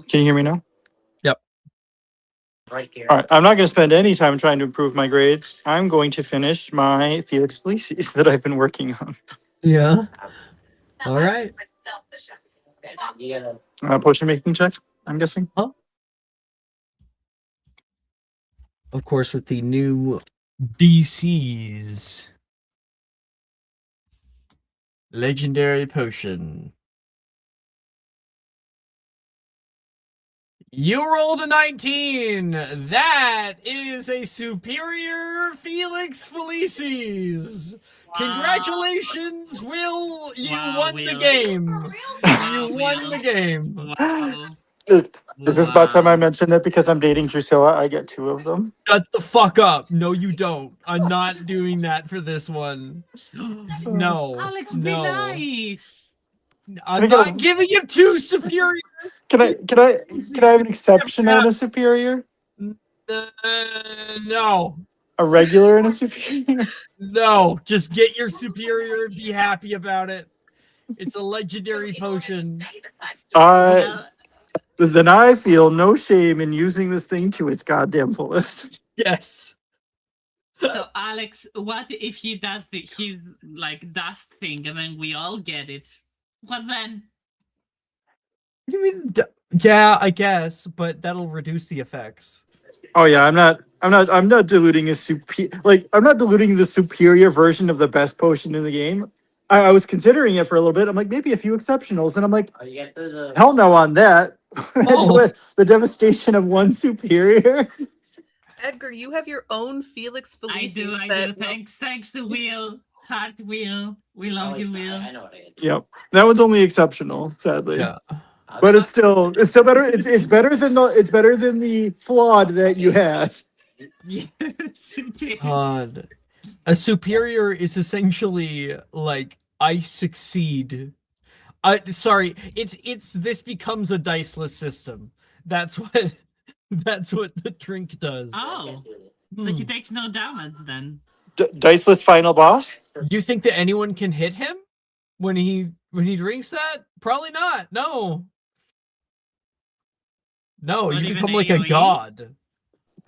Speaker 6: Can you hear me now?
Speaker 4: Yep.
Speaker 6: Right here. All right. I'm not going to spend any time trying to improve my grades. I'm going to finish my Felix Felicis that I've been working on.
Speaker 4: Yeah. All right.
Speaker 6: Potion making check, I'm guessing.
Speaker 4: Of course, with the new DCs. Legendary potion. You rolled a 19. That is a superior Felix Felicis. Congratulations, Will. You won the game. You won the game.
Speaker 1: Wow.
Speaker 6: Is this about time I mentioned that because I'm dating Drusilla, I get 2 of them?
Speaker 4: Shut the fuck up. No, you don't. I'm not doing that for this one. No.
Speaker 1: Alex, be
Speaker 4: no.
Speaker 1: nice.
Speaker 4: I'm not giving him 2 superior.
Speaker 6: Can I have an exception on a superior?
Speaker 4: No.
Speaker 6: A regular and a superior?
Speaker 4: No. Just get your superior and be happy about it. It's a legendary potion.
Speaker 6: Then I feel no shame in using this thing to its goddamn fullest.
Speaker 4: Yes.
Speaker 1: So Alex, what if he does his like dust thing and then we all get it? What then?
Speaker 4: What do you mean? Yeah, I guess, but that'll reduce the effects.
Speaker 6: Oh yeah, I'm not diluting I'm not diluting the superior version of the best potion in the game. I was considering it for a little bit. I'm like, maybe a few exceptionals, and I'm like, hell no on that.
Speaker 4: Oh.
Speaker 6: The devastation of 1 superior.
Speaker 3: Edgar, you have your own Felix Felicis.
Speaker 1: I do. Thanks to Will. Heart Will. We love you, Will.
Speaker 8: I know what I did.
Speaker 6: Yep, that one's only exceptional, sadly.
Speaker 4: Yeah.
Speaker 6: But it's still better. It's better than the flawed that you had.
Speaker 1: Yes, it is.
Speaker 4: God. A superior is essentially like I succeed. Sorry, it's this becomes a diceless system. That's what the drink does.
Speaker 1: Oh, so he takes no damage then.
Speaker 6: Diceless final boss.
Speaker 4: You think that anyone can hit him when he drinks that? Probably not. No. No,
Speaker 1: Not
Speaker 4: you
Speaker 1: even
Speaker 4: become like a
Speaker 1: AoE?
Speaker 4: god.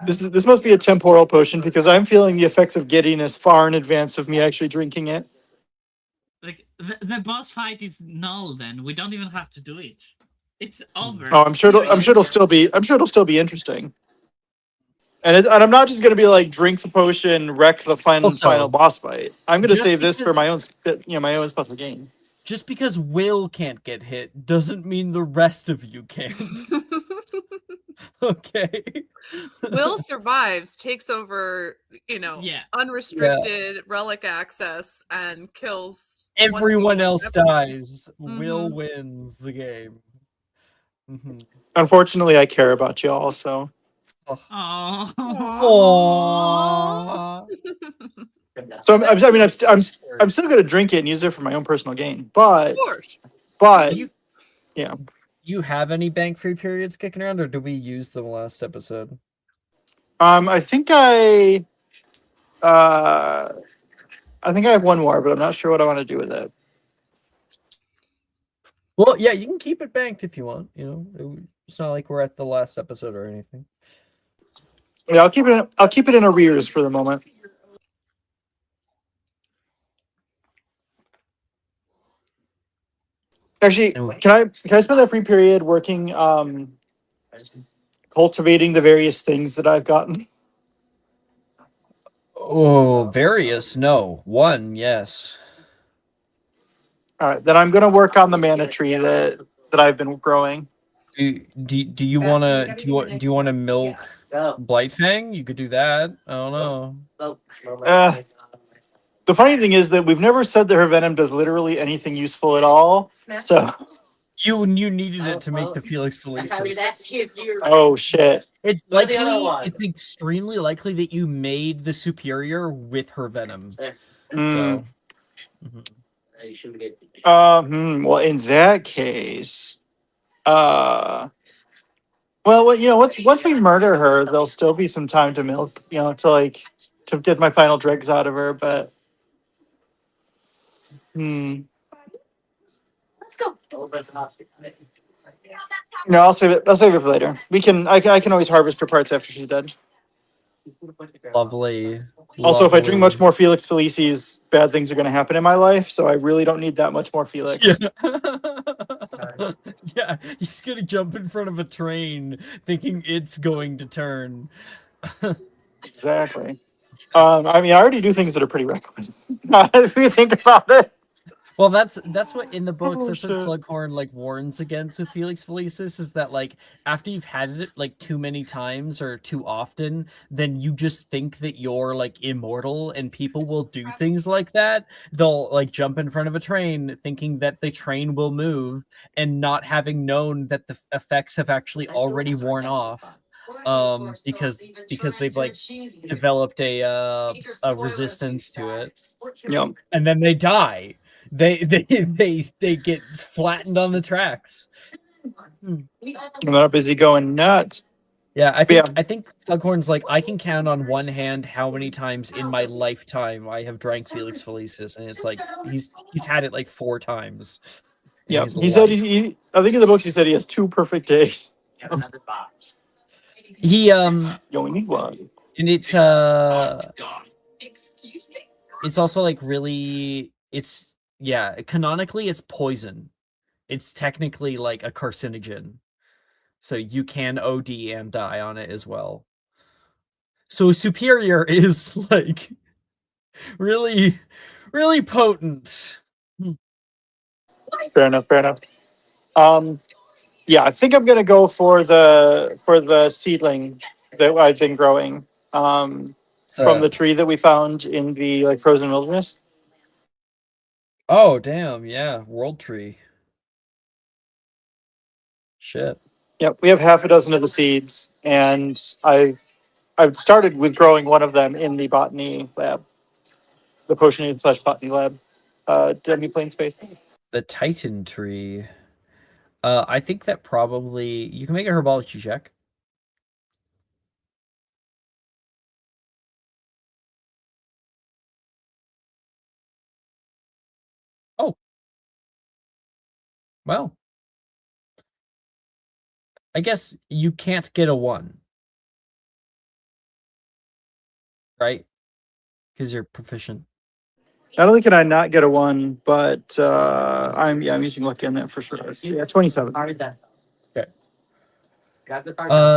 Speaker 6: This must be a temporal potion because I'm feeling the effects of giddiness far in advance of me actually drinking it.
Speaker 1: Like the boss fight is null. Then we don't even have to do it. It's over.
Speaker 6: Oh, I'm sure it'll still be interesting. And I'm not just gonna be like drink the potion, wreck the final boss fight. I'm gonna
Speaker 4: Just
Speaker 6: save this for
Speaker 4: because-
Speaker 6: my own special game.
Speaker 4: Just because Will can't get hit doesn't mean the rest of you can't. Okay.
Speaker 3: Will survives, takes over,
Speaker 1: Yeah.
Speaker 3: unrestricted relic access, and kills
Speaker 4: Everyone else dies.
Speaker 3: Mhm.
Speaker 4: Will wins the game. Mhm.
Speaker 6: Unfortunately, I care about y'all, so
Speaker 1: Oh.
Speaker 4: Aww.
Speaker 6: so I'm still gonna drink it and use it for my own personal gain. But
Speaker 3: Of course.
Speaker 6: but
Speaker 4: You-
Speaker 6: yeah,
Speaker 8: you have any bank free periods kicking around, or do we use them last episode?
Speaker 6: I think I have one more, but I'm not sure what I want to do with it.
Speaker 8: Well, yeah, you can keep it banked if you want. You know, it's not like we're at the last episode or anything.
Speaker 6: Yeah, I'll keep it in arrears for the moment. Actually, can I spend that free period working cultivating the various things that I've gotten?
Speaker 8: Oh, various. No, one. Yes.
Speaker 6: All right, then I'm gonna work on the mana tree that I've been growing.
Speaker 8: Do you want to do you want to milk Blightfang? You could do that. I don't know.
Speaker 6: The funny thing is that we've never said that her venom does literally anything useful at all. So
Speaker 8: You needed it to make the Felix Felicis.
Speaker 6: oh shit.
Speaker 8: It's likely. It's extremely likely that you made the superior with her venom. So.
Speaker 6: Well, in that case, well, once we murder her, there'll still be some time to milk, to get my final dregs out of her. But no, I'll save it. I'll save it for later. I can always harvest her parts after she's dead.
Speaker 8: Lovely.
Speaker 6: Also, if I drink much more Felix Felicis, bad things are going to happen in my life. So I really don't need that much more Felix.
Speaker 8: Yeah. Yeah, he's gonna jump in front of a train thinking it's going to turn.
Speaker 6: Exactly. I mean, I already do things that are pretty reckless. If you think about it.
Speaker 8: Well, that's what in the books that's what
Speaker 6: shit.
Speaker 8: Slughorn like warns against with Felix Felicis is that like after you've had it like too many times or too often, then you just think that you're like immortal and people will do things like that. They'll like jump in front of a train thinking that the train will move and not having known that the effects have actually already worn off. Because they've like developed a resistance to it.
Speaker 6: Yep.
Speaker 8: And then they die. They get flattened on the tracks.
Speaker 6: I'm not busy going nuts.
Speaker 8: Yeah, I think Slughorn's like I can count on one hand how many times in my lifetime I have drank Felix Felicis, and it's like he's had it like 4 times.
Speaker 6: Yeah, he said he. I think in the books he said he has 2 perfect days.
Speaker 8: He
Speaker 6: You only need one.
Speaker 8: and it's also like really canonically it's poison. It's technically like a carcinogen. So you can OD and die on it as well. So superior is like really, really potent.
Speaker 6: Fair enough. Yeah, I think I'm gonna go for the seedling that I've been growing from the tree that we found in the like frozen wilderness.
Speaker 8: Oh damn, yeah, world tree. Shit.
Speaker 6: Yep, we have half a dozen of the seeds, and I've started with growing one of them in the botany lab, the potioning / botany lab, demi-plane space.
Speaker 8: The Titan tree. I think that probably you can make a herbology check. Oh. Well. I guess you can't get a 1. Right? Because you're proficient.
Speaker 6: Not only can I not get a 1, but I'm using luck in it for sure. Yeah, 27.
Speaker 8: Okay.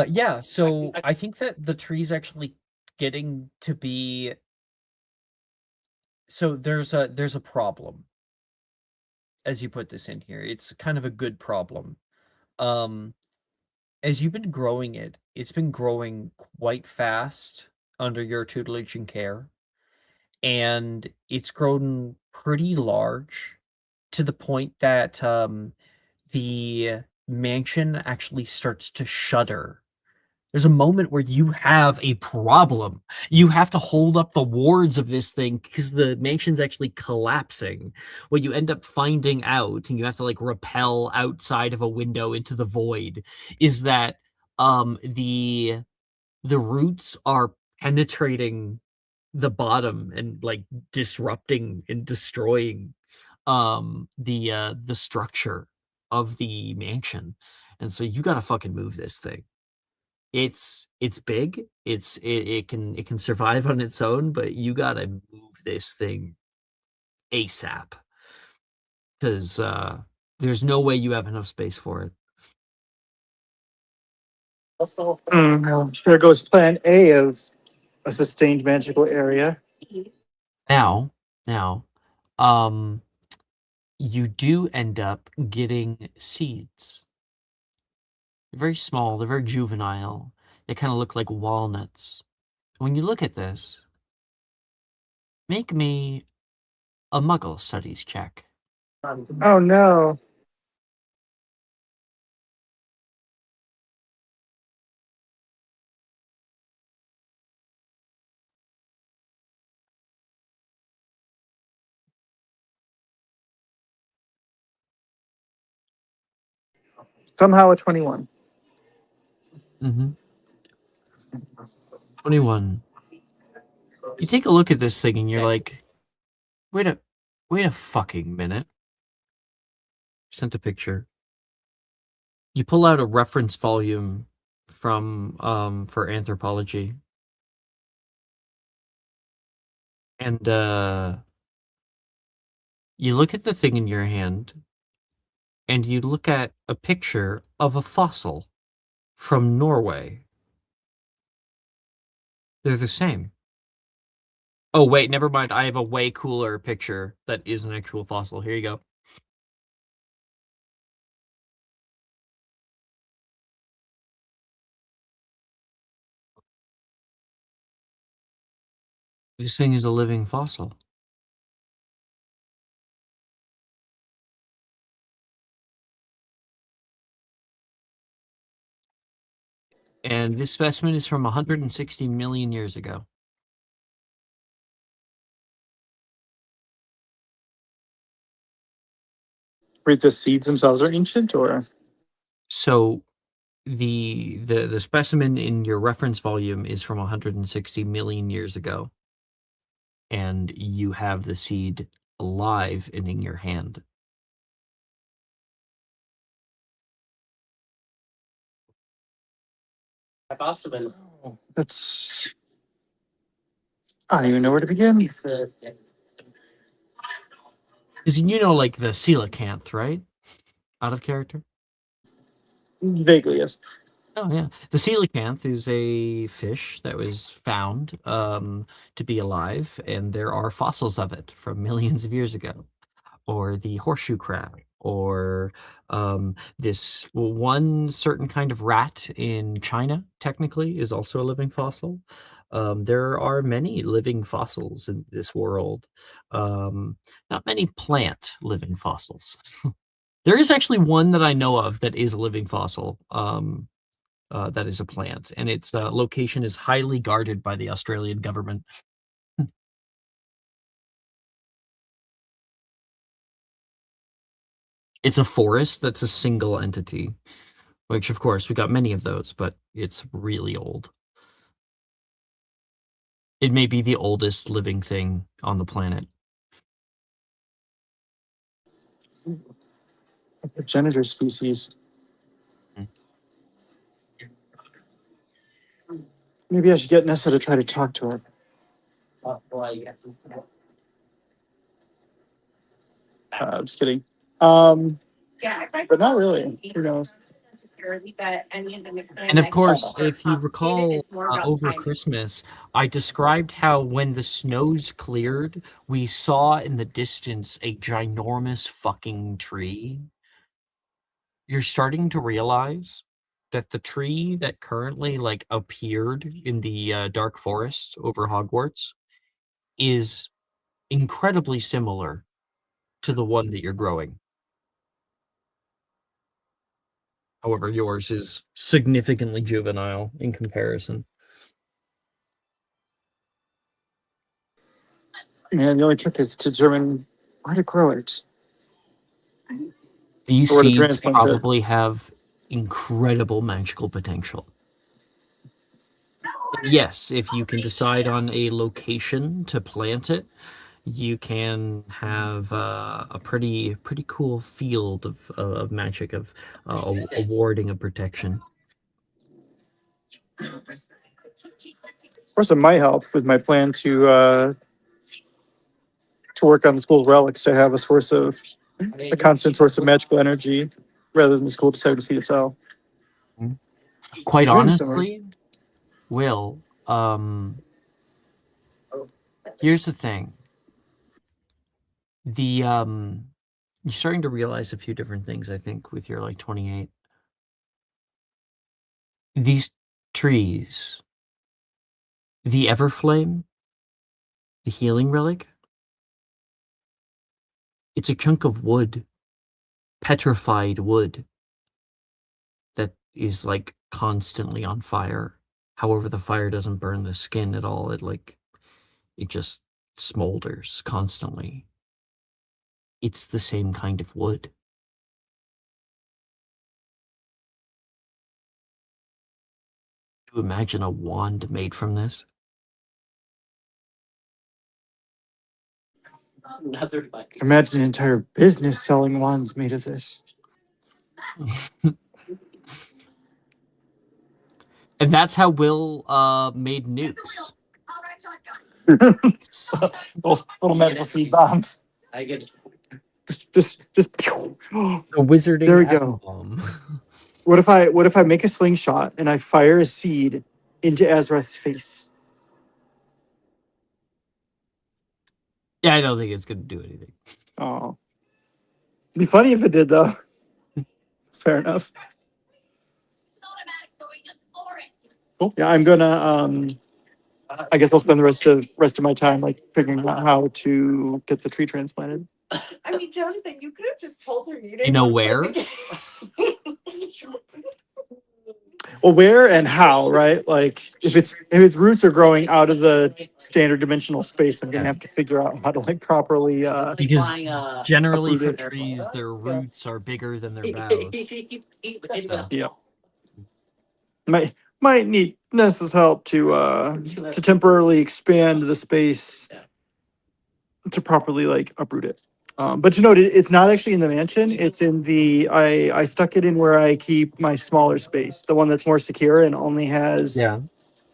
Speaker 8: Yeah, so I think that the tree's actually getting to be so there's a problem. As you put this in here. It's kind of a good problem. As you've been growing it, it's been growing quite fast under your tutelage and care. And it's grown pretty large to the point that the mansion actually starts to shudder
Speaker 2: There's a moment where you have a problem. You have to hold up the wards of this thing because the mansion's actually collapsing. What you end up finding out, and you have to like rappel outside of a window into the void, is that the roots are penetrating the bottom and like disrupting and destroying the structure of the mansion. And so you gotta fucking move this thing. It's big. It can survive on its own, but you gotta move this thing ASAP. Because there's no way you have enough space for it.
Speaker 6: Well, there goes plan A of a sustained magical area.
Speaker 2: Now, um, you do end up getting seeds. They're very small, they're very juvenile. They kind of look like walnuts. When you look at this, make me a Muggle studies check.
Speaker 6: Oh no. Somehow a 21.
Speaker 2: Mm-hmm. 21. You take a look at this thing and you're like, wait a fucking minute. Sent a picture. You pull out a reference volume from for anthropology. And you look at the thing in your hand and you look at a picture of a fossil from Norway. They're the same. Oh, wait, never mind. I have a way cooler picture that is an actual fossil. Here you go. This thing is a living fossil. And this specimen is from 160 million years ago.
Speaker 6: Wait, the seeds themselves are ancient, or?
Speaker 2: So the specimen in your reference volume is from 160 million years ago. And you have the seed alive and in your hand.
Speaker 6: That's. I don't even know where to begin.
Speaker 2: Because you know, like the coelacanth, right? Out of character?
Speaker 6: Vaguely, yes.
Speaker 2: Oh, yeah. The coelacanth is a fish that was found to be alive, and there are fossils of it from millions of years ago. Or the horseshoe crab, or this one certain kind of rat in China, technically, is also a living fossil. There are many living fossils in this world. Not many plant living fossils. There is actually one that I know of that is a living fossil. That is a plant, and its location is highly guarded by the Australian government. It's a forest that's a single entity, which, of course, we got many of those, but it's really old. It may be the oldest living thing on the planet.
Speaker 6: A progenitor species.
Speaker 2: Mm.
Speaker 6: Maybe I should get Nessa to try to talk to her. Just kidding. But not really. Who knows?
Speaker 2: And of course, if you recall, over Christmas, I described how when the snows cleared, we saw in the distance a ginormous fucking tree. You're starting to realize that the tree that currently like appeared in the dark forest over Hogwarts is incredibly similar to the one that you're growing. However, yours is significantly juvenile in comparison.
Speaker 6: And the only trick is to determine where to grow it.
Speaker 2: These
Speaker 6: Or to
Speaker 2: seeds
Speaker 6: transplant it.
Speaker 2: probably have incredible magical potential. Yes, if you can decide on a location to plant it, you can have a pretty cool field of magic, of a warding of protection.
Speaker 6: Of course, it might help with my plan to work on the school's relics to have a constant source of magical energy rather than the school just having to feed itself.
Speaker 2: Quite
Speaker 6: It's very similar.
Speaker 2: honestly, Will, here's the thing. You're starting to realize a few different things, I think, with your like 28. These trees, the Everflame, the healing relic, it's a chunk of wood, petrified wood, that is like constantly on fire. However, the fire doesn't burn the skin at all. It just smolders constantly. It's the same kind of wood. You imagine a wand made from this?
Speaker 6: Imagine an entire business selling wands made of this.
Speaker 2: And that's how Will made nukes.
Speaker 6: little magical seed bombs.
Speaker 7: I get it.
Speaker 6: Just pew.
Speaker 2: A wizarding
Speaker 6: There we
Speaker 2: atom
Speaker 6: go.
Speaker 2: bomb.
Speaker 6: What if I make a slingshot and I fire a seed into Azrath's face?
Speaker 2: Yeah, I don't think it's gonna do anything.
Speaker 6: Oh, it'd be funny if it did, though. Fair enough. Cool. Yeah, I'm gonna. I guess I'll spend the rest of my time like figuring out how to get the tree transplanted.
Speaker 7: I mean, Jonathan, you could have just told her you
Speaker 2: You know where?
Speaker 6: Well, where and how, right? Like if its roots are growing out of the standard dimensional space, I'm gonna have to figure out how to like properly.
Speaker 2: Because generally for
Speaker 6: uprooted.
Speaker 2: trees, their roots are bigger than their boughs. So,
Speaker 6: Yeah. Might need Nessa's help to temporarily expand the space to properly like uproot it. But to note, it's not actually in the mansion. It's in the I stuck it in where I keep my smaller space, the one that's more secure and only has
Speaker 2: yeah.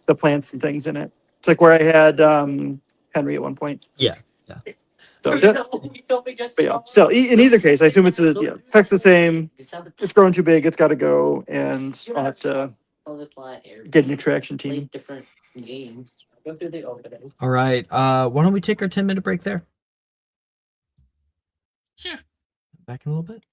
Speaker 6: the plants and things in it. It's like where I had Henry at one point.
Speaker 2: Yeah.
Speaker 6: So but yeah. So in either case, I assume it's effects the same. It's grown too big. It's got to go, and I'll have to get an extraction team.
Speaker 7: Different games.
Speaker 4: All right. Why don't we take our 10-minute break there?
Speaker 1: Sure.
Speaker 4: Back in a little bit.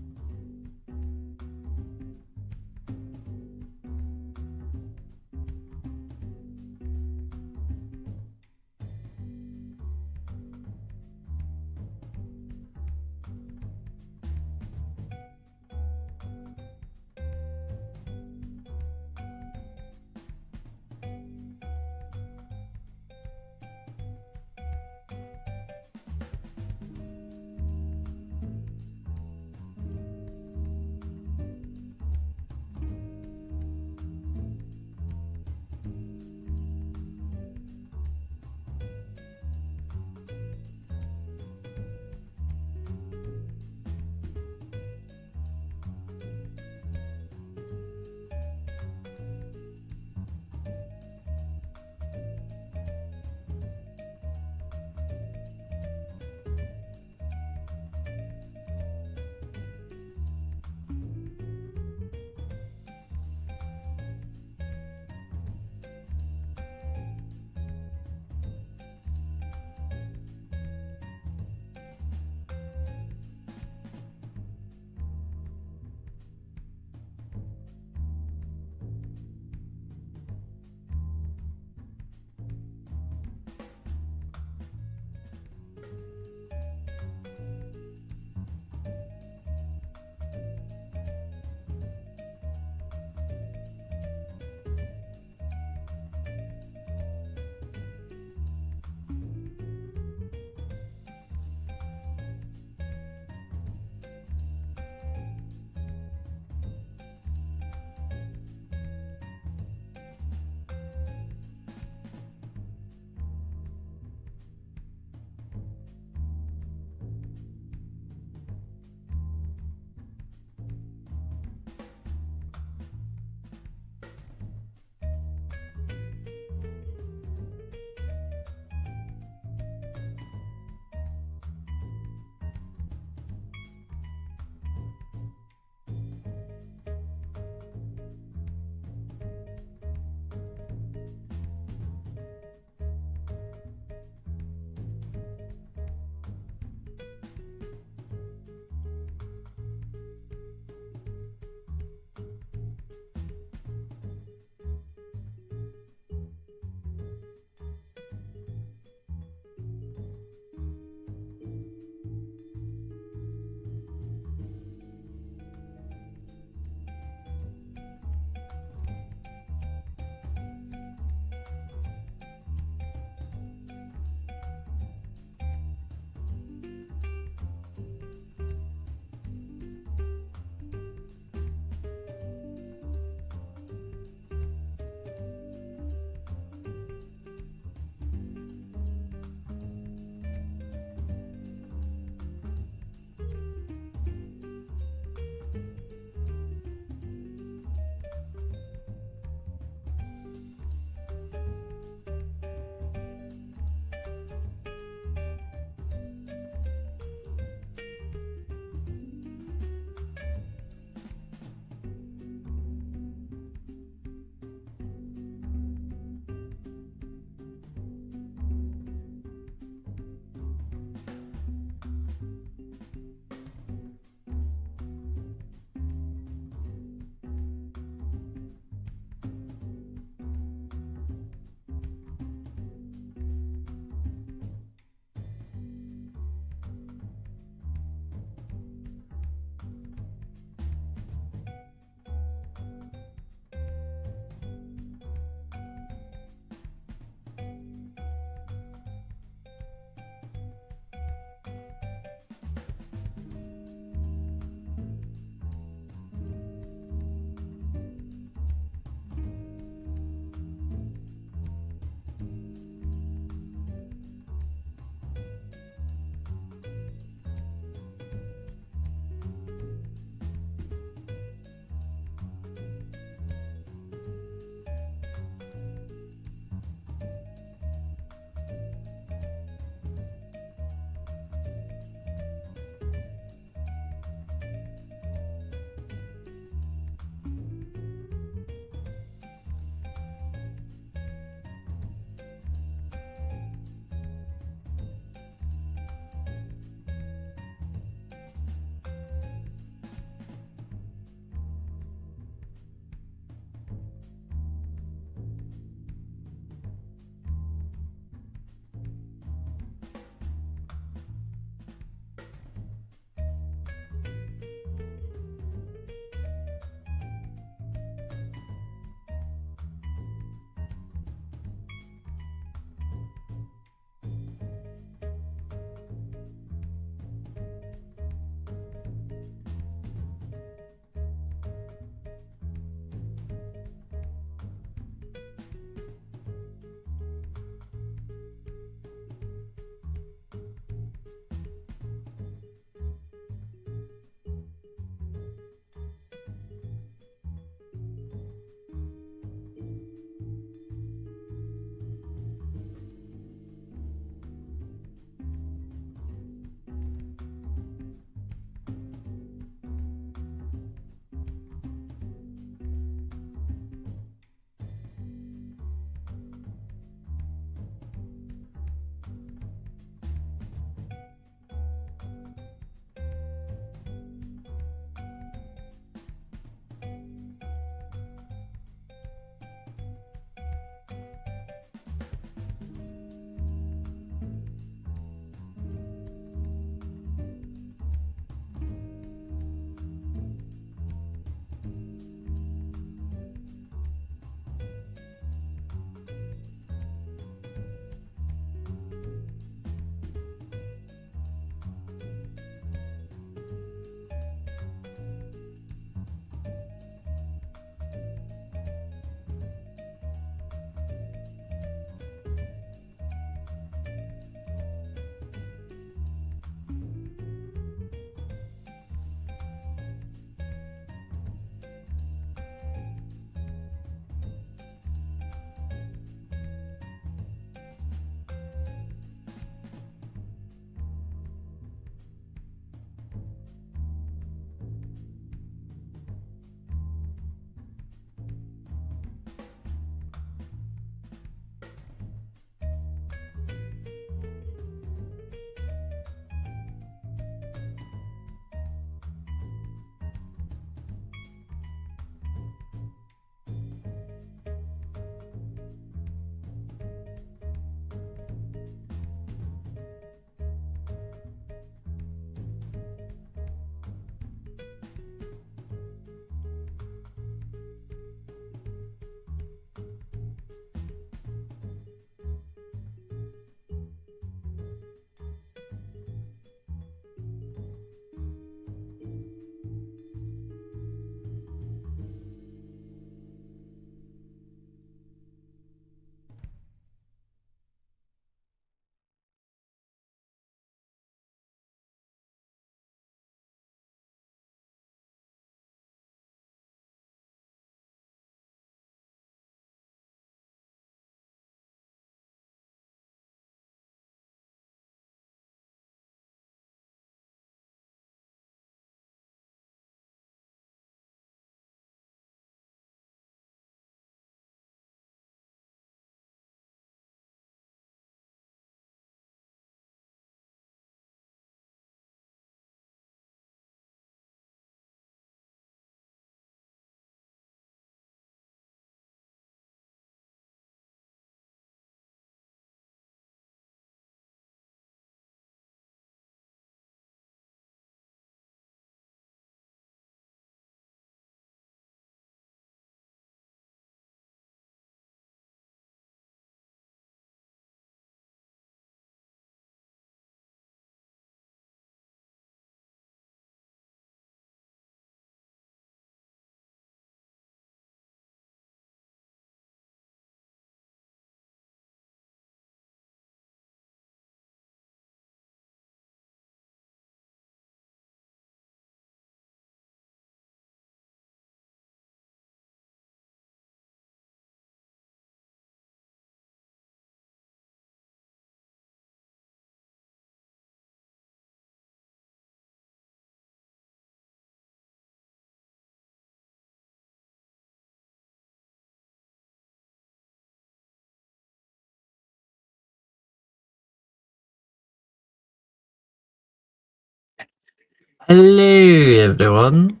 Speaker 4: Hello, everyone.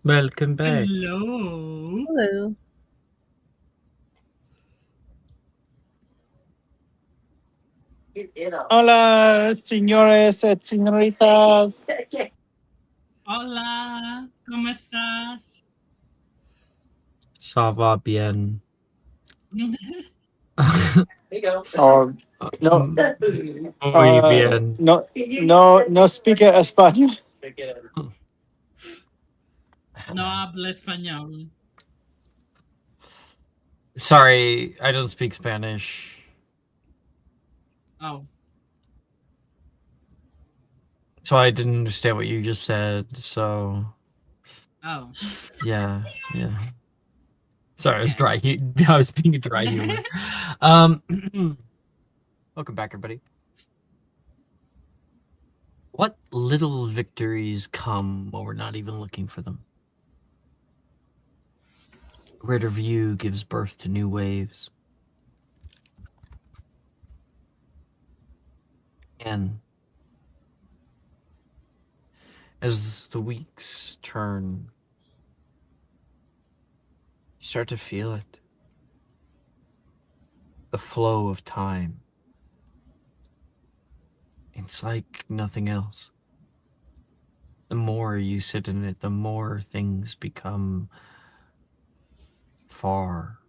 Speaker 4: Welcome back.
Speaker 1: Hello.
Speaker 3: Hello.
Speaker 6: Hola, señores, señoritas.
Speaker 1: Hola. ¿Cómo estás?
Speaker 4: Ça va bien.
Speaker 6: Oh, no,
Speaker 4: Muy bien.
Speaker 6: no speak español.
Speaker 1: No hablo español.
Speaker 2: Sorry, I don't speak Spanish.
Speaker 1: Oh.
Speaker 2: So I didn't understand what you just said. So
Speaker 1: Oh.
Speaker 2: yeah. Sorry, I was
Speaker 1: Okay.
Speaker 2: I was being a dry humor. Welcome back, everybody. What little victories come when we're not even looking for them? Greater view gives birth to new waves. And as the weeks turn, you start to feel it. The flow of time. It's like nothing else. The more you sit in it, the more things become far.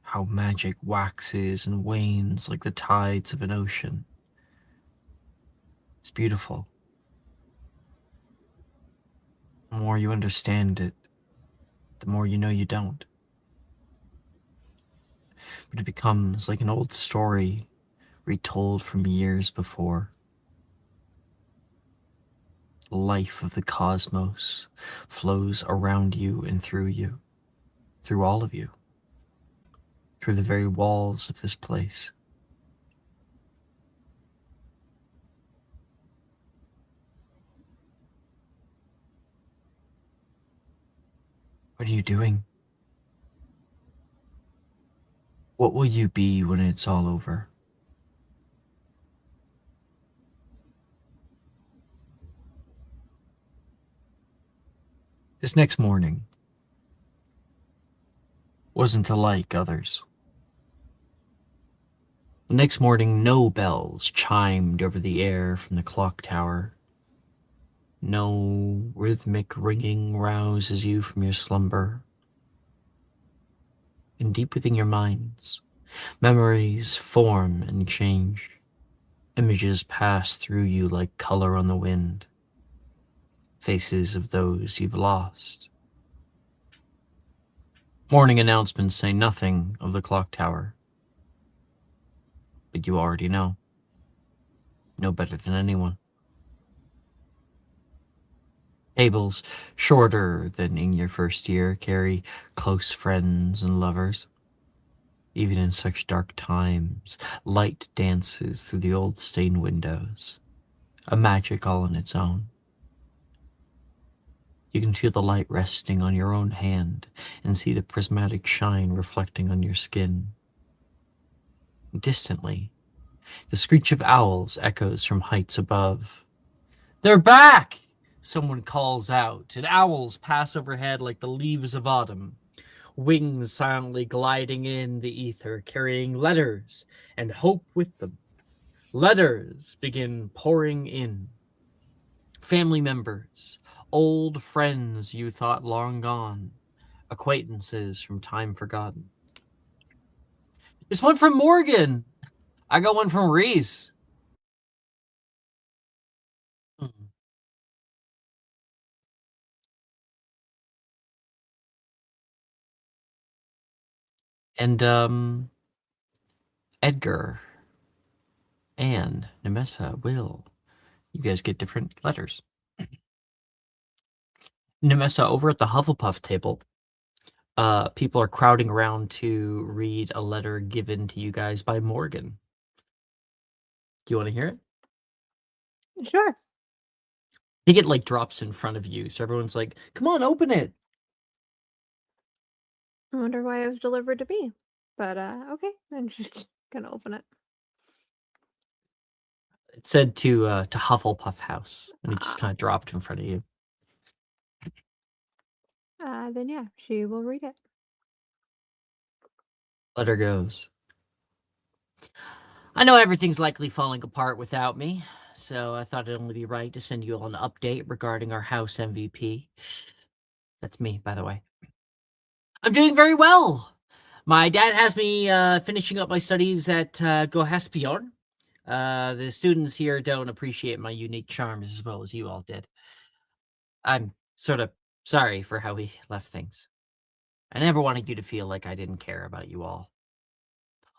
Speaker 2: How magic waxes and wanes like the tides of an ocean. It's beautiful. The more you understand it, the more you know you don't. But it becomes like an old story retold from years before. The life of the cosmos flows around you and through you, through all of you, through the very walls of this place. What are you doing? What will you be when it's all over? This next morning wasn't alike others. The next morning, no bells chimed over the air from the clock tower. No rhythmic ringing rouses you from your slumber. And deep within your minds, memories form and change. Images pass through you like color on the wind. Faces of those you've lost. Morning announcements say nothing of the clock tower. But you already know. Know better than anyone. Tables shorter than in your first year carry close friends and lovers. Even in such dark times, light dances through the old stained windows, a magic all on its own. You can feel the light resting on your own hand and see the prismatic shine reflecting on your skin. Distantly, the screech of owls echoes from heights above. "They're back!" Someone calls out, and owls pass overhead like the leaves of autumn, wings silently gliding in the ether, carrying letters and hope with them. Letters begin pouring in. Family members, old friends you thought long gone, acquaintances from time forgotten. This one from Morgan. I got one from Reese. And Edgar and Nemessa will. You guys get different letters. Nemessa, over at the Hufflepuff table, people are crowding around to read a letter given to you guys by Morgan. Do you want to hear it?
Speaker 5: Sure.
Speaker 2: I think it like drops in front of you, so everyone's like, "Come on, open it."
Speaker 5: I wonder why it was delivered to me. But okay, I'm just gonna open it.
Speaker 2: It said to Hufflepuff House, and he just kind of dropped in front of you.
Speaker 5: Then yeah, she will read it.
Speaker 2: Letter goes. I know everything's likely falling apart without me, so I thought it'd only be right to send you all an update regarding our house MVP. That's me, by the way. I'm doing very well. My dad has me finishing up my studies at Gohespion. The students here don't appreciate my unique charms as well as you all did. I'm sort of sorry for how he left things. I never wanted you to feel like I didn't care about you all.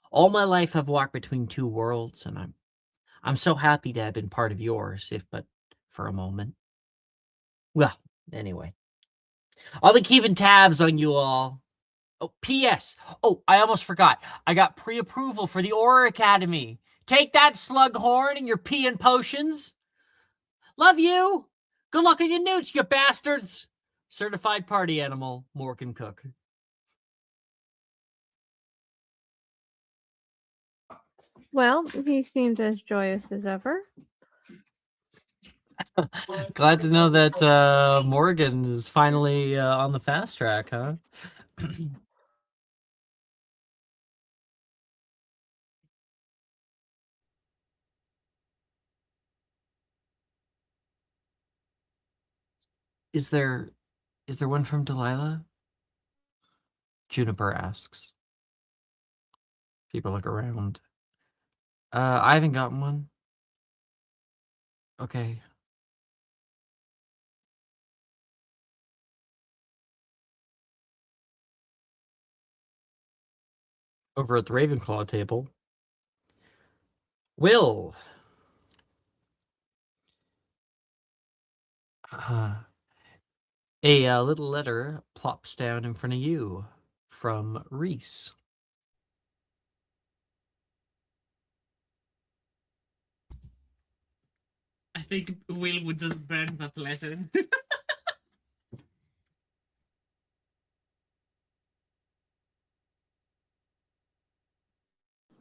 Speaker 2: All my life I've walked between two worlds, and I'm so happy to have been part of yours, if but for a moment. Well, anyway. I'll be keeping tabs on you all. Oh, P.S. Oh, I almost forgot. I got pre-approval for the Aura Academy. Take that, Slughorn, and your pee and potions. Love you. Good luck on your newts, you bastards. Certified party animal, Morgan Cook.
Speaker 5: Well, he seemed as joyous as ever.
Speaker 2: Glad to know that Morgan is finally on the fast track, huh? Is there one from Delilah? Juniper asks. People look around. I haven't gotten one. Okay. Over at the Ravenclaw table. Will. A little letter plops down in front of you from Reese.
Speaker 1: I think Will would just burn that letter.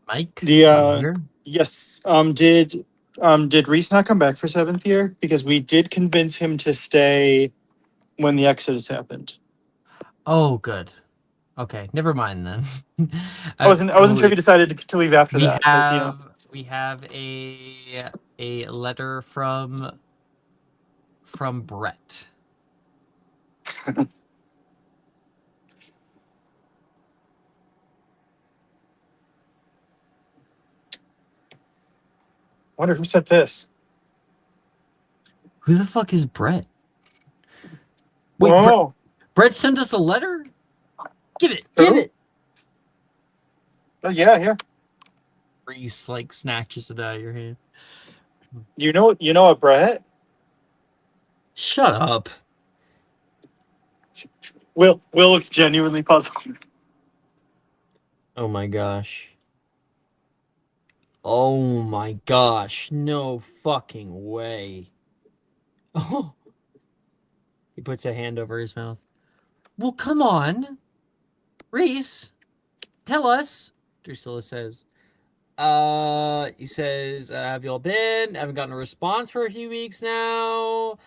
Speaker 2: Mike?
Speaker 6: The yes. Did Reese not come back for 7th year? Because we did convince him to stay when the Exodus happened.
Speaker 2: Oh, good. Okay, never mind then.
Speaker 6: I wasn't sure if he decided to leave after that.
Speaker 2: We have a letter from Brett.
Speaker 6: Wonder who sent this.
Speaker 2: Who the fuck is Brett? Wait,
Speaker 6: Whoa.
Speaker 2: Brett sent us a letter? Give it.
Speaker 6: Oh yeah, here.
Speaker 2: Reese like snatches it out of your hand.
Speaker 6: You know a Brett?
Speaker 2: Shut up.
Speaker 6: Will looks genuinely puzzled.
Speaker 2: Oh my gosh. Oh my gosh. No fucking way. Oh. He puts a hand over his mouth. Well, come on. Reese, tell us. Drusilla says. He says, have you all been? I haven't gotten a response for a few weeks now.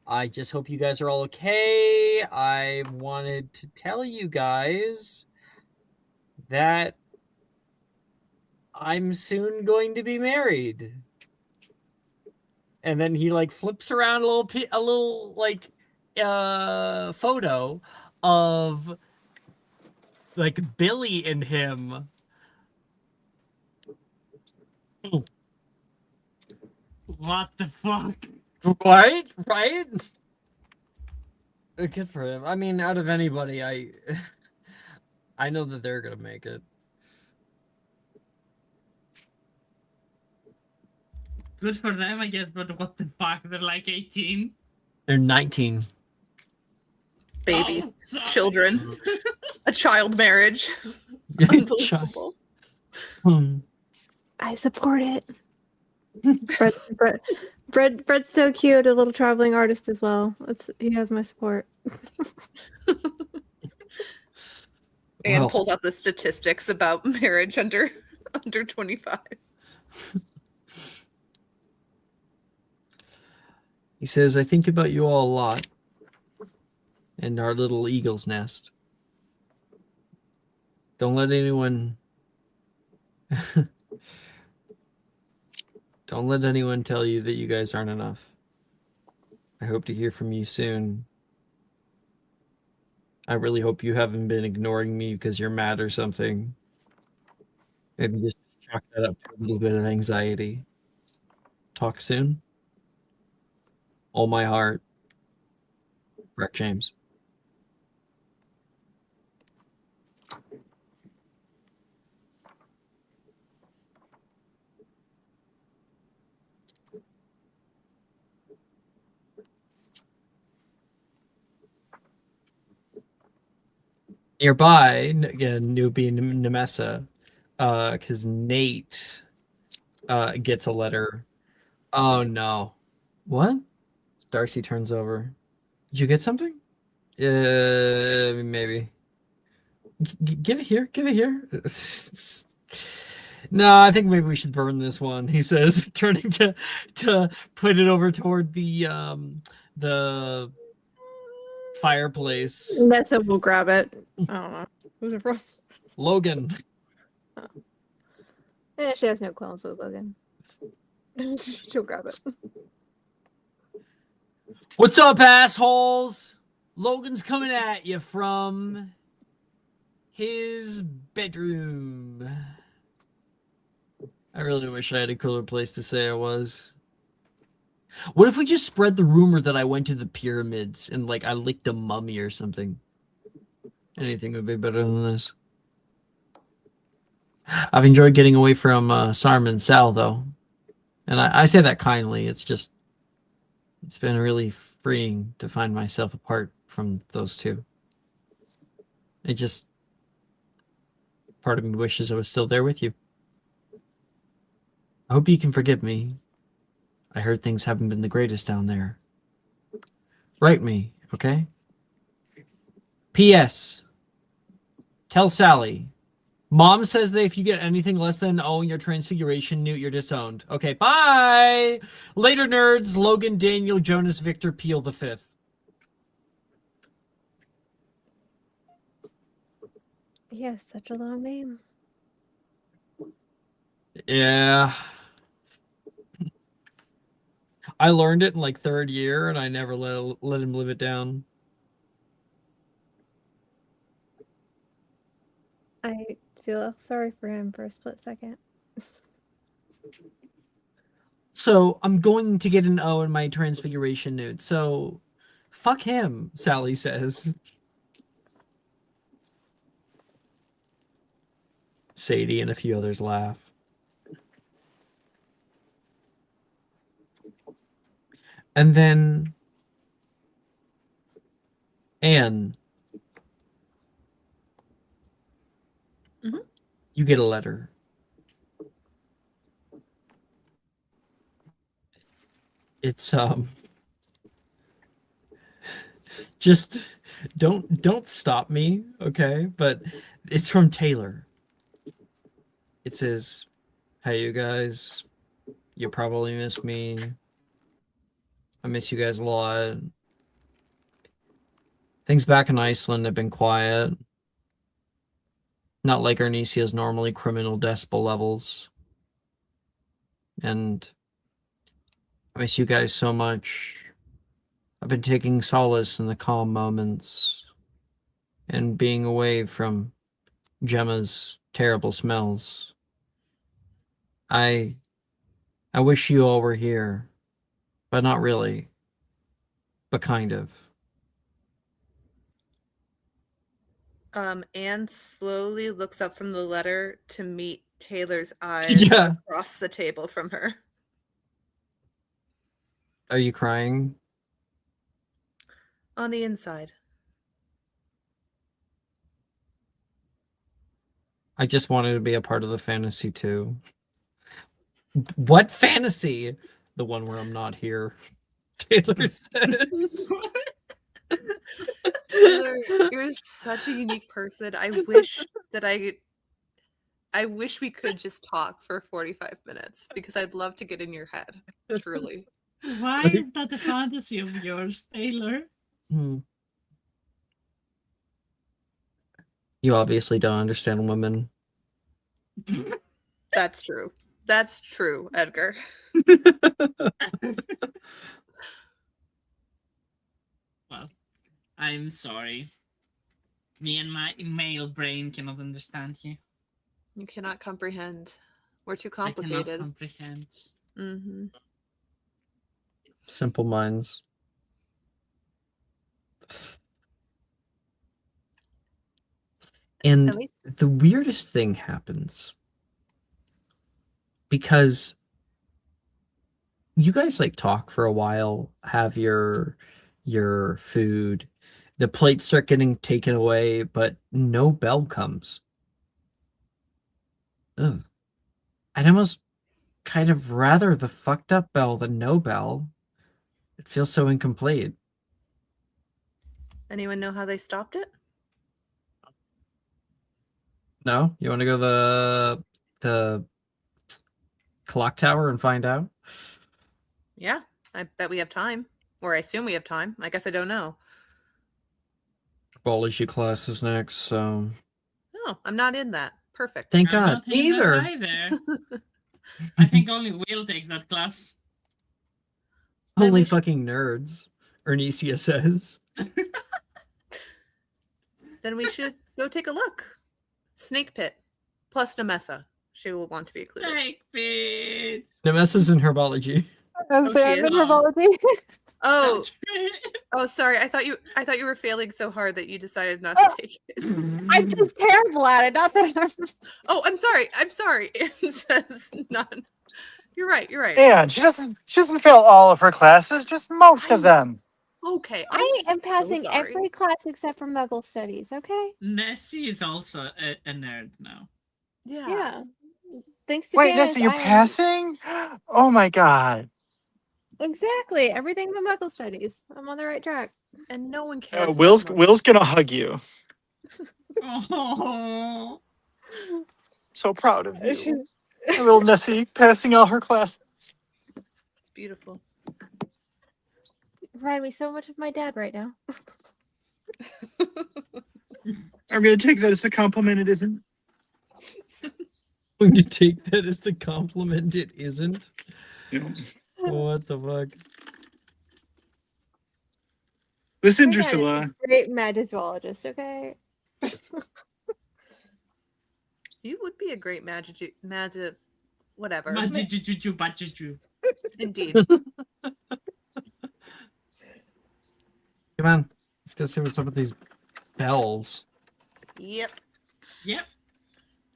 Speaker 2: I just hope you guys are all okay. I wanted to tell you guys that I'm soon going to be married. And then he like flips around a little like photo of like Billy and him.
Speaker 1: What the fuck?
Speaker 2: Right? Good for him. I mean, out of anybody, I know that they're gonna make it.
Speaker 1: Good for them, I guess, but what the fuck? They're like 18.
Speaker 2: They're 19.
Speaker 3: Babies,
Speaker 1: Oh,
Speaker 3: children, a child marriage. Unbelievable.
Speaker 5: I support it. Brett's so cute, a little traveling artist as well. He has my support.
Speaker 3: And pulls out the statistics about marriage under 25.
Speaker 4: He says, I think about you all a lot. And our little eagle's nest. Don't let anyone... Don't let anyone tell you that you guys aren't enough. I hope to hear from you soon. I really hope you haven't been ignoring me because you're mad or something. Maybe just chalk that up to a little bit of anxiety. Talk soon. All my heart. Brett James. Nearby, again, Newbie Nemessa, because Nate gets a letter. Oh no. What? Darcy turns over. Did you get something? Maybe. Give it here. Give it here. No, I think maybe we should burn this one, he says, turning to put it over toward the fireplace.
Speaker 5: Nessa will grab it. I don't know. Who's it from?
Speaker 4: Logan.
Speaker 5: She has no clones with Logan. She'll grab it.
Speaker 4: What's up, assholes? Logan's coming at you from his bedroom. I really wish I had a cooler place to say I was. What if we just spread the rumor that I went to the pyramids and, like, I licked a mummy or something? Anything would be better than this. I've enjoyed getting away from Sarm and Sal, though. And I say that kindly. It's just... It's been really freeing to find myself apart from those two. It just... Part of me wishes I was still there with you. I hope you can forgive me. I heard things haven't been the greatest down there. Write me, okay? P.S. Tell Sally. Mom says that if you get anything less than O in your transfiguration newt, you're disowned. Okay, bye! Later, nerds. Logan, Daniel, Jonas, Victor, Peel the Fifth.
Speaker 5: He has such a long name.
Speaker 4: Yeah. I learned it in like third year, and I never let him live it down.
Speaker 5: I feel sorry for him for a split second.
Speaker 4: So I'm going to get an O in my transfiguration nude. So fuck him, Sally says. Sadie and a few others laugh. And then Anne, you get a letter. It's just don't stop me, okay? But it's from Taylor. It says, "Hey, you guys, you probably miss me. I miss you guys a lot. Things back in Iceland have been quiet. Not like Arnesia's normally criminal decibel levels. And I miss you guys so much. I've been taking solace in the calm moments and being away from Gemma's terrible smells. I wish you all were here, but not really, but kind of."
Speaker 3: Anne slowly looks up from the letter to meet Taylor's eyes
Speaker 4: Yeah.
Speaker 3: across the table from her.
Speaker 4: Are you crying?
Speaker 3: On the inside.
Speaker 4: I just wanted to be a part of the fantasy too. What fantasy? The one where I'm not here. Taylor says.
Speaker 3: Taylor, you're such a unique person. I wish we could just talk for 45 minutes because I'd love to get in your head. Truly.
Speaker 1: Why is that a fantasy of yours, Taylor?
Speaker 4: Hmm. You obviously don't understand women.
Speaker 3: That's true. That's true, Edgar.
Speaker 1: Well, I'm sorry. Me and my male brain cannot understand you.
Speaker 3: You cannot comprehend. We're too
Speaker 1: I cannot
Speaker 3: complicated.
Speaker 1: comprehend.
Speaker 3: Mm-hmm.
Speaker 4: Simple minds. And
Speaker 3: At least-
Speaker 4: the weirdest thing happens because you guys like talk for a while, have your food, the plates start getting taken away, but no bell comes. Ugh. I'd almost kind of rather the fucked up bell than no bell. It feels so incomplete.
Speaker 3: Anyone know how they stopped it?
Speaker 4: No? You want to go the clock tower and find out?
Speaker 3: Yeah, I bet we have time. Or I assume we have time. I guess I don't know.
Speaker 4: Biology class is next, so
Speaker 3: Oh, I'm not in that. Perfect.
Speaker 4: thank
Speaker 1: I'm
Speaker 4: God.
Speaker 1: not in that
Speaker 4: Neither.
Speaker 1: either. I think only Will takes that class.
Speaker 3: Then
Speaker 4: Only
Speaker 3: we should-
Speaker 4: fucking nerds. Ernesia says.
Speaker 3: Then we should go take a look. Snake Pit. Plus Nemessa. She will want to be included.
Speaker 1: Snake pit.
Speaker 4: Nemessa's in herbology.
Speaker 5: I'm
Speaker 3: Oh,
Speaker 5: saying
Speaker 3: she
Speaker 5: I'm in
Speaker 1: is?
Speaker 5: herbology.
Speaker 3: Oh,
Speaker 1: Snake
Speaker 3: oh, sorry. I thought you were failing so hard that you decided not to
Speaker 5: Oh.
Speaker 3: take it.
Speaker 5: I'm just terrible at it. Not that I'm.
Speaker 3: Oh, I'm sorry. I'm sorry. It says none. You're right. You're right.
Speaker 6: And she doesn't fail all of her classes, just most of them.
Speaker 3: Okay.
Speaker 5: I am
Speaker 3: so
Speaker 5: passing
Speaker 3: sorry.
Speaker 5: every class except for Muggle Studies. Okay.
Speaker 1: Nessie is also a nerd now.
Speaker 3: Yeah.
Speaker 5: Yeah. Thanks to
Speaker 6: Wait,
Speaker 5: Janice,
Speaker 6: Nessa, you
Speaker 5: I am-
Speaker 6: passing? Oh my god.
Speaker 5: Exactly. Everything but Muggle Studies. I'm on the right track.
Speaker 3: And no one cares. about
Speaker 6: Will's
Speaker 3: Muggle.
Speaker 6: gonna hug you.
Speaker 1: Oh,
Speaker 6: So proud of
Speaker 5: She's-
Speaker 6: you. Little Nessie passing all her classes.
Speaker 3: It's beautiful.
Speaker 5: Remind me so much of my dad right now.
Speaker 6: I'm gonna take that as the compliment it isn't.
Speaker 4: When you take that as the compliment, it isn't.
Speaker 6: Yeah.
Speaker 4: What the fuck?
Speaker 6: Listen,
Speaker 5: My dad is
Speaker 6: Drusilla.
Speaker 5: a great magizoologist. Okay.
Speaker 3: You would be a great magic, whatever.
Speaker 1: Majujujuju.
Speaker 3: Indeed.
Speaker 4: Come on. Let's go see what's up with these bells.
Speaker 3: Yep.
Speaker 1: Yep.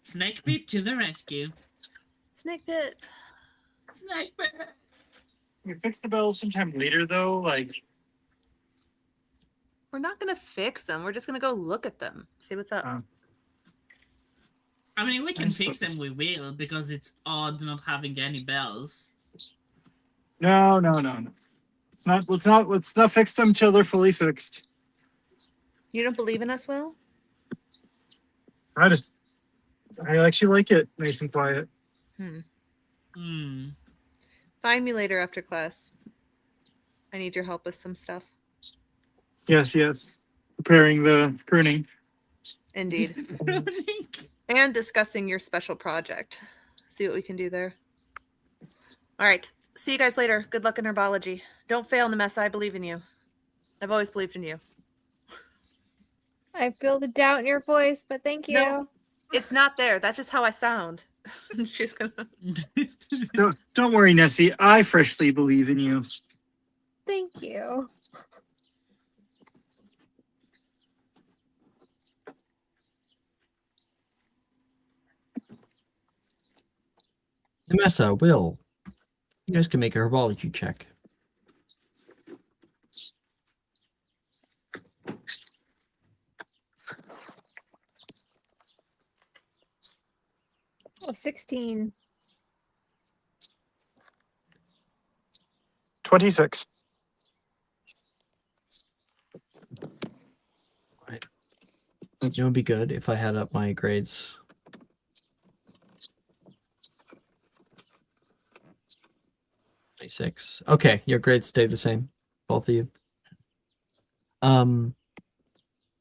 Speaker 1: Snake pit to the rescue.
Speaker 3: Snake Pit.
Speaker 1: Snake pit.
Speaker 6: We fix the bells sometime later, though. Like,
Speaker 3: We're not gonna fix them. We're just gonna go look at them. See what's up.
Speaker 1: I mean, we can
Speaker 6: I
Speaker 1: fix
Speaker 6: suppose.
Speaker 1: them. We will because it's odd not having any bells.
Speaker 6: no. Let's not fix them till they're fully fixed.
Speaker 3: You don't believe in us, Will?
Speaker 6: I actually like it nice and quiet.
Speaker 1: Hmm.
Speaker 3: Find me later after class. I need your help with some stuff.
Speaker 6: Yes. Preparing the pruning.
Speaker 3: Indeed. And discussing your special project. See what we can do there. All right. See you guys later. Good luck in herbology. Don't fail, Nemessa. I believe in you. I've always believed in you.
Speaker 5: I feel the doubt in your voice, but thank you.
Speaker 3: No. It's not there. That's just how I sound. She's gonna.
Speaker 6: Don't worry, Nessie. I freshly believe in you.
Speaker 5: Thank you.
Speaker 4: Nemessa, Will. You guys can make a herbology check.
Speaker 5: Oh, 16.
Speaker 6: 26.
Speaker 4: It would be good if I had up my grades. Nice. 36. Okay, your grades stay the same, both of you.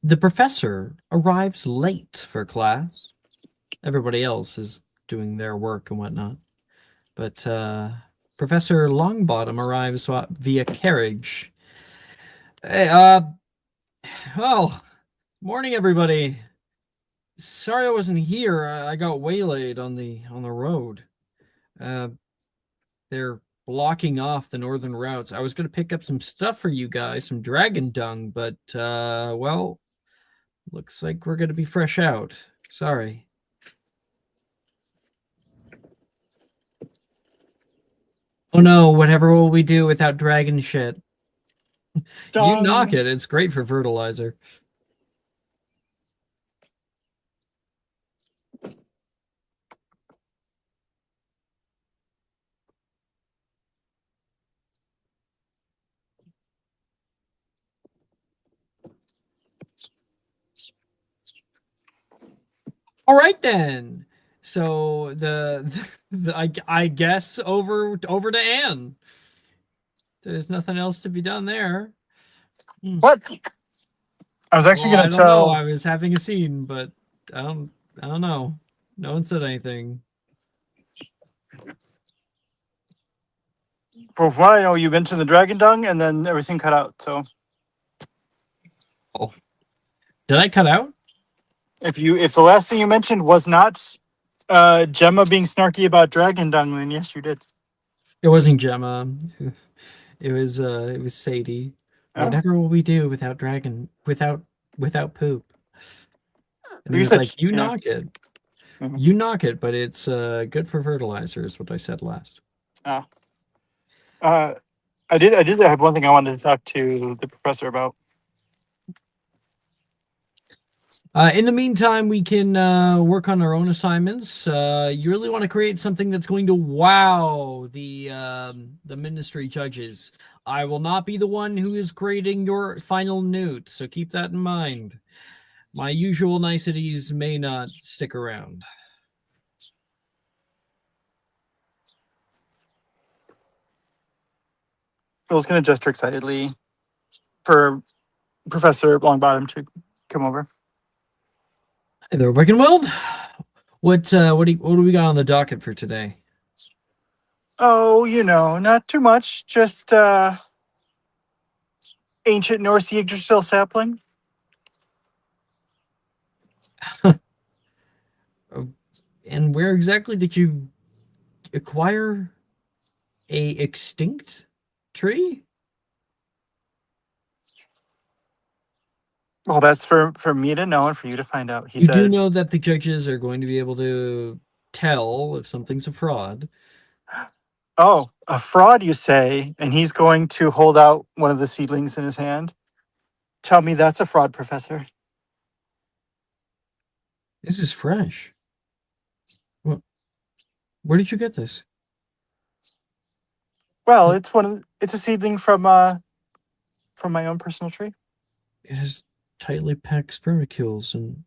Speaker 4: The professor arrives late for class. Everybody else is doing their work and whatnot. But Professor Longbottom arrives via carriage. Hey, well, morning, everybody. Sorry I wasn't here. I got waylaid on the road. They're blocking off the northern routes. I was going to pick up some stuff for you guys, some dragon dung, but well, looks like we're going to be fresh out. Sorry. Oh no, whatever will we do without dragon shit? You knock it. It's great for fertilizer. All right then. So I guess over to Anne. There's nothing else to be done there.
Speaker 6: What? I was actually
Speaker 4: Well,
Speaker 6: going
Speaker 4: I
Speaker 6: to
Speaker 4: don't know.
Speaker 6: tell.
Speaker 4: I was having a scene, but I don't know. No one said anything.
Speaker 6: For what I know, you mentioned the dragon dung, and then everything cut out. So
Speaker 4: Oh, did I cut out?
Speaker 6: if the last thing you mentioned was not Gemma being snarky about dragon dung, then yes, you did.
Speaker 4: It wasn't Gemma. It was Sadie.
Speaker 6: Oh.
Speaker 4: Whatever will we do without poop? And he was
Speaker 6: said
Speaker 4: like, "You
Speaker 6: yeah.
Speaker 4: knock it,
Speaker 6: Mhm.
Speaker 4: you knock it, but it's good for fertilizer," is what I said last.
Speaker 6: Oh. I did have one thing I wanted to talk to the professor about.
Speaker 4: In the meantime, we can work on our own assignments. You really want to create something that's going to wow the ministry judges. I will not be the one who is creating your final newt, so keep that in mind. My usual niceties may not stick around.
Speaker 6: Phil's going to gesture excitedly for Professor Longbottom to come over.
Speaker 4: Hey there, Wickenweld. What do we got on the docket for today?
Speaker 6: Oh, not too much. Just ancient Norse Yggdrasil sapling.
Speaker 4: And where exactly did you acquire a extinct tree?
Speaker 6: Well, that's for me to know and for you to find out. He
Speaker 4: You
Speaker 6: says.
Speaker 4: do know that the judges are going to be able to tell if something's a fraud.
Speaker 6: Oh, a fraud, you say? And he's going to hold out one of the seedlings in his hand. Tell me that's a fraud, Professor.
Speaker 4: This is fresh. Where did you get this?
Speaker 6: Well, it's a seedling from my own personal tree.
Speaker 4: It has tightly packed spermacules, and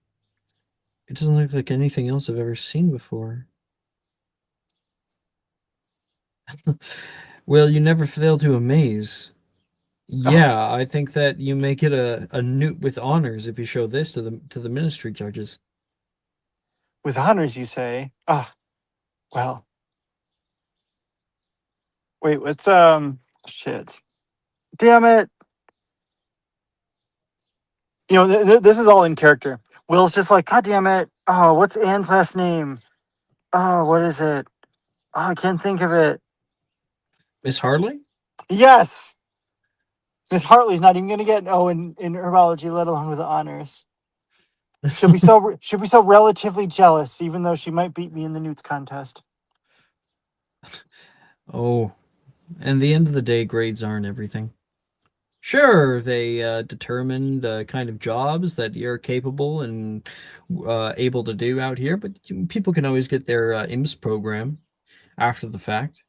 Speaker 4: it doesn't look like anything else I've ever seen before. Well, you never fail to amaze. Yeah, I think that you make it a newt with honors if you show this to the ministry judges.
Speaker 6: With honors, you say? Ah, well. Wait, what's shit? Damn it! This is all in character. Will's just like, God damn it! Oh, what's Anne's last name? Oh, what is it? Oh, I can't think of it.
Speaker 4: Miss Harley?
Speaker 6: Yes. Miss Hartley's not even going to get an O in herbology, let alone with the honors. She'll be so relatively jealous, even though she might beat me in the newts contest.
Speaker 4: Oh, and the end of the day, grades aren't everything. Sure, they determine the kind of jobs that you're capable and able to do out here, but people can always get their IMS program after the fact.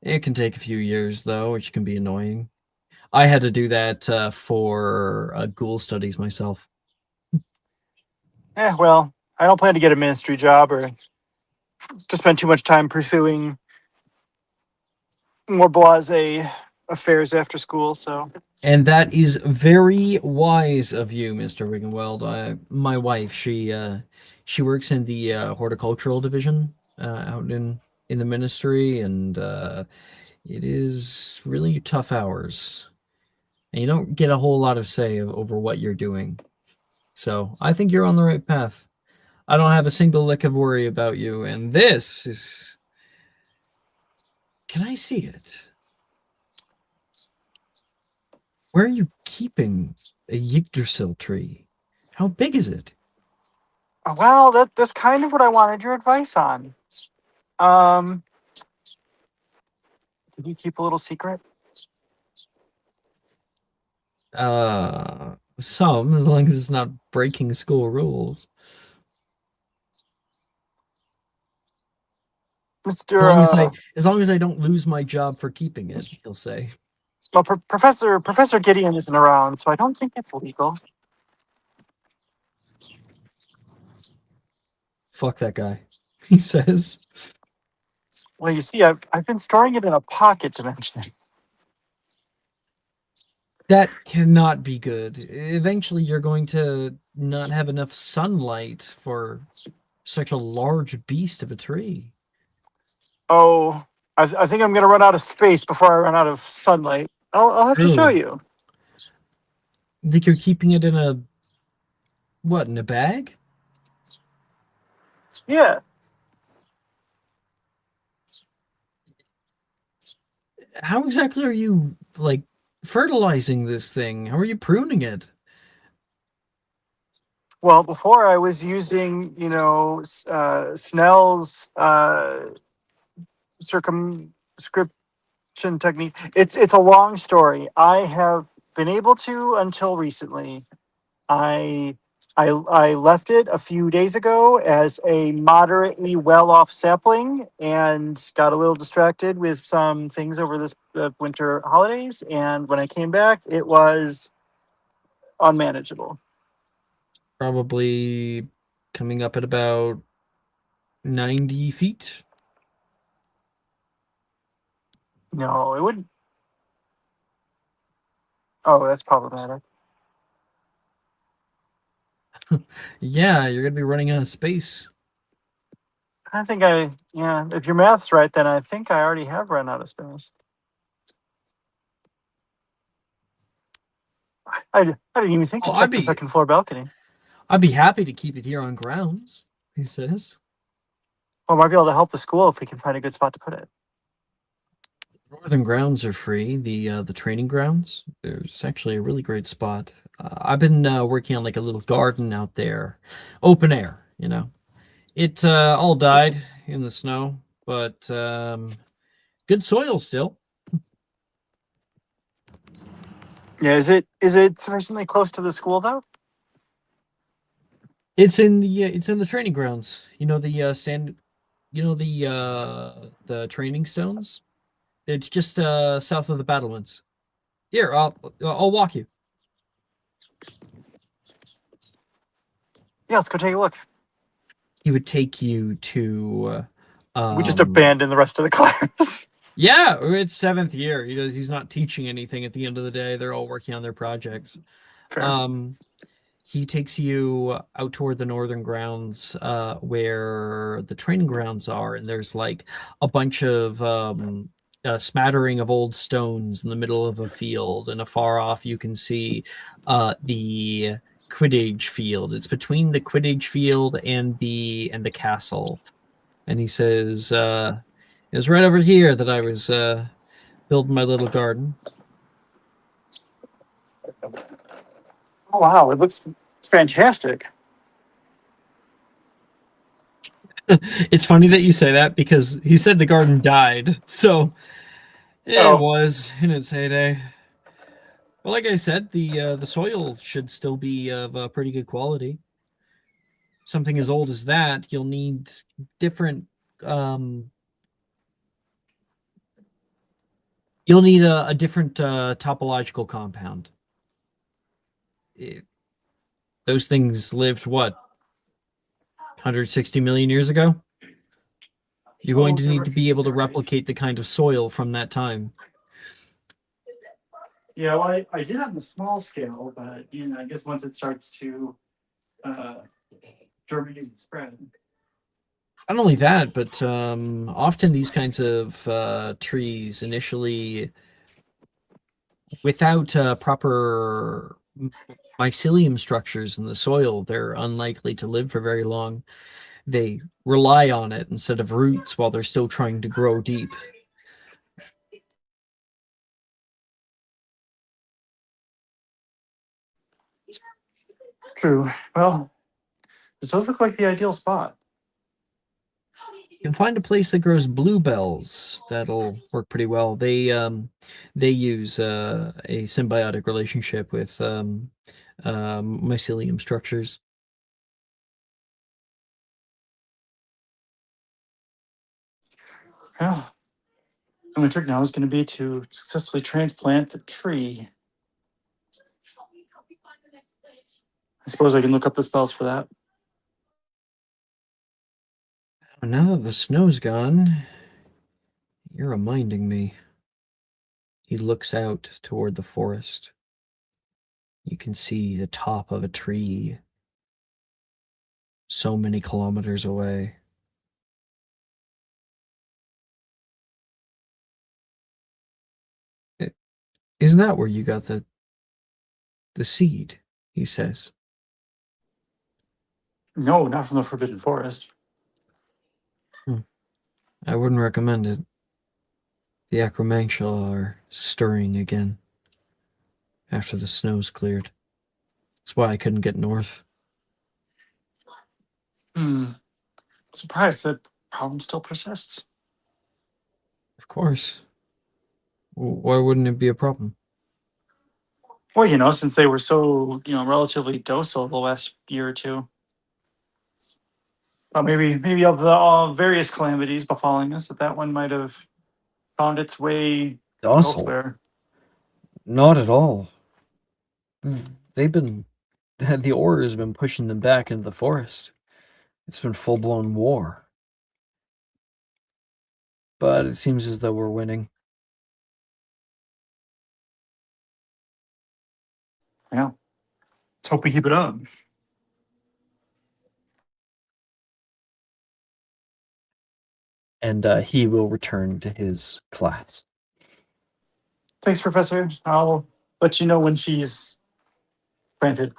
Speaker 4: It can take a few years, though, which can be annoying. I had to do that for ghoul studies myself.
Speaker 6: Well, I don't plan to get a ministry job or to spend too much time pursuing more blasé affairs after school. So
Speaker 4: And that is very wise of you, Mr. Wiggenweld. My wife, she works in the horticultural division out in the ministry, and it is really tough hours. And you don't get a whole lot of say over what you're doing. So I think you're on the right path. I don't have a single lick of worry about you, and this is. Can I see it? Where are you keeping a Yggdrasil tree? How big is it?
Speaker 6: well, that's kind of what I wanted your advice on. Did you keep a little secret?
Speaker 4: Some, as long as it's not breaking school rules.
Speaker 6: Mr.
Speaker 4: As long as I don't lose my job for keeping it, he'll say.
Speaker 6: Well, Professor Gideon isn't around, so I don't think it's legal.
Speaker 4: Fuck that guy, he says.
Speaker 6: Well, you see, I've been storing it in a pocket dimension.
Speaker 4: That cannot be good. Eventually, you're going to not have enough sunlight for such a large beast of a tree.
Speaker 6: Oh, I think I'm gonna run out of space before I run out of sunlight. I'll have to show
Speaker 4: Really?
Speaker 6: you.
Speaker 4: Think you're keeping it in a what? In a bag?
Speaker 6: Yeah.
Speaker 4: How exactly are you like fertilizing this thing? How are you pruning it?
Speaker 6: Well, before I was using, Snell's circumscription technique. It's a long story. I have been able to until recently. I left it a few days ago as a moderately well-off sapling and got a little distracted with some things over this winter holidays. And when I came back, it was unmanageable.
Speaker 4: Probably coming up at about 90 feet.
Speaker 6: No, it wouldn't. Oh, that's problematic.
Speaker 4: Yeah, you're gonna be running out of space.
Speaker 6: I think if your math's right, then I think I already have run out of space. I didn't even think to check the second floor balcony.
Speaker 4: I'd be happy to keep it here on grounds, he says.
Speaker 6: Well, I might be able to help the school if we can find a good spot to put it.
Speaker 4: Northern grounds are free. The training grounds, there's actually a really great spot. I've been working on like a little garden out there, open air. It all died in the snow, but good soil still.
Speaker 6: Yeah, is it sufficiently close to the school though?
Speaker 4: It's in the training grounds. The training stones. It's just south of the battlements. Here, I'll walk you.
Speaker 6: Yeah, let's go take a look.
Speaker 4: He would take you to.
Speaker 6: We just abandon the rest of the class.
Speaker 4: Yeah, it's 7th year. He's not teaching anything at the end of the day. They're all working on their projects.
Speaker 6: Fair.
Speaker 4: He takes you out toward the northern grounds where the training grounds are, and there's like a bunch of a smattering of old stones in the middle of a field, and afar off you can see the Quidditch field. It's between the Quidditch field and the castle. And he says, it was right over here that I was building my little garden.
Speaker 6: Oh wow, it looks fantastic.
Speaker 4: It's funny that you say that because he said the garden died. So it was in its heyday. Well, like I said, the soil should still be of pretty good quality. Something as old as that, you'll need different. You'll need a different topological compound. Those things lived what, 160 million years ago? You're going
Speaker 6: Oh,
Speaker 4: to
Speaker 6: there
Speaker 4: need
Speaker 6: were
Speaker 4: to be able to
Speaker 6: right.
Speaker 4: replicate the kind of soil from that time.
Speaker 6: Yeah, well, I did on the small scale, but I guess once it starts to germinate and spread.
Speaker 4: Not only that, but often these kinds of trees initially, without proper mycelium structures in the soil, they're unlikely to live for very long. They rely on it instead of roots while they're still trying to grow deep.
Speaker 6: True. Well, this does look like the ideal spot.
Speaker 4: You can find a place that grows bluebells. That'll work pretty well. They use a symbiotic relationship with mycelium structures.
Speaker 6: Yeah. And the trick now is going to be to successfully transplant the tree. I suppose I can look up the spells for that.
Speaker 4: Now that the snow's gone, you're reminding me. He looks out toward the forest. You can see the top of a tree so many kilometers away. Isn't that where you got the seed? He says.
Speaker 6: No, not from the Forbidden Forest.
Speaker 4: I wouldn't recommend it. The Acromantula are stirring again after the snow's cleared. That's why I couldn't get north.
Speaker 6: Surprised that problem still persists.
Speaker 4: Of course. Why wouldn't it be a problem?
Speaker 6: Well, since they were so, relatively docile the last year or two. Well, maybe of the various calamities befalling us, that one might have found its way
Speaker 4: Docile?
Speaker 6: elsewhere.
Speaker 4: Not at all. They've been... The Aura has been pushing them back into the forest. It's been full-blown war. But it seems as though we're winning.
Speaker 6: Yeah. Let's hope we keep it up.
Speaker 8: And he will return to his class.
Speaker 6: Thanks, Professor. I'll let you know when she's planted.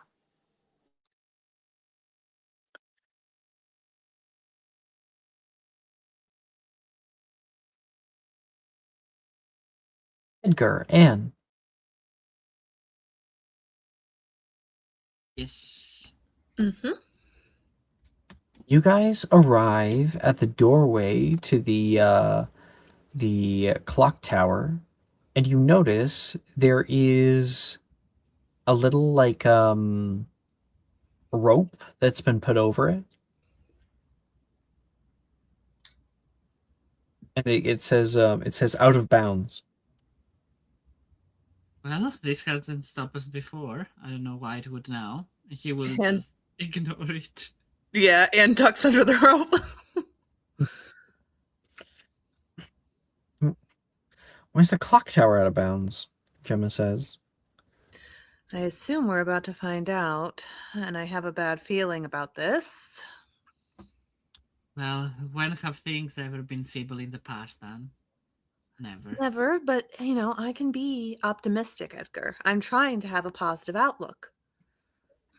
Speaker 8: Edgar, Anne,
Speaker 1: Yes.
Speaker 3: Mm-hmm.
Speaker 8: you guys arrive at the doorway to the clock tower, and you notice there is a little rope that's been put over it. And it says out of bounds.
Speaker 1: Well, this hasn't stopped us before. I don't know why it would now. He will
Speaker 3: And-
Speaker 1: just ignore it.
Speaker 3: Yeah, and ducks under the rope.
Speaker 8: Why is the clock tower out of bounds? Gemma says.
Speaker 3: I assume we're about to find out, and I have a bad feeling about this.
Speaker 1: Well, when have things ever been Sibyl in the past then? Never.
Speaker 3: Never, but I can be optimistic, Edgar. I'm trying to have a positive outlook.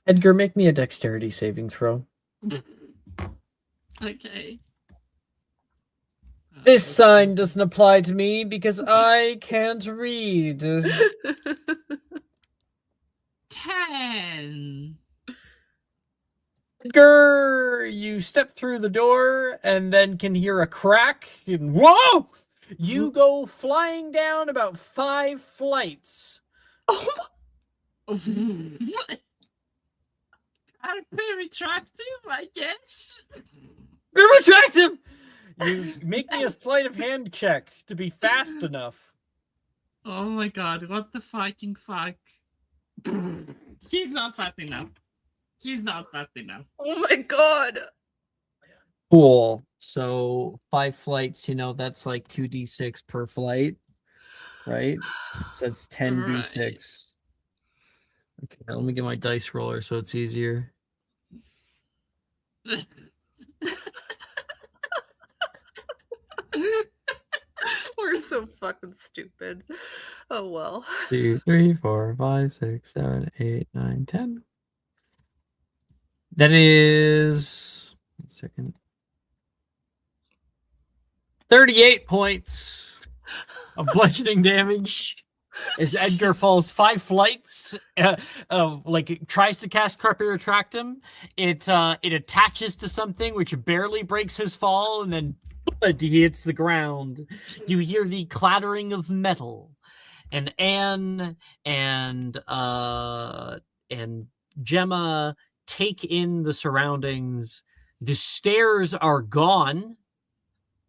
Speaker 8: Edgar, make me a dexterity saving throw.
Speaker 1: Okay.
Speaker 8: This sign doesn't apply to me because I can't read.
Speaker 1: 10.
Speaker 8: Edgar, you step through the door and then can hear a crack. And whoa! You go flying down about 5 flights.
Speaker 3: Oh,
Speaker 1: Are very attractive, I guess.
Speaker 8: Very attractive! You make me a sleight of hand check to be fast enough.
Speaker 1: Oh my god, what the fucking fuck? He's not fast enough. He's not fast enough.
Speaker 3: oh my god.
Speaker 2: Cool. So 5 flights, that's like 2d6 per flight, right? So that's 10d6. Okay, let me get my dice roller so it's easier.
Speaker 3: We're so fucking stupid. Oh well.
Speaker 2: 2, 3, 4, 5, 6, 7, 8, 9, 10. That is 1 second. 38 points of bludgeoning damage as Edgar falls 5 flights. Like tries to cast Carpe Retractum. It attaches to something which barely breaks his fall, and then he hits the ground. You hear the clattering of metal, and Anne and Gemma take in the surroundings. The stairs are gone.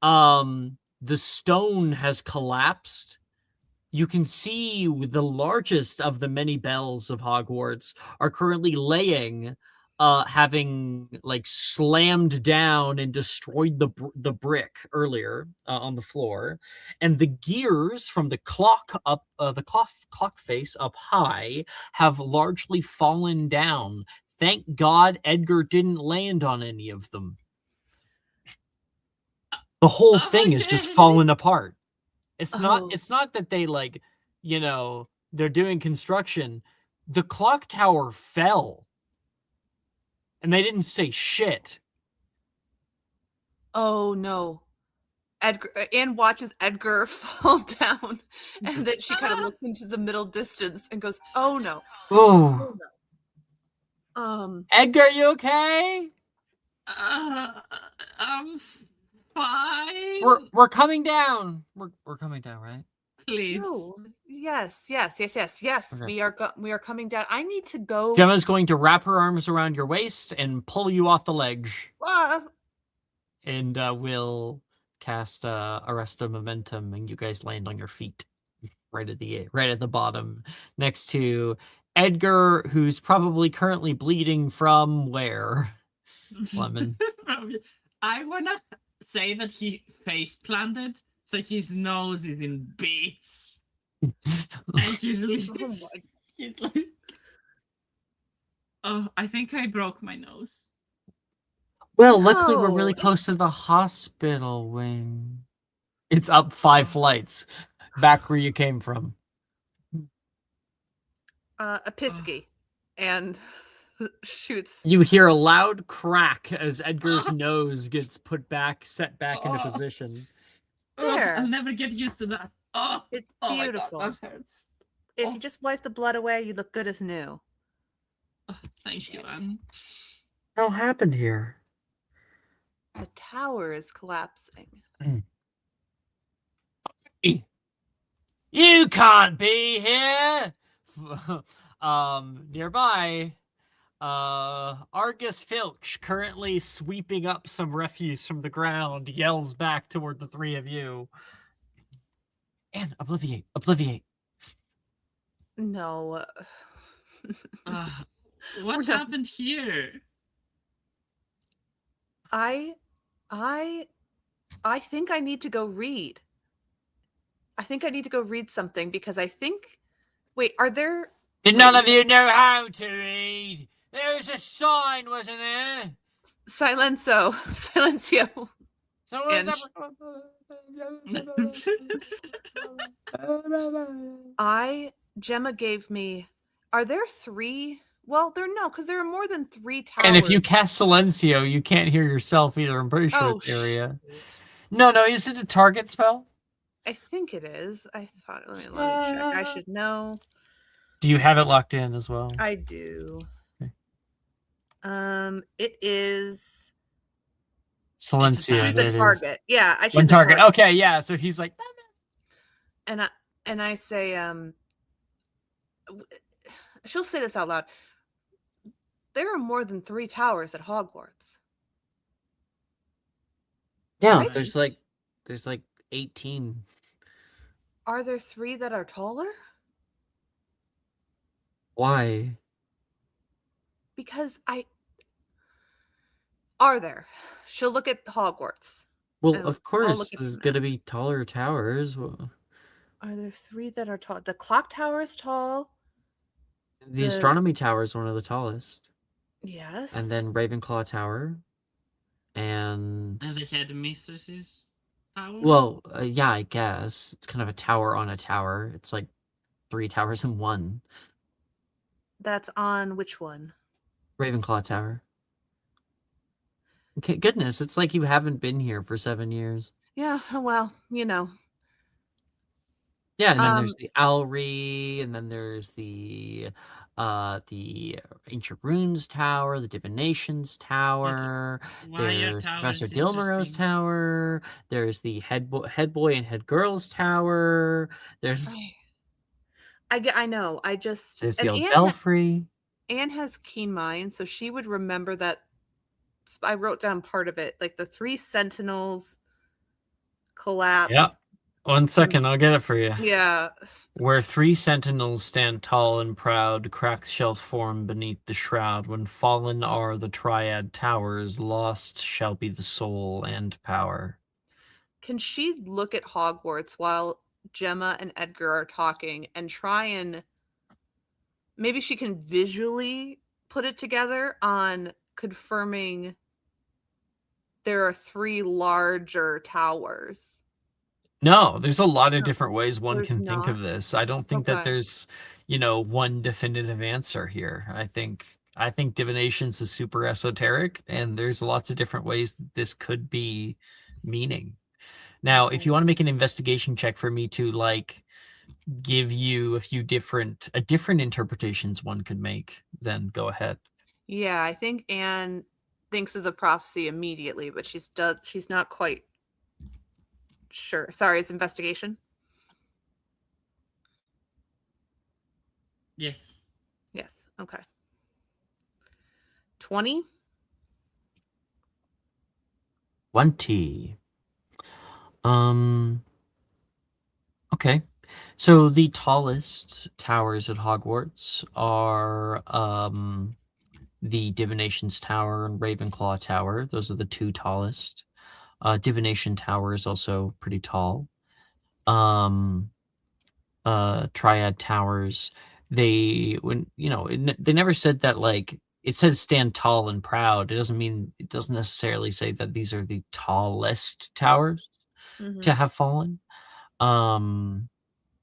Speaker 2: The stone has collapsed. You can see the largest of the many bells of Hogwarts are currently laying, having like slammed down and destroyed the brick earlier on the floor, and the gears from the clock up the clock face up high have largely fallen down. Thank God Edgar didn't land on any of them. The whole thing is just falling apart. It's not that they they're doing construction. The clock tower fell. And they didn't say shit.
Speaker 3: Oh no. Anne watches Edgar fall down, and then she kind of looks into the middle distance and goes, "Oh no."
Speaker 2: Oh. Edgar, you okay?
Speaker 1: I'm fine.
Speaker 2: We're coming down. We're coming down, right?
Speaker 1: Please.
Speaker 3: No. Yes.
Speaker 2: Okay.
Speaker 3: We are coming down. I need to go.
Speaker 2: Gemma's going to wrap her arms around your waist and pull you off the ledge. And we'll cast Arrest of Momentum, and you guys land on your feet right at the bottom, next to Edgar, who's probably currently bleeding from where? Lemon.
Speaker 1: I wanna say that he face planted, so his nose is in bits. And his lips, he's like, oh, I think I broke my nose.
Speaker 2: Well, luckily we're really close to the hospital wing. It's up 5 flights, back where you came from.
Speaker 3: A pisky, and shoots.
Speaker 2: You hear a loud crack as Edgar's nose gets set back into position.
Speaker 3: There.
Speaker 1: I'll never get used to that. Oh,
Speaker 3: it's
Speaker 1: oh
Speaker 3: beautiful.
Speaker 1: God, that hurts.
Speaker 3: If you just wipe the blood away, you look good as new.
Speaker 1: Oh, thank you, Anne.
Speaker 2: What happened here?
Speaker 3: The tower is collapsing.
Speaker 2: You can't be here. Nearby, Argus Filch, currently sweeping up some refuse from the ground, yells back toward the 3 of you. And obliviate.
Speaker 3: No.
Speaker 1: What happened here?
Speaker 3: I think I need to go read. I think I need to go read something because I think. Wait, are there?
Speaker 2: Did none of you know how to read? There was a sign, wasn't there?
Speaker 3: Silencio. Gemma gave me. Are there 3? Well, because there are more than 3 towers.
Speaker 2: And if you cast Silencio, you can't hear yourself either. I'm pretty sure it's area. No, is it a target spell?
Speaker 3: I think it is. I thought. Let me check. I should know.
Speaker 2: Do you have it locked in as well?
Speaker 3: I do.
Speaker 2: Okay.
Speaker 3: It is
Speaker 2: Silencio.
Speaker 3: He's a target. Yeah, I choose
Speaker 2: one target. Okay, yeah. So he's like,
Speaker 3: and I say, she'll say this out loud. There are more than 3 towers at Hogwarts.
Speaker 2: Yeah,
Speaker 3: right?
Speaker 2: there's like 18.
Speaker 3: Are there 3 that are taller?
Speaker 2: Why?
Speaker 3: Because Are there? She'll look at Hogwarts.
Speaker 2: Well,
Speaker 3: And
Speaker 2: of
Speaker 3: I'll
Speaker 2: course,
Speaker 3: look at
Speaker 2: there's
Speaker 3: the
Speaker 2: gonna
Speaker 3: map.
Speaker 2: be taller towers.
Speaker 3: Are there 3 that are tall? The clock tower is tall.
Speaker 2: The
Speaker 3: The-
Speaker 2: astronomy tower is one of the tallest,
Speaker 3: Yes.
Speaker 2: and then Ravenclaw Tower, and
Speaker 1: And the headmistress's tower.
Speaker 2: well, yeah, I guess it's kind of a tower on a tower. It's like 3 towers in one.
Speaker 3: That's on which one?
Speaker 2: Ravenclaw Tower. Okay, goodness, it's like you haven't been here for 7 years.
Speaker 3: Yeah, well, you know.
Speaker 2: Yeah, and then there's the Owlry, and then there's the Ancient Runes Tower, the Divinations Tower.
Speaker 1: Why are
Speaker 2: There's Professor
Speaker 1: towers
Speaker 2: Dilmaro's
Speaker 1: interesting?
Speaker 2: Tower. There's the head boy and head girl's tower. There's
Speaker 3: I know. I just
Speaker 2: there's the
Speaker 3: and
Speaker 2: old Belfry.
Speaker 3: Anne has keen mind, so she would remember that. I wrote down part of it, like the 3 sentinels collapse.
Speaker 4: Yeah. 1 second, I'll get it for you.
Speaker 3: Yeah.
Speaker 4: Where 3 sentinels stand tall and proud, cracks shall form beneath the shroud. When fallen are the triad towers, lost shall be the soul and power.
Speaker 3: Can she look at Hogwarts while Gemma and Edgar are talking and try and maybe she can visually put it together on confirming there are 3 larger towers?
Speaker 2: No, there's a lot of different ways one
Speaker 3: There's
Speaker 2: can think of
Speaker 3: not?
Speaker 2: this. I don't think that
Speaker 3: Okay.
Speaker 2: there's, one definitive answer here. I think divinations is super esoteric, and there's lots of different ways that this could be meaning. Now, if you want to make an investigation check for me to like give you a few different interpretations one could make, then go ahead.
Speaker 3: Yeah, I think Anne thinks of the prophecy immediately, but she's not quite sure. Sorry, it's investigation.
Speaker 1: Yes.
Speaker 3: Yes. Okay. 20.
Speaker 2: 20. Okay. So the tallest towers at Hogwarts are the Divinations Tower and Ravenclaw Tower. Those are the 2 tallest. Divination Tower is also pretty tall. Triad Towers, they never said that, like, it says stand tall and proud. It doesn't necessarily say that these are the tallest towers to have fallen.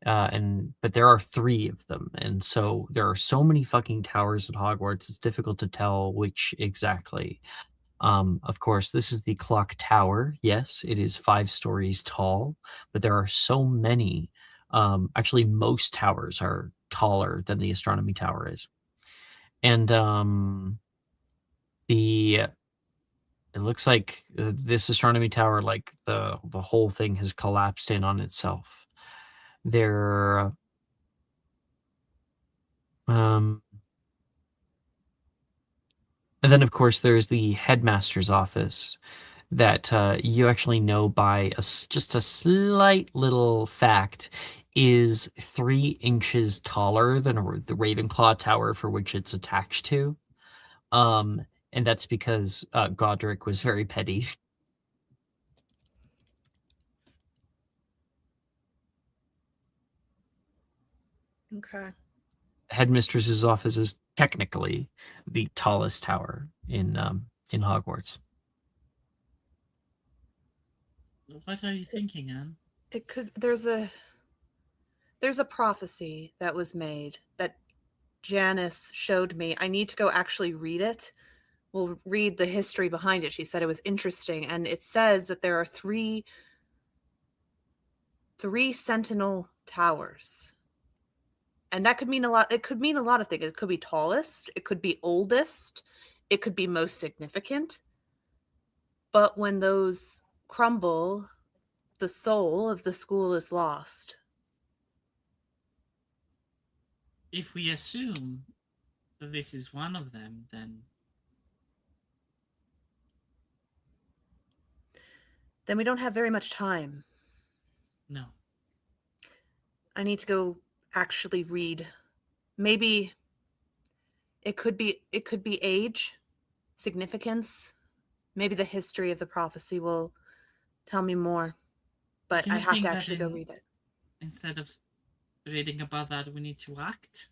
Speaker 2: But there are 3 of them, and so there are so many fucking towers at Hogwarts, it's difficult to tell which exactly. Of course, this is the clock tower. Yes, it is 5 stories tall, but there are so many. Actually, most towers are taller than the astronomy tower is. And it looks like this astronomy tower, like the whole thing has collapsed in on itself. There and then, of course, there's the headmaster's office that you actually know by just a slight little fact is 3 inches taller than the Ravenclaw Tower for which it's attached to. And that's because Godric was very petty.
Speaker 3: Okay.
Speaker 2: Headmistress's office is technically the tallest tower in Hogwarts.
Speaker 1: What are you thinking, Anne?
Speaker 3: It could there's a prophecy that was made that Janice showed me. I need to go actually read it. We'll read the history behind it. She said it was interesting, and it says that there are 3 sentinel towers. And that could mean a lot. It could mean a lot of things. It could be tallest, it could be oldest, it could be most significant. But when those crumble, the soul of the school is lost.
Speaker 1: If we assume that this is one of them, then
Speaker 3: we don't have very much time.
Speaker 1: no.
Speaker 3: I need to go actually read. Maybe it could be age, significance. Maybe the history of the prophecy will tell me more. But
Speaker 1: Do
Speaker 3: I
Speaker 1: you
Speaker 3: have
Speaker 1: think
Speaker 3: to
Speaker 1: that
Speaker 3: actually go read it.
Speaker 1: Instead of reading about that, we need to act?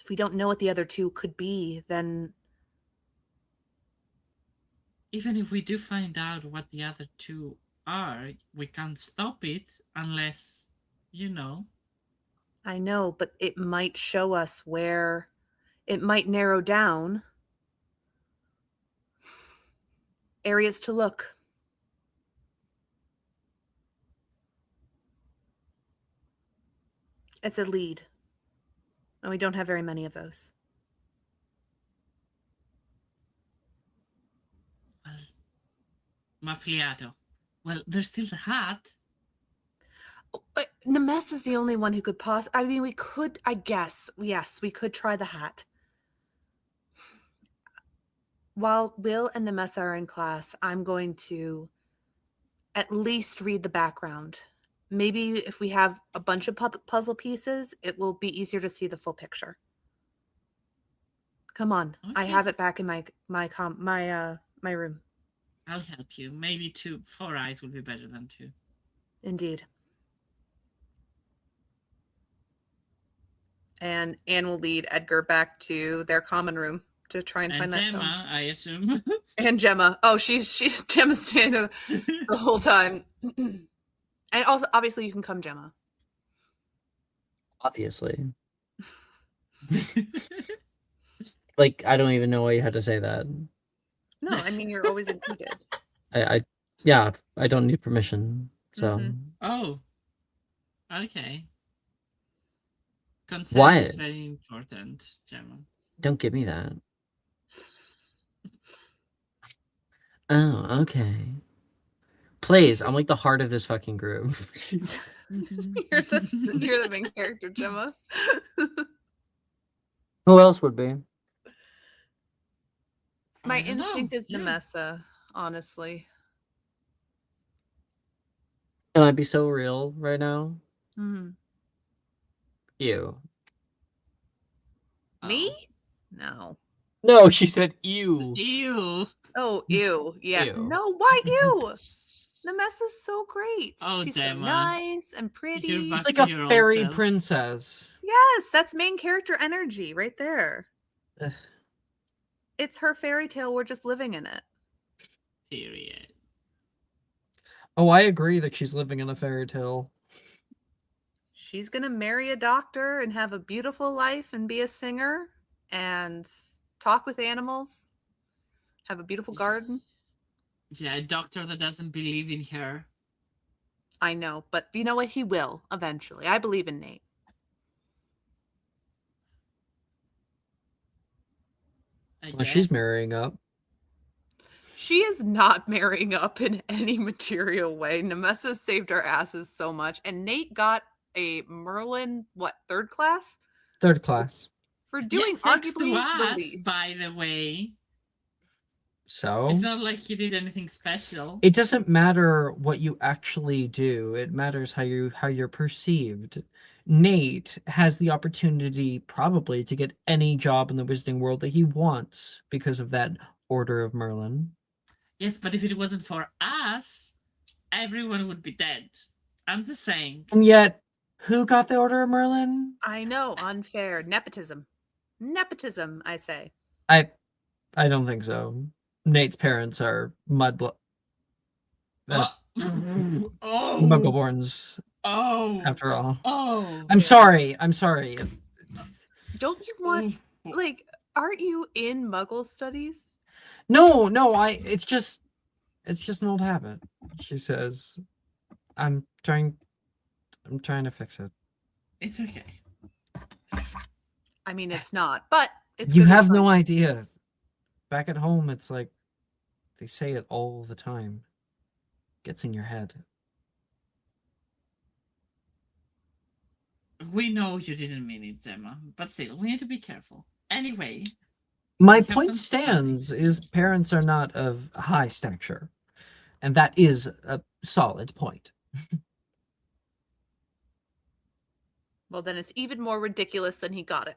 Speaker 3: If we don't know what the other two could be, then
Speaker 1: Even if we do find out what the other two are, we can't stop it unless, you know.
Speaker 3: I know, but it might show us where it might narrow down areas to look. It's a lead. And we don't have very many of those.
Speaker 1: Well, Mafliato. Well, there's still the hat.
Speaker 3: But Nemes is the only one who could I mean, we could, I guess, yes, we could try the hat. While Will and Nemes are in class, I'm going to at least read the background. Maybe if we have a bunch of puzzle pieces, it will be easier to see the full picture. Come on, I
Speaker 1: Okay.
Speaker 3: have it back in my room.
Speaker 1: I'll help you. Maybe 4 eyes would be better than 2.
Speaker 3: Indeed. And Anne will lead Edgar back to their common room to try and find that tome.
Speaker 1: Gemma, I assume.
Speaker 3: And Gemma. Oh, she's Gemma's staying the whole time. And also, obviously, you can come, Gemma.
Speaker 2: Obviously. Like, I don't even know why you had to say that.
Speaker 3: No, I mean, you're always included.
Speaker 2: Yeah, I don't need permission. So
Speaker 1: Oh. Okay. Consent
Speaker 2: Why?
Speaker 1: is very important, Gemma.
Speaker 2: Don't give me that. Oh, okay. Please, I'm like the heart of this fucking group.
Speaker 3: You're the main character, Gemma.
Speaker 2: Who else would be?
Speaker 3: My
Speaker 1: I don't know.
Speaker 3: instinct is
Speaker 1: Yeah.
Speaker 3: Nemessa, honestly.
Speaker 2: Can I be so real right now?
Speaker 3: Mm-hmm.
Speaker 2: You.
Speaker 3: Me?
Speaker 1: Oh.
Speaker 3: No.
Speaker 2: No, she said you.
Speaker 1: Ew.
Speaker 3: Oh, ew. Yeah.
Speaker 2: Ew.
Speaker 3: No, why ew? Nemessa's so great.
Speaker 1: Oh,
Speaker 3: She's
Speaker 1: Gemma.
Speaker 3: so nice and pretty.
Speaker 1: You're back
Speaker 4: It's like
Speaker 1: to
Speaker 4: a
Speaker 1: your old
Speaker 4: fairy
Speaker 1: self.
Speaker 4: princess.
Speaker 3: Yes, that's main character energy right there.
Speaker 4: Ugh.
Speaker 3: It's her fairy tale. We're just living in it.
Speaker 1: Period.
Speaker 4: Oh, I agree that she's living in a fairy tale.
Speaker 3: She's going to marry a doctor and have a beautiful life and be a singer and talk with animals, have a beautiful garden.
Speaker 1: Yeah, a doctor that doesn't believe in her.
Speaker 3: I know, but you know what? He will eventually. I believe in Nate.
Speaker 4: Well, she's
Speaker 1: guess.
Speaker 4: marrying up.
Speaker 3: She is not marrying up in any material way. Nemessa saved our asses so much. And Nate got a Merlin, third class?
Speaker 4: Third class.
Speaker 3: For doing
Speaker 1: thanks
Speaker 3: arguably
Speaker 1: to
Speaker 3: the
Speaker 1: us,
Speaker 3: least.
Speaker 1: by the way.
Speaker 4: So
Speaker 1: It's not like you did anything special.
Speaker 4: it doesn't matter what you actually do. It matters how you're perceived. Nate has the opportunity probably to get any job in the wizarding world that he wants because of that Order of Merlin.
Speaker 1: Yes, but if it wasn't for us, everyone would be dead. I'm just saying.
Speaker 4: And yet, who got the Order of Merlin?
Speaker 3: I know, unfair. Nepotism. Nepotism, I say.
Speaker 4: I don't think so. Nate's parents are mudblood.
Speaker 1: Oh.
Speaker 4: Muggleborns,
Speaker 1: Oh.
Speaker 4: after all.
Speaker 1: Oh.
Speaker 4: I'm sorry.
Speaker 3: Don't you want, aren't you in Muggle studies?
Speaker 4: No, it's just an old habit. She says, I'm trying to fix it.
Speaker 1: It's okay.
Speaker 3: I mean, it's not, but it's
Speaker 4: You
Speaker 3: good to
Speaker 4: have
Speaker 3: try.
Speaker 4: no idea. Back at home, it's like they say it all the time. Gets in your head.
Speaker 1: We know you didn't mean it, Gemma, but still, we need to be careful. Anyway.
Speaker 4: My
Speaker 1: we have
Speaker 4: point
Speaker 1: some
Speaker 4: stands is parents are not of high stature. And that is a solid point.
Speaker 3: Well, then it's even more ridiculous that he got it.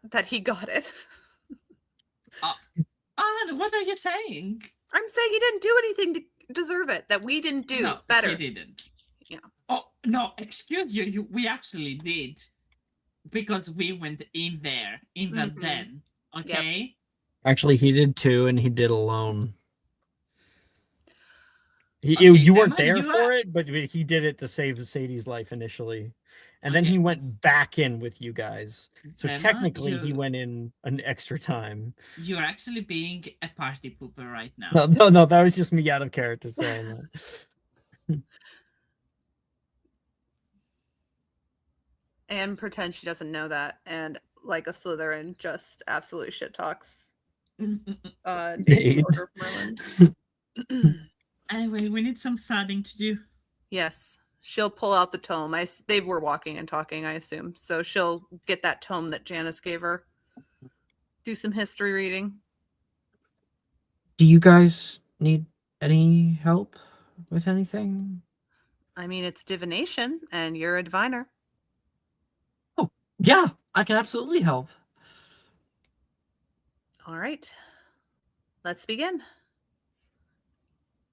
Speaker 1: Anne, what are you saying?
Speaker 3: I'm saying he didn't do anything to deserve it that we didn't do
Speaker 1: No,
Speaker 3: better.
Speaker 1: he didn't.
Speaker 3: Yeah.
Speaker 1: Oh no, excuse you. We actually did because we went in there in the
Speaker 3: Mhm.
Speaker 1: den. Okay.
Speaker 2: Actually, he did too, and he did alone.
Speaker 1: Okay,
Speaker 2: You weren't
Speaker 1: Gemma,
Speaker 2: there
Speaker 1: you
Speaker 2: for
Speaker 1: are-
Speaker 2: it, but he did it to save Sadie's life initially, and then
Speaker 1: Okay,
Speaker 2: he went back in with you guys. So
Speaker 1: Gemma,
Speaker 2: technically, he went in an extra time.
Speaker 1: You're actually being a party pooper right now.
Speaker 2: No, that was just me out of character saying that.
Speaker 3: And pretend she doesn't know that, and like a Slytherin, just absolute shit talks.
Speaker 2: Jade.
Speaker 3: Order of Merlin.
Speaker 1: Anyway, we need some studying to do.
Speaker 3: Yes, she'll pull out the tome. They were walking and talking, I assume. So she'll get that tome that Janice gave her. Do some history reading.
Speaker 2: Do you guys need any help with anything?
Speaker 3: I mean, it's divination, and you're a diviner.
Speaker 2: Yeah, I can absolutely help.
Speaker 3: All right, let's begin.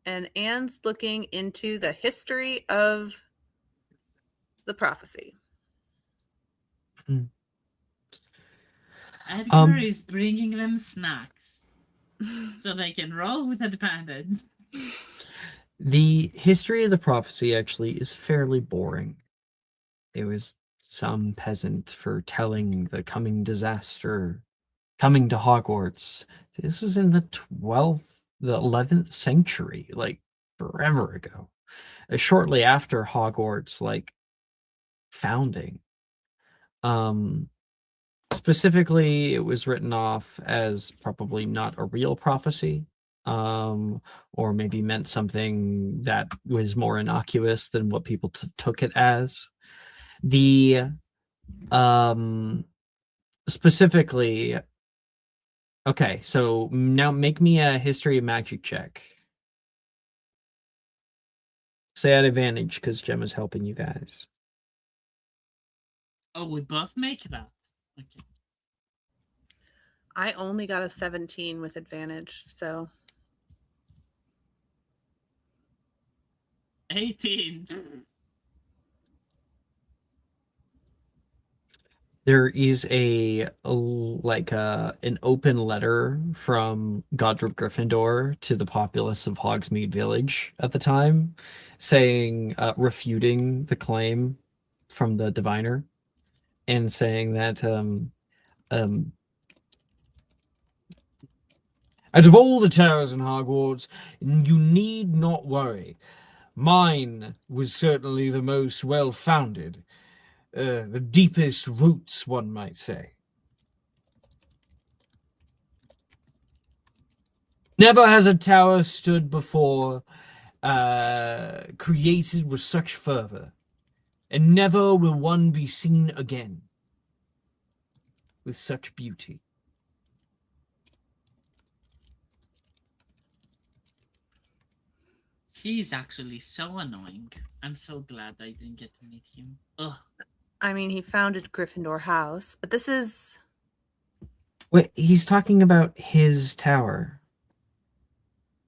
Speaker 3: And Anne's looking into the history of the prophecy.
Speaker 1: Edgar is bringing them snacks so they can roll with advantage.
Speaker 2: The history of the prophecy actually is fairly boring. There was some peasant foretelling the coming disaster coming to Hogwarts. This was in the 11th century, like forever ago. Shortly after Hogwarts, like founding. Specifically, it was written off as probably not a real prophecy, or maybe meant something that was more innocuous than what people took it as. The specifically, okay, so now make me a history of magic check. Say at advantage because Gemma's helping you guys.
Speaker 1: Oh, we both make that. Okay.
Speaker 3: I only got a 17 with advantage, so
Speaker 1: 18.
Speaker 2: There is an open letter from Godric Gryffindor to the populace of Hogsmeade Village at the time, saying refuting the claim from the diviner, and saying that out of all the towers in Hogwarts, you need not worry. Mine was certainly the most well-founded, the deepest roots, one might say. Never has a tower stood before, created with such fervor, and never will one be seen again with such beauty.
Speaker 1: He's actually so annoying. I'm so glad I didn't get to meet him. Ugh.
Speaker 3: I mean, he founded Gryffindor House, but this is...
Speaker 2: Wait, he's talking about his tower.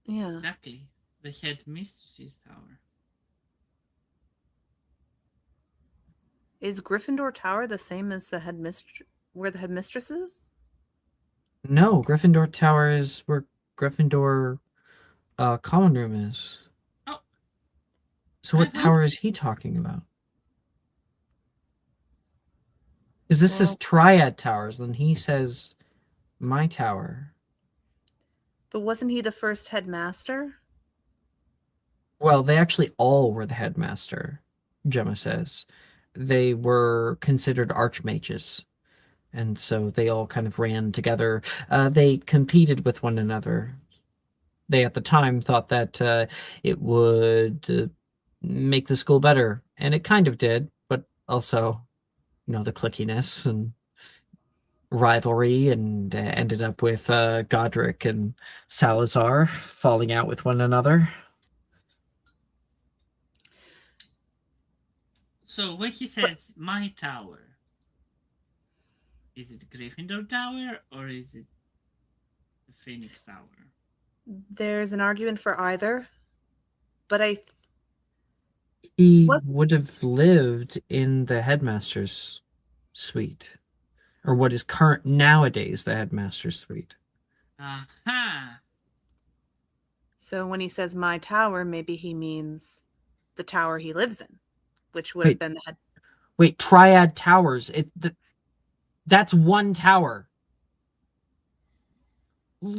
Speaker 3: Yeah.
Speaker 1: Exactly. The headmistress's tower.
Speaker 3: Is Gryffindor Tower the same as the where the headmistress is?
Speaker 2: No, Gryffindor Tower is where Gryffindor common room is.
Speaker 1: Oh.
Speaker 2: So what tower is he talking about? Is this his triad towers? Then he says my tower.
Speaker 3: But wasn't he the first headmaster?
Speaker 2: Well, they actually all were the headmaster, Gemma says. They were considered archmages, and so they all kind of ran together. They competed with one another. They, at the time, thought that it would make the school better, and it kind of did, but also, the clickiness and rivalry, and ended up with Godric and Salazar falling out with one another.
Speaker 1: So when he says my tower, is it Gryffindor Tower or is it the Phoenix Tower?
Speaker 3: There's an argument for either, but
Speaker 4: He
Speaker 3: Was-
Speaker 4: would have lived in the headmaster's suite, or what is current nowadays the headmaster's suite.
Speaker 1: Aha.
Speaker 3: so when he says my tower, maybe he means the tower he lives in, which would
Speaker 4: Wait.
Speaker 3: have been the head.
Speaker 4: Wait, Triad Towers. That's one tower.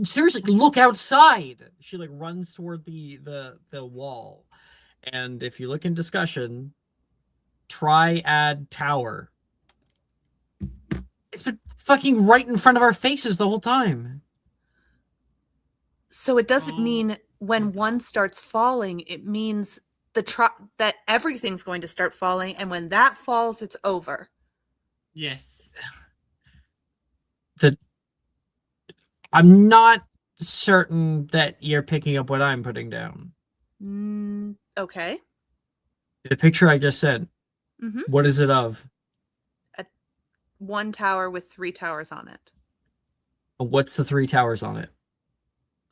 Speaker 4: Seriously, look outside. She like runs toward the wall, and if you look in discussion, Triad Tower. It's been fucking right in front of our faces the whole time.
Speaker 3: So it doesn't
Speaker 1: Oh.
Speaker 3: mean when one starts falling, it means that everything's going to start falling, and when that falls, it's over.
Speaker 1: Yes.
Speaker 4: I'm not certain that you're picking up what I'm putting down.
Speaker 3: Okay.
Speaker 4: The picture I just sent.
Speaker 3: Mhm.
Speaker 4: What is it of?
Speaker 3: One tower with 3 towers on it.
Speaker 4: What's the 3 towers on it?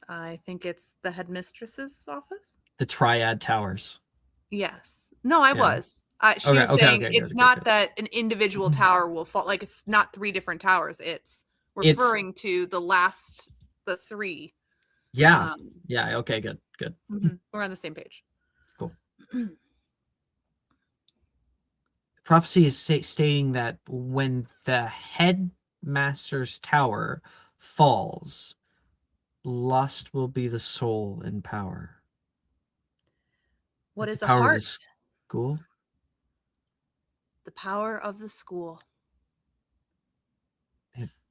Speaker 3: I think it's the headmistress's office.
Speaker 4: The Triad Towers.
Speaker 3: Yes. No, I
Speaker 4: Yeah.
Speaker 3: was. She
Speaker 4: Okay,
Speaker 3: was
Speaker 4: okay,
Speaker 3: saying
Speaker 4: okay,
Speaker 3: it's
Speaker 4: good,
Speaker 3: not
Speaker 4: good.
Speaker 3: that an individual tower will fall. Like, it's not 3 different towers. It's referring to the 3.
Speaker 4: Yeah. Yeah, okay, good.
Speaker 3: We're on the same page.
Speaker 4: Cool. Prophecy is stating that when the headmaster's tower falls, lust will be the soul in power.
Speaker 3: What
Speaker 4: The
Speaker 3: is a
Speaker 4: power of the
Speaker 3: heart?
Speaker 4: School?
Speaker 3: The power of the school.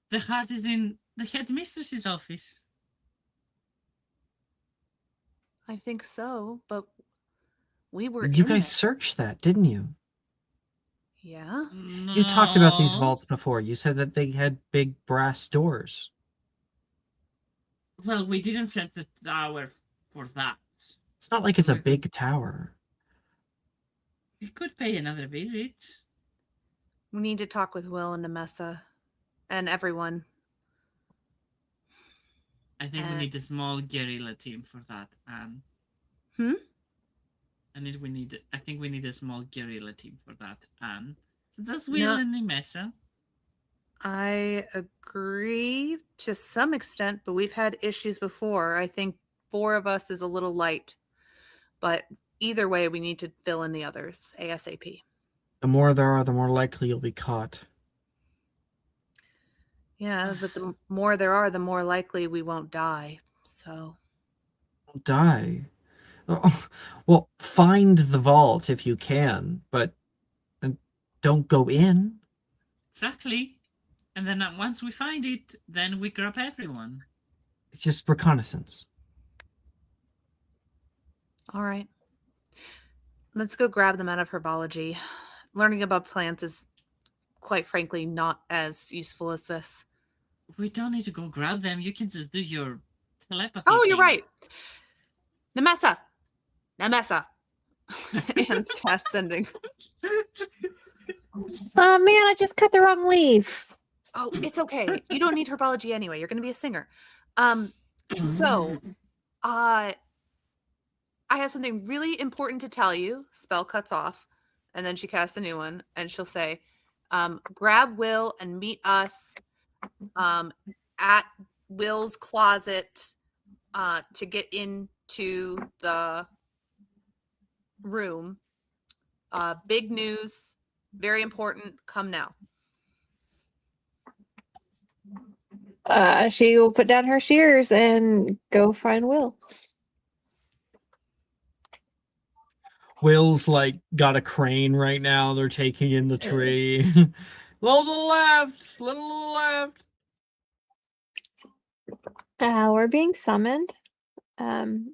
Speaker 1: The heart is in the headmistress's office.
Speaker 3: I think so, but we were
Speaker 4: You
Speaker 3: in
Speaker 4: guys
Speaker 3: there.
Speaker 4: searched that, didn't you?
Speaker 3: Yeah.
Speaker 4: You talked about these
Speaker 1: No.
Speaker 4: vaults before. You said that they had big brass doors.
Speaker 1: Well, we didn't set the tower for that.
Speaker 4: It's not like it's a big tower.
Speaker 1: We could pay another visit.
Speaker 3: We need to talk with Will and Nemessa and everyone.
Speaker 1: I think we need a small guerrilla team for that, Anne. I think we need a small guerrilla team for that, Anne. So that's Will and Nemessa.
Speaker 3: I agree to some extent, but we've had issues before. I think 4 of us is a little light. But either way, we need to fill in the others ASAP.
Speaker 4: The more there are, the more likely you'll be caught.
Speaker 3: Yeah, but the more there are, the more likely we won't die. So.
Speaker 4: Don't die. Oh, well, find the vault if you can, but don't go in.
Speaker 1: Exactly. And then once we find it, then we grab everyone.
Speaker 4: It's just reconnaissance.
Speaker 3: All right. Let's go grab them out of herbology. Learning about plants is, quite frankly, not as useful as this.
Speaker 1: We don't need to go grab them. You can just do your telepathy.
Speaker 3: Oh, you're
Speaker 1: thing.
Speaker 3: right. Nemessa. And cast sending.
Speaker 5: Oh man, I just cut the wrong leaf.
Speaker 3: Oh, it's okay. You don't need herbology anyway. You're going to be a singer. So, I have something really important to tell you. Spell cuts off, and then she casts a new one, and she'll say, grab Will and meet us at Will's closet to get into the room. Big news, very important. Come now.
Speaker 5: She will put down her shears and go find Will.
Speaker 4: Will's like got a crane right now. They're taking in the tree. Little to the left. Little to the left.
Speaker 5: We're being summoned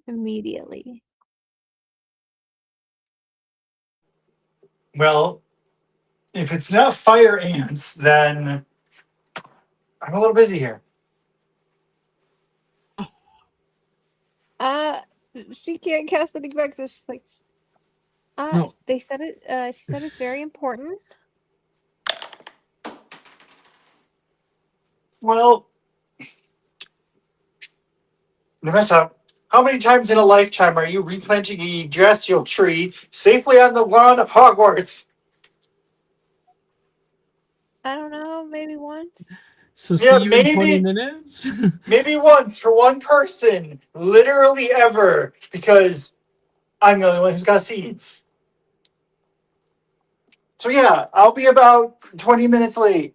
Speaker 5: immediately.
Speaker 6: Well, if it's not fire ants, then I'm a little busy here.
Speaker 5: She can't cast anything back, so she's like,
Speaker 4: No.
Speaker 5: they said it, she said it's very important.
Speaker 6: Well, Nemessa, How many times in a lifetime are you replanting a celestial tree safely on the lawn of Hogwarts?
Speaker 5: I don't know, maybe once.
Speaker 4: So
Speaker 6: Yeah,
Speaker 4: see you in 20
Speaker 6: maybe
Speaker 4: minutes?
Speaker 6: maybe once for one person, literally ever, because I'm the only one who's got seeds. So yeah, I'll be about 20 minutes late.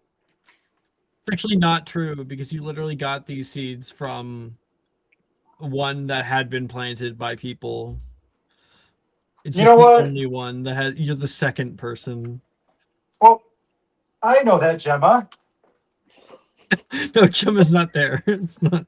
Speaker 4: It's actually not true because you literally got these seeds from one that had been planted by people. It's
Speaker 6: You
Speaker 4: just
Speaker 6: know
Speaker 4: the
Speaker 6: what?
Speaker 4: only one that has. You're the second person.
Speaker 6: Well, I know that, Gemma.
Speaker 4: No, Gemma's not there. It's not.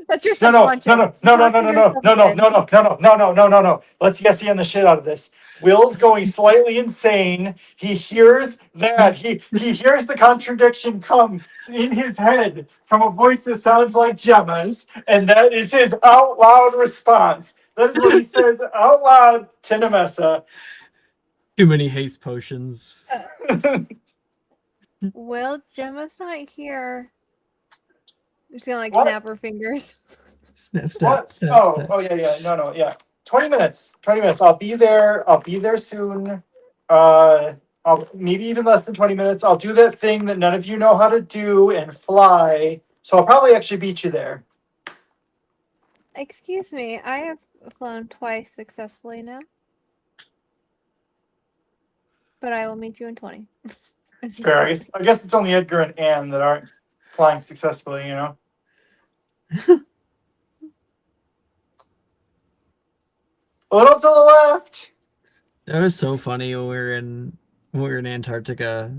Speaker 5: That's your
Speaker 6: No,
Speaker 5: second
Speaker 6: no,
Speaker 5: one,
Speaker 6: no,
Speaker 5: Jim.
Speaker 6: no, no, no,
Speaker 5: Talk
Speaker 6: no,
Speaker 5: to
Speaker 6: no, no,
Speaker 5: yourself
Speaker 6: no, no,
Speaker 5: again.
Speaker 6: no, no, no, no, no, no, no, no. Let's guess on the shit out of this. Will's going slightly insane. He hears that. He hears the contradiction come in his head from a voice that sounds like Gemma's, and that is his out loud response. That is what he says out loud to Nemessa.
Speaker 4: Too many haste potions.
Speaker 5: Well, Gemma's not here. I'm just gonna like
Speaker 6: What?
Speaker 5: snap her fingers.
Speaker 4: Snap, snap,
Speaker 6: What?
Speaker 4: snap,
Speaker 6: Oh,
Speaker 4: snap.
Speaker 6: oh yeah, yeah. No, no, yeah. 20 minutes. 20 minutes. I'll be there. I'll be there soon. I'll maybe even less than 20 minutes. I'll do that thing that none of you know how to do and fly. So I'll probably actually beat you there.
Speaker 5: Excuse me, I have flown twice successfully now. But I will meet you in 20.
Speaker 6: It's fair. I guess it's only Edgar and Anne that aren't flying successfully, you know? A little to the left.
Speaker 4: That was so funny when we were in Antarctica,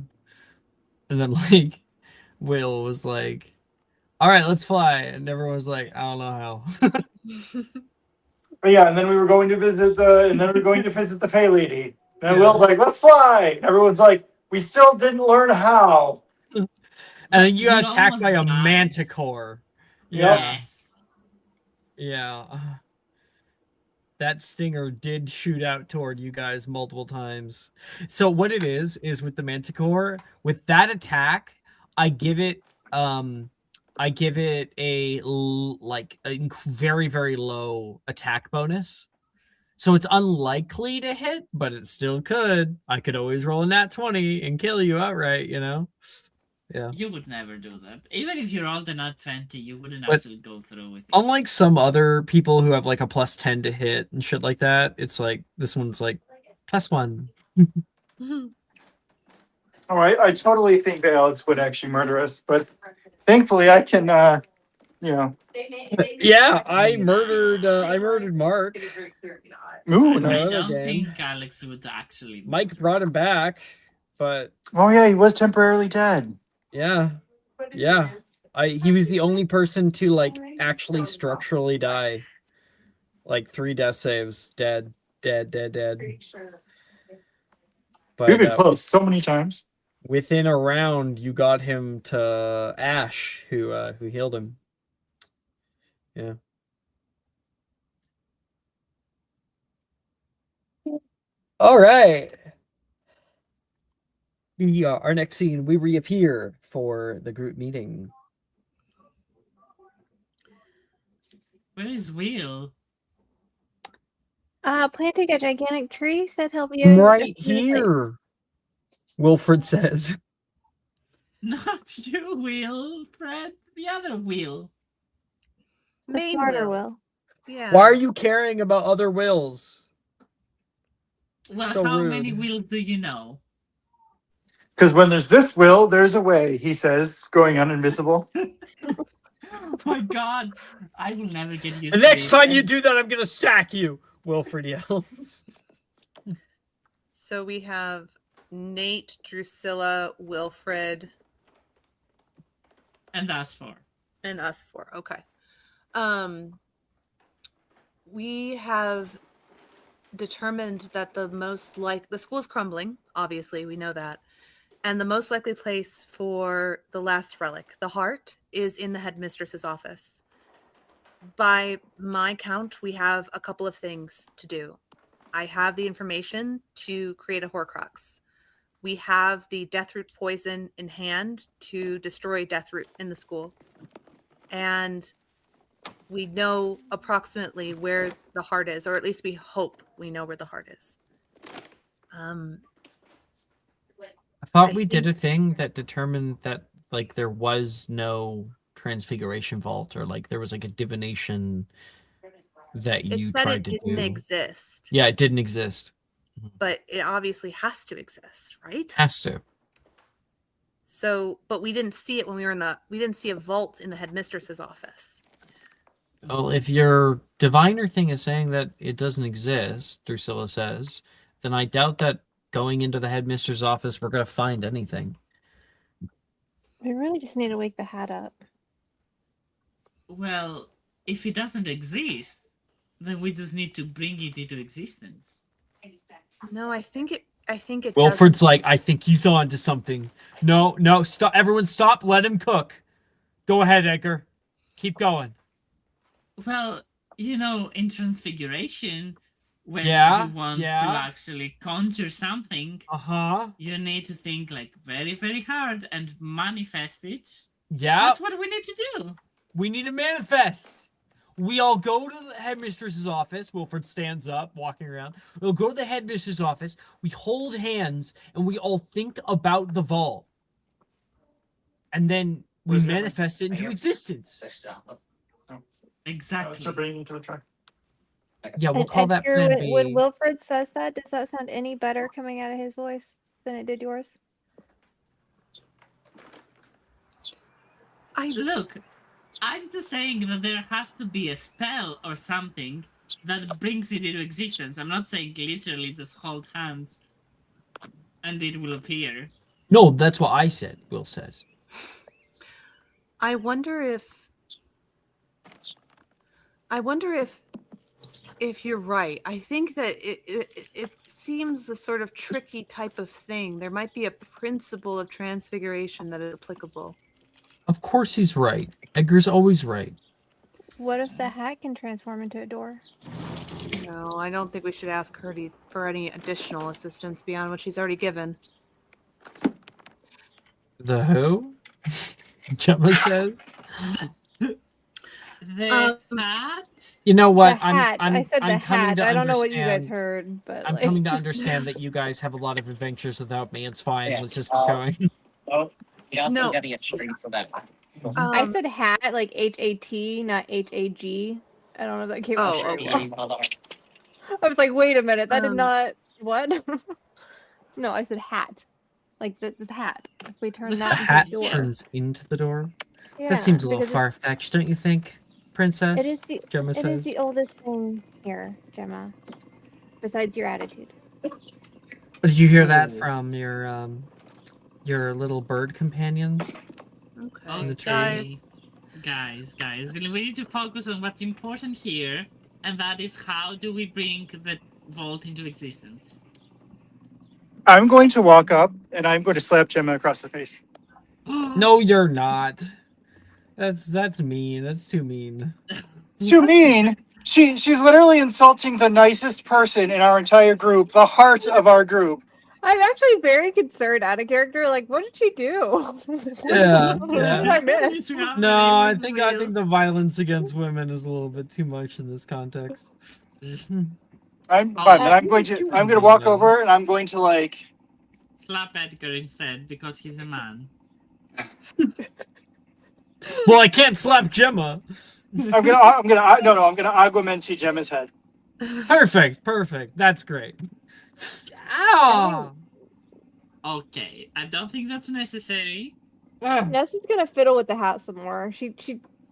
Speaker 4: and then like Will was like, "All right, let's fly," and everyone was like, "I don't know how."
Speaker 6: But yeah, and then we were going to visit the Fey Lady. And
Speaker 4: Yeah.
Speaker 6: Will's like, let's fly. And everyone's like, we still didn't learn how.
Speaker 4: And then you got
Speaker 1: We
Speaker 4: attacked by a
Speaker 1: almost died.
Speaker 4: manticore.
Speaker 6: Yep.
Speaker 4: Yeah,
Speaker 1: Yes.
Speaker 4: yeah. That stinger did shoot out toward you guys multiple times. So what it is with the manticore, with that attack, I give it a very, very low attack bonus. So it's unlikely to hit, but it still could. I could always roll a nat 20 and kill you outright, you know? Yeah.
Speaker 1: You would never do that. Even if you rolled a nat 20, you wouldn't
Speaker 4: But
Speaker 1: actually go through with it.
Speaker 4: unlike some other people who have like a plus 10 to hit and shit like that, it's like this one's like +1.
Speaker 6: Oh, I totally think Alex would actually murder us, but thankfully I can, you know.
Speaker 4: Yeah, I murdered Mark.
Speaker 6: Ooh,
Speaker 4: In our
Speaker 1: I
Speaker 6: nice.
Speaker 4: other
Speaker 1: don't
Speaker 4: game.
Speaker 1: think Alex would actually.
Speaker 4: Mike brought him back, but
Speaker 6: Oh yeah, he was temporarily dead.
Speaker 4: yeah. He was the only person to like actually structurally die. Like 3 death saves, dead.
Speaker 6: We've
Speaker 4: But
Speaker 6: been close so many times.
Speaker 4: within a round, you got him to Ash, who healed him. Yeah. All right. Our next scene, we reappear for the group meeting.
Speaker 1: Where is Will?
Speaker 5: Planting a gigantic tree said he'll be
Speaker 4: Right here, Wilfred says.
Speaker 1: Not you, Will. Fred, the other Will.
Speaker 5: The
Speaker 3: Main
Speaker 5: smarter
Speaker 3: will.
Speaker 5: will.
Speaker 3: Yeah.
Speaker 4: Why are you caring about other wills?
Speaker 1: Well,
Speaker 4: So
Speaker 1: how
Speaker 4: rude.
Speaker 1: many Wills do you know?
Speaker 6: Because when there's this will, there's a way, he says, going on invisible.
Speaker 1: Oh my god. I will never get used
Speaker 4: The
Speaker 1: to
Speaker 4: next
Speaker 1: it.
Speaker 4: time you
Speaker 1: And
Speaker 4: do that, I'm gonna sack you, Wilfred yells.
Speaker 3: So we have Nate, Drusilla, Wilfred,
Speaker 1: And us four.
Speaker 3: and us four. Okay. We have determined that the school's crumbling, obviously, we know that. And the most likely place for the last relic, the heart, is in the headmistress's office. By my count, we have a couple of things to do. I have the information to create a Horcrux. We have the Deathroot poison in hand to destroy Deathroot in the school. And we know approximately where the heart is, or at least we hope we know where the heart is.
Speaker 2: I thought
Speaker 3: I
Speaker 2: we did a
Speaker 3: think-
Speaker 2: thing that determined that like there was no transfiguration vault, or like there was like a divination that
Speaker 3: It
Speaker 2: you
Speaker 3: said
Speaker 2: tried
Speaker 3: it
Speaker 2: to
Speaker 3: didn't
Speaker 2: do.
Speaker 3: exist,
Speaker 2: Yeah, it didn't exist.
Speaker 3: but it obviously has to exist, right?
Speaker 2: Has to.
Speaker 3: So, but we didn't see it when we were we didn't see a vault in the headmistress's office.
Speaker 2: Well, if your diviner thing is saying that it doesn't exist, Drusilla says, then I doubt that going into the headmistress' office we're gonna find anything.
Speaker 5: We really just need to wake the hat up.
Speaker 1: Well, if it doesn't exist, then we just need to bring it into existence.
Speaker 3: No, I think it
Speaker 2: Wilfred's
Speaker 3: doesn't.
Speaker 2: like, I think he's on to something. No, stop! Everyone, stop! Let him cook. Go ahead, Edgar. Keep going.
Speaker 1: Well, in Transfiguration, when
Speaker 2: Yeah,
Speaker 1: you want to
Speaker 2: yeah.
Speaker 1: actually conjure something, you need to think like very, very hard and manifest it.
Speaker 2: Yeah.
Speaker 1: That's what we need to do.
Speaker 2: We need to manifest. We all go to the headmistress's office. Wilfred stands up, walking around. We'll go to the headmistress's office. We hold hands, and we all think about the vault. And then we manifest it into existence.
Speaker 1: Exactly.
Speaker 6: bringing you to the truck.
Speaker 2: Yeah, we'll
Speaker 5: And
Speaker 2: call that
Speaker 5: Edgar,
Speaker 2: plan
Speaker 5: when
Speaker 2: B.
Speaker 5: Wilfred says that, does that sound any better coming out of his voice than it did yours?
Speaker 1: Look, I'm just saying that there has to be a spell or something that brings it into existence. I'm not saying literally just hold hands and it will appear.
Speaker 2: No, that's what I said, Will says.
Speaker 3: I wonder if you're right. I think that it seems a sort of tricky type of thing. There might be a principle of transfiguration that is applicable.
Speaker 2: Of course he's right. Edgar's always right.
Speaker 5: What if the hat can transform into a door?
Speaker 3: No, I don't think we should ask her for any additional assistance beyond what she's already given.
Speaker 2: The who? Gemma says.
Speaker 1: The hat?
Speaker 2: You know what?
Speaker 5: The hat. I said the
Speaker 2: I'm coming
Speaker 5: hat.
Speaker 2: to
Speaker 5: I don't know what you guys
Speaker 2: understand-
Speaker 5: heard, but
Speaker 2: I'm
Speaker 5: like...
Speaker 2: coming to understand that you guys have a lot of adventures without me. It's fine.
Speaker 9: Yeah,
Speaker 2: Let's just keep going.
Speaker 9: Oh, yeah,
Speaker 3: No.
Speaker 9: no. Gotta get straight for that.
Speaker 5: I said hat, like H-A-T, not H-A-G. I don't know if that came out
Speaker 3: Oh,
Speaker 5: very
Speaker 3: okay.
Speaker 5: well. I was like, wait a minute, that did
Speaker 3: Um,
Speaker 5: not... What? No, I said hat. Like the hat. If we turn
Speaker 1: The
Speaker 5: that
Speaker 2: Hat
Speaker 5: into a door.
Speaker 2: turns into the door.
Speaker 5: Yeah,
Speaker 2: That seems a little
Speaker 5: because
Speaker 2: far-fetched, don't you think, Princess?
Speaker 5: It is the
Speaker 2: Gemma
Speaker 5: it
Speaker 2: says.
Speaker 5: is the oldest thing here, Gemma. Besides your attitude.
Speaker 2: Did you hear that from your little bird companions?
Speaker 3: Okay,
Speaker 2: In the
Speaker 1: Okay,
Speaker 3: guys.
Speaker 1: guys, we need to focus on what's important here, and that is how do we bring the vault into existence?
Speaker 6: I'm going to walk up and I'm going to slap Gemma across the face.
Speaker 2: No, you're not. That's mean. That's too mean.
Speaker 6: Too mean. She's literally insulting the nicest person in our entire group, the heart of our group.
Speaker 5: I'm actually very concerned out of character. Like, what did she do?
Speaker 2: Yeah,
Speaker 5: What
Speaker 2: yeah.
Speaker 5: did I miss?
Speaker 2: No, I think the violence against women is a little bit too much in this context.
Speaker 6: I'm
Speaker 1: Oh.
Speaker 6: fine. Then I'm going to walk over and I'm going to like.
Speaker 1: Slap Edgar instead because he's a man.
Speaker 2: Well, I can't slap Gemma.
Speaker 6: I'm gonna augment Gemma's head.
Speaker 2: Perfect. That's great. Ow!
Speaker 1: Okay, I don't think that's necessary.
Speaker 5: Ness is gonna fiddle with the hat some more.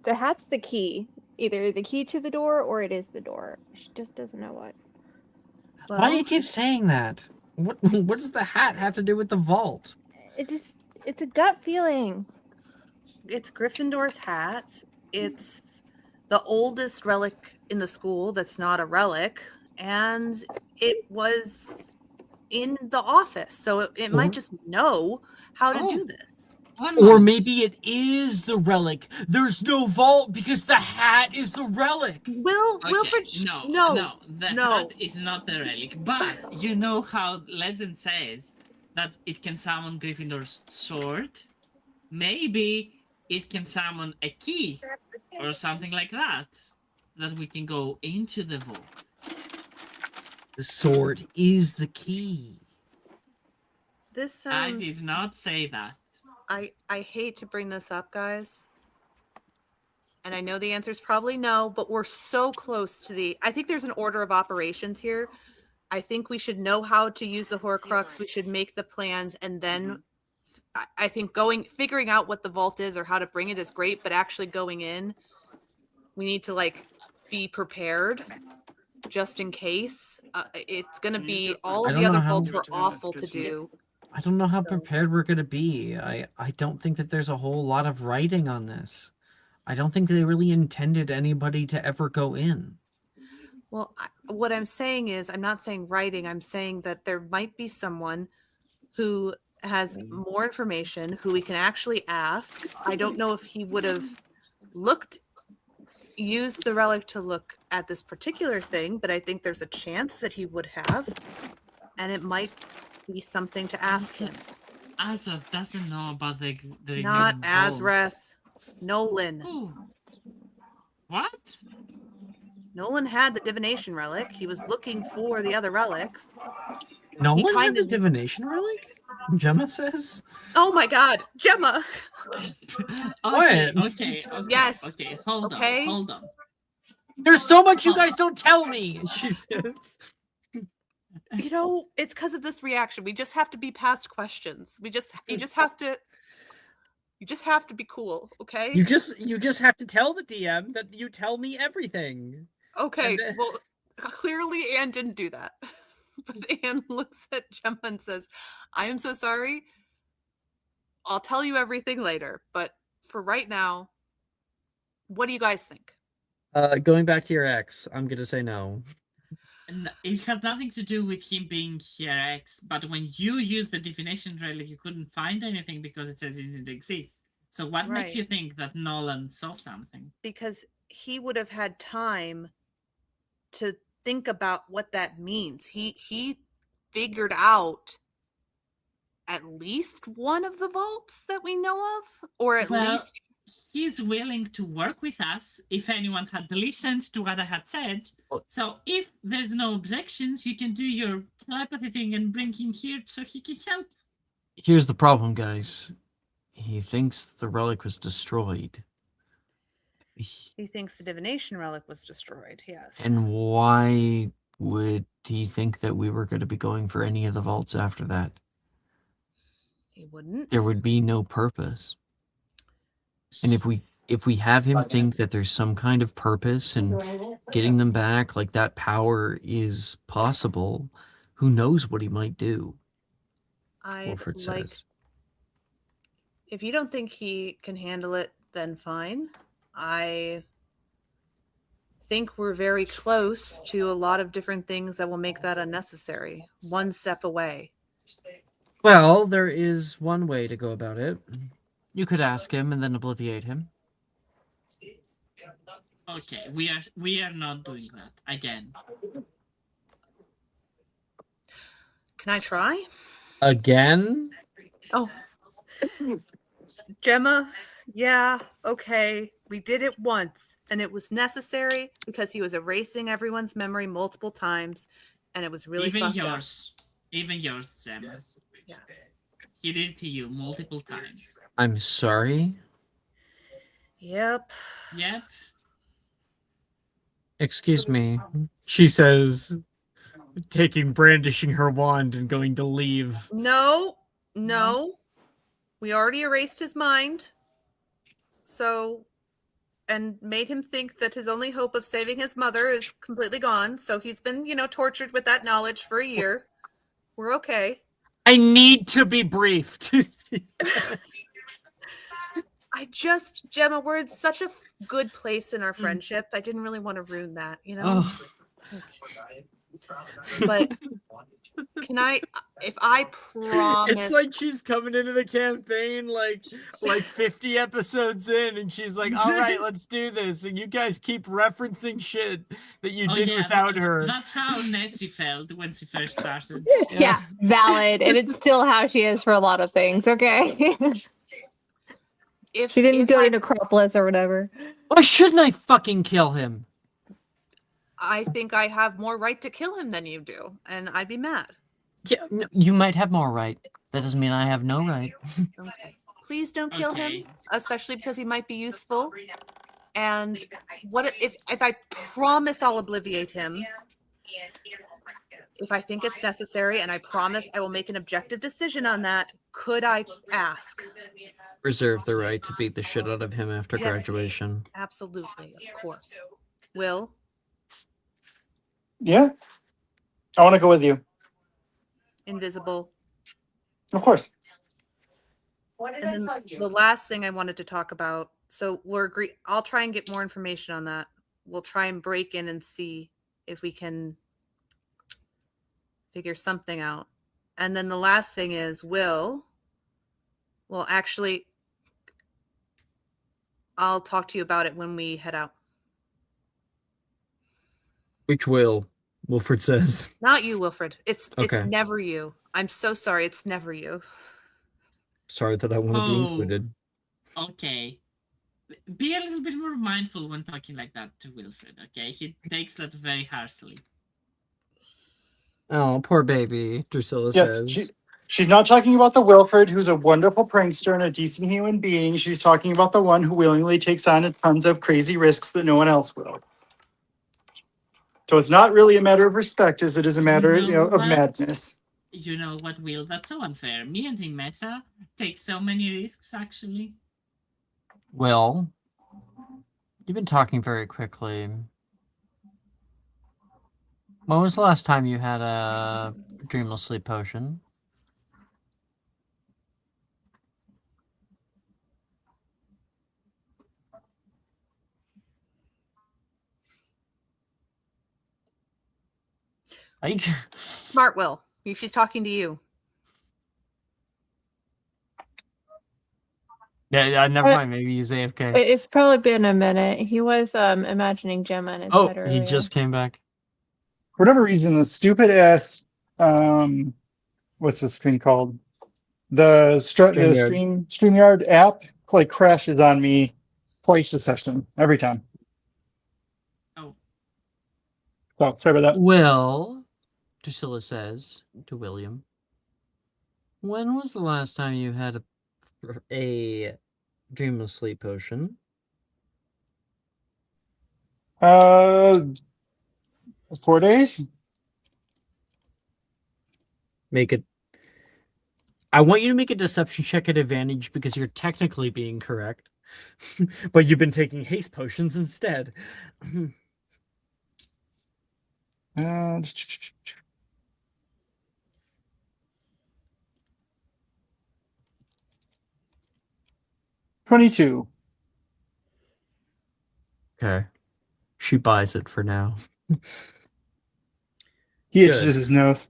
Speaker 5: The hat's the key. Either the key to the door or it is the door. She just doesn't know what.
Speaker 2: Why do you keep saying that? What does the hat have to do with the vault?
Speaker 5: It's a gut feeling.
Speaker 3: It's Gryffindor's hat. It's the oldest relic in the school that's not a relic. And it was in the office. So it might just know how to do this.
Speaker 2: Or maybe it is the relic. There's no vault because the hat is the relic.
Speaker 3: Wilfred,
Speaker 1: no, the hat is not the relic. But you know how legend says that it can summon Gryffindor's sword? Maybe it can summon a key or something like that, that we can go into the vault.
Speaker 4: The sword is the key.
Speaker 3: This
Speaker 1: I
Speaker 3: sounds.
Speaker 1: did not say that.
Speaker 3: I hate to bring this up, guys. And I know the answer is probably no, but we're so close to the. I think there's an order of operations here. I think we should know how to use the Horcrux. We should make the plans, and then I think figuring out what the vault is or how to bring it is great, but actually going in, we need to like be prepared just in case. It's gonna be all
Speaker 4: I
Speaker 3: of
Speaker 4: don't
Speaker 3: the
Speaker 4: know
Speaker 3: other
Speaker 4: how-
Speaker 3: vaults were awful to do.
Speaker 4: I don't know how
Speaker 3: So-
Speaker 4: prepared we're going to be. I don't think that there's a whole lot of writing on this. I don't think they really intended anybody to ever go in.
Speaker 3: Well, what I'm saying is, I'm not saying writing. I'm saying that there might be someone who has more information, who we can actually ask. I don't know if he would have used the relic to look at this particular thing, but I think there's a chance that he would have, and it might be something to ask him.
Speaker 1: Azrath doesn't know about the
Speaker 3: Not
Speaker 1: vault.
Speaker 3: Azrath, Nolan.
Speaker 1: Who? What?
Speaker 3: Nolan had the divination relic. He was looking for the other relics.
Speaker 4: No
Speaker 3: He
Speaker 4: one had the
Speaker 3: kinda-
Speaker 4: divination relic? Gemma says?
Speaker 3: Oh my God, Gemma!
Speaker 1: Okay,
Speaker 4: What?
Speaker 1: okay.
Speaker 3: Yes.
Speaker 1: Okay, hold
Speaker 3: Okay.
Speaker 1: on, hold on.
Speaker 4: There's so much you guys don't tell me, she says.
Speaker 3: You know, it's because of this reaction. We just have to be past questions. You just have to be cool, okay?
Speaker 8: You just have to tell the DM that you tell me everything.
Speaker 3: Okay,
Speaker 8: and then-
Speaker 3: well, clearly Anne didn't do that. But Anne looks at Gemma and says, I am so sorry. I'll tell you everything later. But for right now, what do you guys think?
Speaker 8: Going back to your ex, I'm gonna say no.
Speaker 1: And it has nothing to do with him being here X, but when you used the divination relic, you couldn't find anything because it said it didn't exist. So what makes
Speaker 3: Right.
Speaker 1: you think that Nolan saw something?
Speaker 3: Because he would have had time to think about what that means. He figured out at least one of the vaults that we know of, or at
Speaker 1: Well,
Speaker 3: least
Speaker 1: he's willing to work with us if anyone had listened to what I had said. So if there's no objections, you can do your telepathy thing and bring him here so he can help.
Speaker 2: Here's the problem, guys. He thinks the relic was destroyed.
Speaker 3: he thinks the divination relic was destroyed. Yes.
Speaker 2: And why would he think that we were going to be going for any of the vaults after that?
Speaker 3: He wouldn't.
Speaker 2: There would be no purpose. And if we have him think that there's some kind of purpose in getting them back, like that power is possible, who knows what he might do?
Speaker 3: I'd
Speaker 2: Wolford
Speaker 3: like,
Speaker 2: says.
Speaker 3: if you don't think he can handle it, then fine. I think we're very close to a lot of different things that will make that unnecessary. One step away.
Speaker 2: Well, there is one way to go about it. You could ask him and then obliviate him.
Speaker 1: Okay, we are not doing that again.
Speaker 3: Can I try?
Speaker 8: Again?
Speaker 3: Oh. Gemma, yeah, okay. We did it once, and it was necessary because he was erasing everyone's memory multiple times, and it was really
Speaker 1: even
Speaker 3: fucked
Speaker 1: yours, even yours, Sam.
Speaker 3: up. Yes.
Speaker 1: He did it to you multiple times.
Speaker 2: I'm sorry.
Speaker 3: Yep.
Speaker 1: Yep.
Speaker 2: Excuse me.
Speaker 8: She says, brandishing her wand and going to leave.
Speaker 3: No. We already erased his mind. So, and made him think that his only hope of saving his mother is completely gone. So he's been, tortured with that knowledge for a year. We're okay.
Speaker 8: I need to be briefed.
Speaker 3: Gemma, we're in such a good place in our friendship. I didn't really want to ruin that,
Speaker 2: Oh,
Speaker 3: But can if I promise,
Speaker 8: It's like she's coming into the campaign like 50 episodes in, and she's like, all right, let's do this. And you guys keep referencing shit that you did without her.
Speaker 1: That's how Nessie felt when she first started.
Speaker 5: Yeah, valid. And it's still how she is for a lot of things, okay?
Speaker 3: If
Speaker 5: She didn't
Speaker 3: if
Speaker 5: go
Speaker 3: I,
Speaker 5: to Necropolis or whatever.
Speaker 2: Why shouldn't I fucking kill him?
Speaker 3: I think I have more right to kill him than you do, and I'd be mad.
Speaker 2: Yeah, you might have more right. That doesn't mean I have no right.
Speaker 3: Okay. Please don't kill him,
Speaker 1: Okay.
Speaker 3: especially because he might be useful. And what if I promise I'll obliviate him if I think it's necessary, and I promise I will make an objective decision on that? Could I ask?
Speaker 2: Reserve the right to beat the shit out of him after
Speaker 3: Yes.
Speaker 2: graduation.
Speaker 3: Absolutely, of course. Will,
Speaker 6: Yeah, I want to go with you.
Speaker 3: invisible.
Speaker 6: Of course.
Speaker 7: What did
Speaker 3: And
Speaker 7: I
Speaker 3: then
Speaker 7: tell you?
Speaker 3: the last thing I wanted to talk about. So we're agree. I'll try and get more information on that. We'll try and break in and see if we can figure something out. And then the last thing is well, actually, I'll talk to you about it when we head out.
Speaker 2: Which will, Wilfred says.
Speaker 3: Not you, Wilfred. It's
Speaker 2: Okay.
Speaker 3: never you. I'm so sorry. It's never you.
Speaker 2: Sorry that I want to be
Speaker 1: Oh.
Speaker 2: included.
Speaker 1: Okay. Be a little bit more mindful when talking like that to Wilfred, okay? He takes that very harshly.
Speaker 2: Oh, poor baby, Drusilla
Speaker 6: Yes,
Speaker 2: says.
Speaker 6: she's not talking about the Wilfred, who's a wonderful prankster and a decent human being. She's talking about the one who willingly takes on tons of crazy risks that no one else will. So it's not really a matter of respect, as it is a matter of
Speaker 1: what?
Speaker 6: madness.
Speaker 1: You know what, Will? That's so unfair. Me and Mesa take so many risks, actually.
Speaker 2: Well, you've been talking very quickly. When was the last time you had a dreamless sleep potion?
Speaker 3: Smart Will. She's talking to you.
Speaker 2: Yeah, never mind. Maybe he's AFK.
Speaker 5: It's probably been a minute. He was imagining Gemma in his
Speaker 2: Oh,
Speaker 5: head
Speaker 2: he
Speaker 5: earlier.
Speaker 2: just came back.
Speaker 6: For whatever reason, the stupid ass, what's this thing called? The
Speaker 2: StreamYard.
Speaker 6: StreamYard app like crashes on me twice a session every time.
Speaker 1: Oh.
Speaker 6: So sorry about that.
Speaker 2: Well, Drusilla says to William, when was the last time you had a dreamless sleep potion?
Speaker 6: 4 days.
Speaker 2: Make it. I want you to make a deception check at advantage because you're technically being correct, but you've been taking haste potions instead.
Speaker 6: 22.
Speaker 2: Okay. She buys it for now.
Speaker 6: He
Speaker 2: Good.
Speaker 6: itches his nose.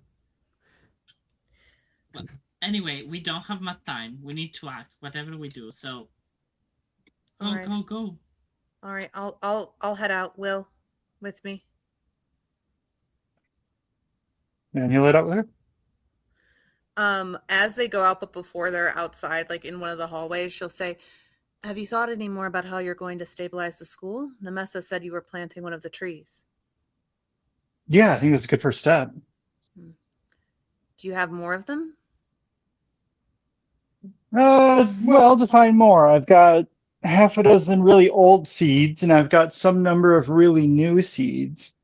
Speaker 1: But anyway, we don't have much time. We need to act, whatever we do. So go,
Speaker 3: All right.
Speaker 1: go.
Speaker 3: All right. I'll head out. Will, with me.
Speaker 6: And he'll head out with her.
Speaker 3: As they go out, but before they're outside, like in one of the hallways, she'll say, "Have you thought any more about how you're going to stabilize the school? Nemessa said you were planting one of the trees.
Speaker 6: Yeah, I think that's a good first step.
Speaker 3: Do you have more of them?"
Speaker 6: Well, to find more, I've got half a dozen really old seeds, and I've got some number of really new seeds.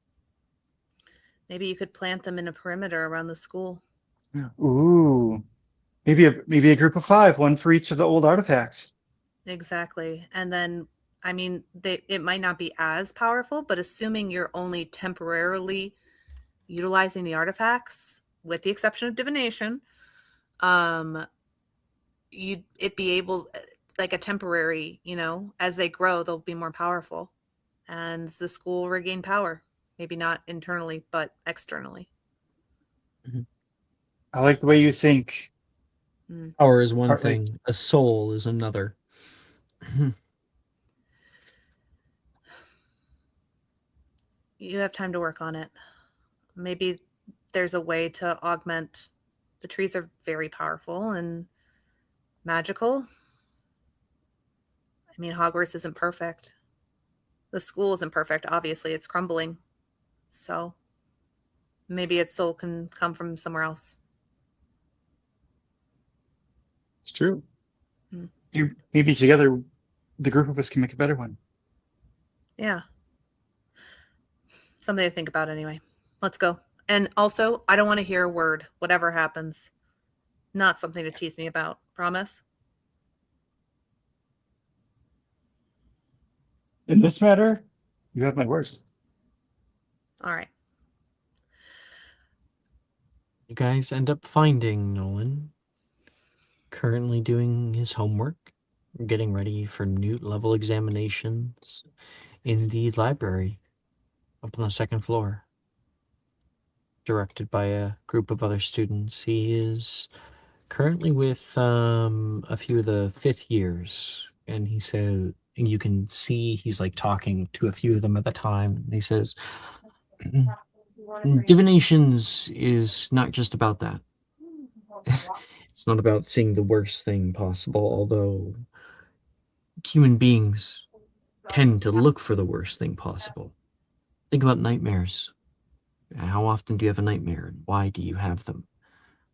Speaker 3: Maybe you could plant them in a perimeter around the school.
Speaker 6: Ooh, maybe a group of 5, one for each of the old artifacts.
Speaker 3: Exactly. And then, I mean, it might not be as powerful, but assuming you're only temporarily utilizing the artifacts, with the exception of divination, it'd be able, like a temporary, as they grow, they'll be more powerful, and the school will regain power. Maybe not internally, but externally.
Speaker 6: I like the way you think.
Speaker 2: Power is one
Speaker 6: Partly.
Speaker 2: thing, a soul is another.
Speaker 3: You have time to work on it. Maybe there's a way to augment. The trees are very powerful and magical. I mean, Hogwarts isn't perfect. The school isn't perfect. Obviously, it's crumbling. So maybe its soul can come from somewhere else.
Speaker 10: It's true.
Speaker 3: Hmm.
Speaker 10: Maybe together, the group of us can make a better one.
Speaker 3: Yeah. Something to think about anyway. Let's go. And also, I don't want to hear a word, whatever happens. Not something to tease me about. Promise?
Speaker 10: In this matter, you have my word.
Speaker 3: All right.
Speaker 2: You guys end up finding Nolan currently doing his homework, getting ready for Newt level examinations in the library up on the second floor, directed by a group of other students. He is currently with a few of the fifth years, and he said, and you can see he's like talking to a few of them at the time. And he says, divinations is not just about that. It's not about seeing the worst thing possible, although human beings tend to look for the worst thing possible. Think about nightmares. How often do you have a nightmare, and why do you have them?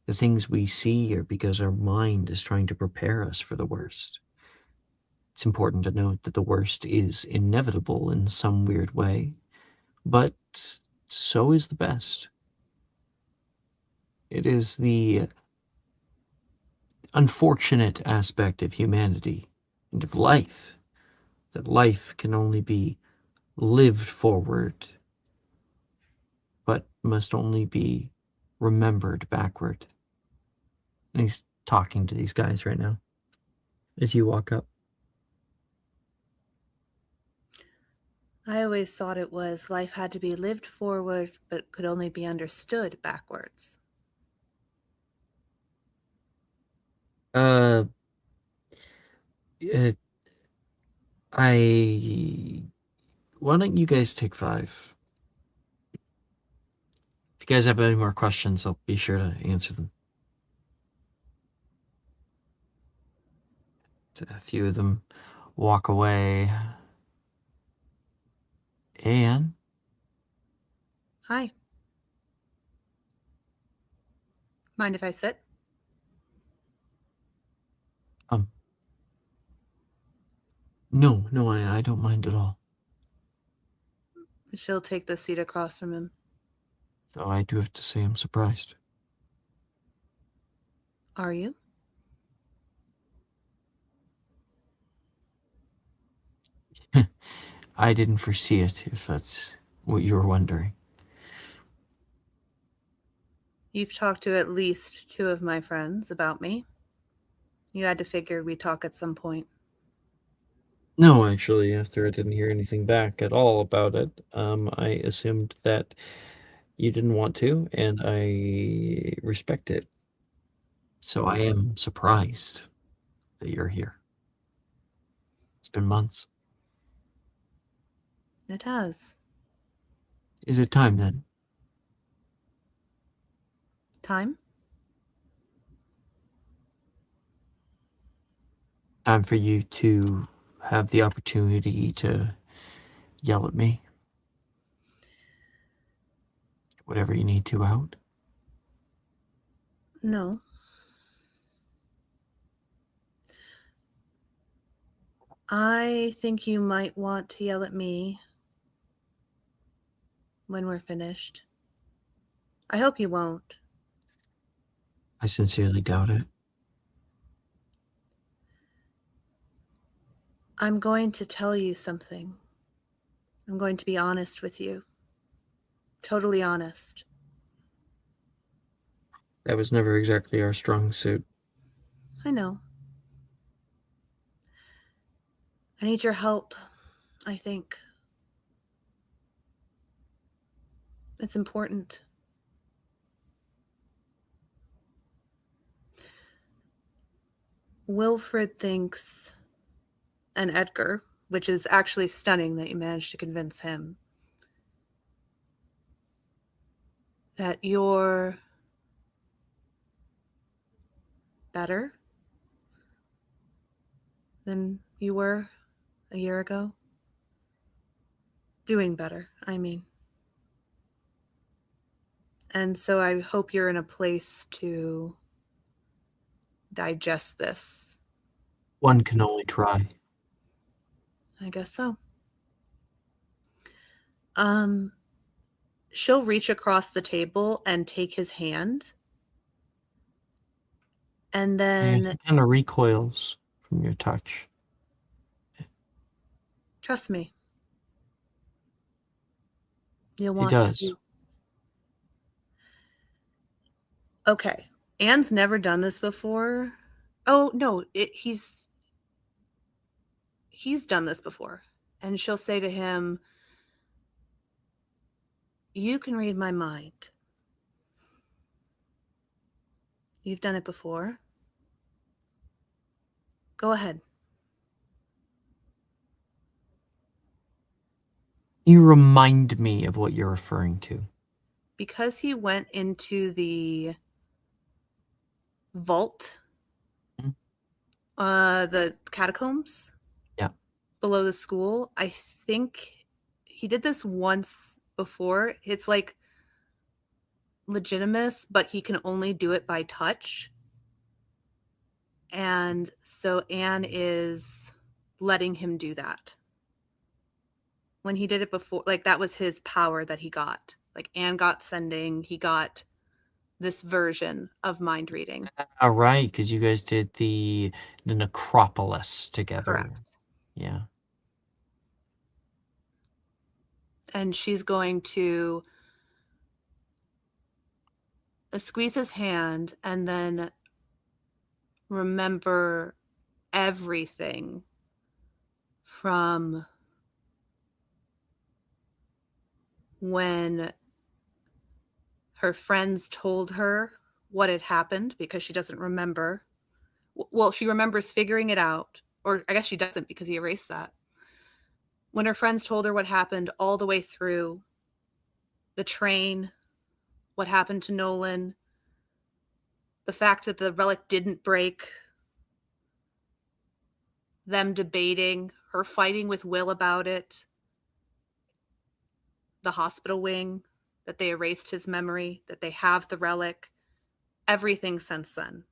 Speaker 2: The things we see are because our mind is trying to prepare us for the worst. It's important to note that the worst is inevitable in some weird way, but so is the best. It is the unfortunate aspect of humanity and of life that life can only be lived forward, but must only be remembered backward. And he's talking to these guys right now as you walk up.
Speaker 3: I always thought it was life had to be lived forward, but could only be understood backwards.
Speaker 2: Uh, why don't you guys take 5? If you guys have any more questions, I'll be sure to answer them. A few of them walk away. And
Speaker 3: Hi. Mind if I sit?
Speaker 2: no, I don't mind at all.
Speaker 3: She'll take the seat across from him.
Speaker 2: Though I do have to say I'm surprised.
Speaker 3: Are you?
Speaker 2: I didn't foresee it, if that's what you were wondering.
Speaker 3: You've talked to at least 2 of my friends about me. You had to figure we'd talk at some point.
Speaker 2: No, actually, after I didn't hear anything back at all about it, I assumed that you didn't want to, and I respect it. So I am surprised that you're here. It's been months.
Speaker 3: It has.
Speaker 2: Is it time then?
Speaker 3: Time?
Speaker 2: Time for you to have the opportunity to yell at me? Whatever you need to out?
Speaker 3: No. I think you might want to yell at me when we're finished. I hope you won't.
Speaker 2: I sincerely doubt it.
Speaker 3: I'm going to tell you something. I'm going to be honest with you. Totally honest.
Speaker 2: That was never exactly our strong suit.
Speaker 3: I know. I need your help, I think. It's important. Wilfred thinks, and Edgar, which is actually stunning that you managed to convince him, that you're better than you were a year ago. Doing better, I mean. And so I hope you're in a place to digest this.
Speaker 2: One can only try.
Speaker 3: I guess so. She'll reach across the table and take his hand. And then,
Speaker 2: He kind of recoils from your touch.
Speaker 3: trust me, you'll
Speaker 2: He
Speaker 3: want to
Speaker 2: does.
Speaker 3: see. Okay. Anne's never done this before. Oh, no, he's done this before. And she'll say to him, "You can read my mind. You've done it before. Go ahead."
Speaker 2: You remind me of what you're referring to.
Speaker 3: Because he went into the vault,
Speaker 2: Mhm.
Speaker 3: the catacombs,
Speaker 2: Yeah.
Speaker 3: below the school, I think he did this once before. It's like legitimate, but he can only do it by touch. And so Anne is letting him do that. When he did it before, like that was his power that he got. Like Anne got sending, he got this version of mind reading.
Speaker 2: All right, because you guys did the necropolis together.
Speaker 3: Correct.
Speaker 2: Yeah.
Speaker 3: And she's going to squeeze his hand and then remember everything from when her friends told her what had happened, because she doesn't remember. Well, she remembers figuring it out, or I guess she doesn't because he erased that. When her friends told her what happened, all the way through the train, what happened to Nolan, the fact that the relic didn't break, them debating, her fighting with Will about it, the hospital wing, that they erased his memory, that they have the relic, everything since then.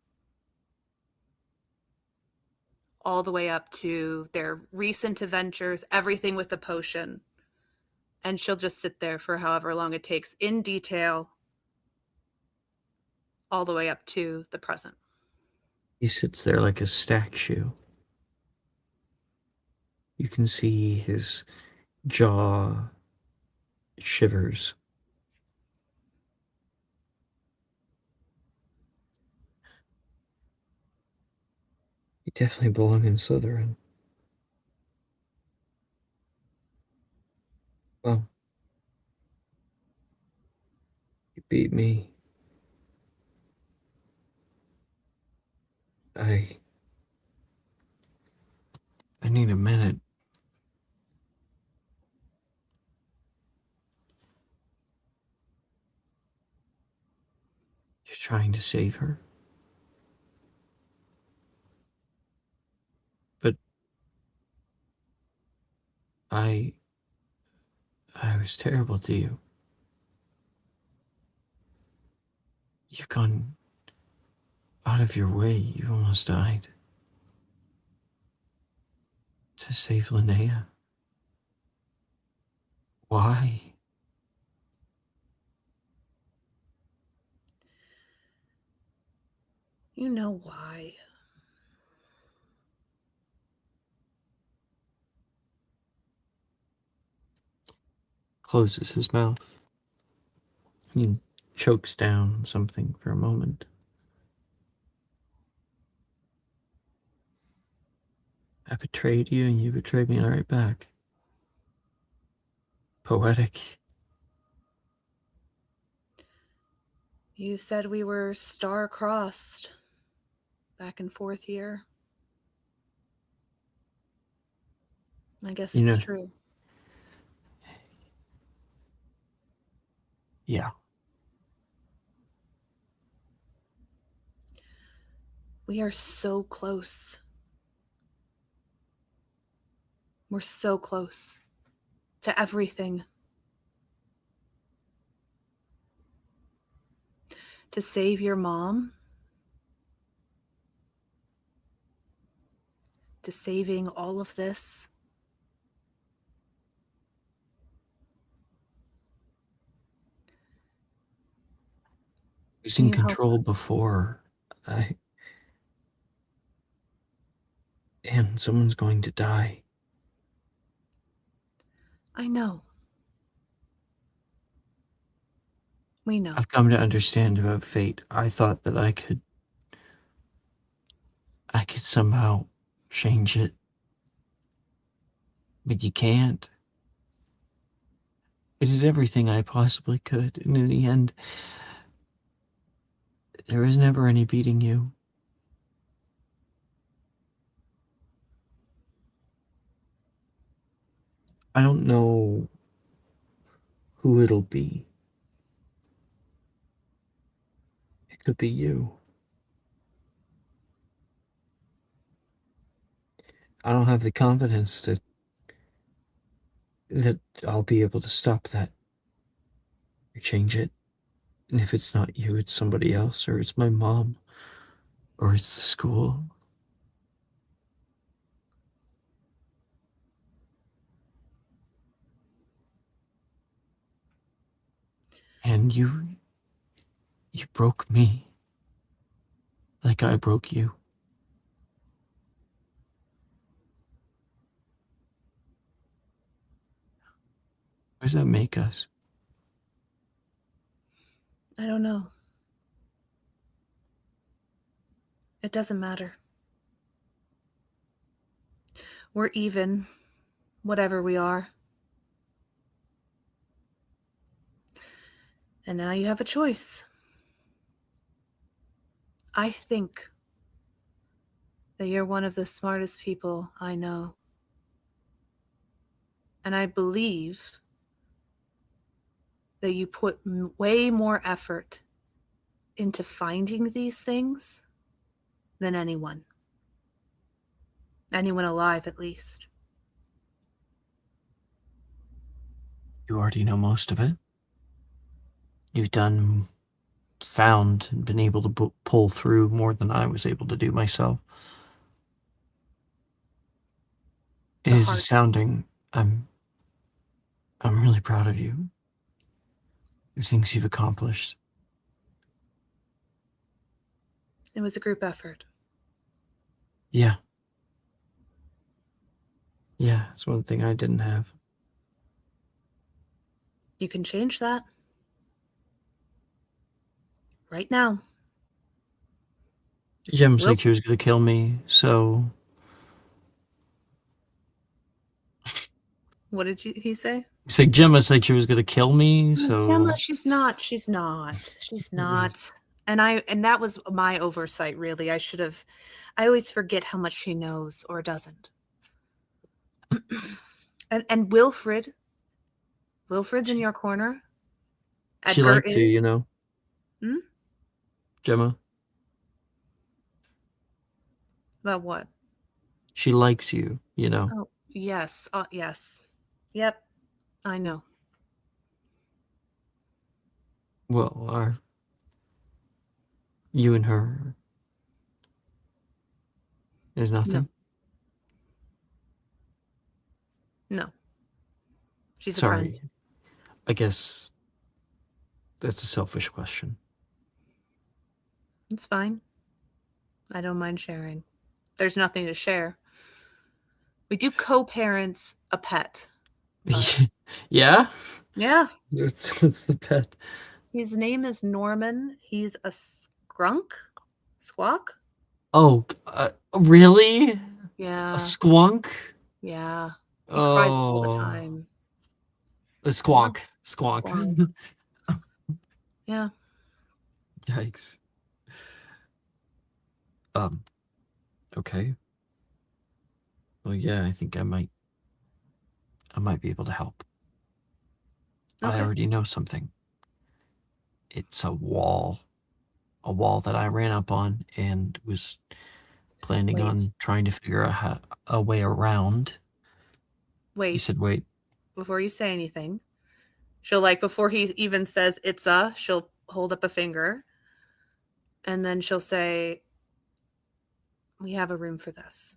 Speaker 3: All the way up to their recent adventures, everything with the potion. And she'll just sit there for however long it takes in detail, all the way up to the present.
Speaker 2: He sits there like a statue. You can see his jaw shivers. You definitely belong in Slytherin. Well, you beat me. I need a minute. You're trying to save her? But I was terrible to you. You've gone out of your way. You almost died. To save Linnea. Why?
Speaker 3: You know why.
Speaker 2: Closes his mouth. He chokes down something for a moment. I betrayed you and you betrayed me right back. Poetic.
Speaker 3: You said we were star-crossed back in fourth year. I guess
Speaker 2: You
Speaker 3: it's
Speaker 2: know-
Speaker 3: true.
Speaker 2: Yeah.
Speaker 3: We are so close. We're so close to everything. To save your mom, to saving all of this.
Speaker 2: Losing
Speaker 3: you help
Speaker 2: control before and someone's going to die.
Speaker 3: I know. We know.
Speaker 2: I've come to understand about fate. I thought that I could somehow change it. But you can't. I did everything I possibly could, and in the end, there was never any beating you. I don't know who it'll be. It could be you. I don't have the confidence that I'll be able to stop that or change it. And if it's not you, it's somebody else, or it's my mom, or it's the school. And you broke me like I broke you. What does that make us?
Speaker 3: I don't know. It doesn't matter. We're even, whatever we are. And now you have a choice. I think that you're one of the smartest people I know. And I believe that you put way more effort into finding these things than anyone. Anyone alive, at least.
Speaker 2: You already know most of it. You've found and been able to pull through more than I was able to do myself. It is astounding. I'm really proud of you. The things you've accomplished.
Speaker 3: It was a group effort.
Speaker 2: Yeah. Yeah, it's one thing I didn't have.
Speaker 3: You can change that. Right now.
Speaker 2: Jem said she was going to kill me, so...
Speaker 3: What did he say?
Speaker 2: He said Gemma said she was going to kill me, so...
Speaker 3: Gemma, she's not. She's not. And that was my oversight, really. I always forget how much she knows or doesn't. and Wilfred's in your corner.
Speaker 2: She
Speaker 3: Edgar
Speaker 2: likes you, you know.
Speaker 3: Hmm?
Speaker 2: Gemma.
Speaker 3: About what?
Speaker 2: She likes you, you know.
Speaker 3: Oh, yes. Yes. Yep. I know.
Speaker 2: Well, you and her... There's nothing?
Speaker 3: No. She's
Speaker 2: Sorry.
Speaker 3: a friend.
Speaker 2: I guess that's a selfish question.
Speaker 3: It's fine. I don't mind sharing. There's nothing to share. We do co-parent a pet.
Speaker 2: Yeah?
Speaker 3: Yeah.
Speaker 2: What's the pet?
Speaker 3: His name is Norman. He's a skunk? Squawk?
Speaker 2: Oh, really?
Speaker 3: Yeah.
Speaker 2: A squonk?
Speaker 3: Yeah. He cries all the time.
Speaker 2: A squonk. Squonk.
Speaker 3: Yeah.
Speaker 2: Yikes. Okay. Well, yeah, I think I might be able to help.
Speaker 3: Okay.
Speaker 2: I already know something. It's a wall that I ran up on and was planning on trying to figure out a way around.
Speaker 3: wait.
Speaker 2: He said, "Wait."
Speaker 3: Before you say anything, she'll like before he even says it's a, she'll hold up a finger, and then she'll say, "We have a room for this."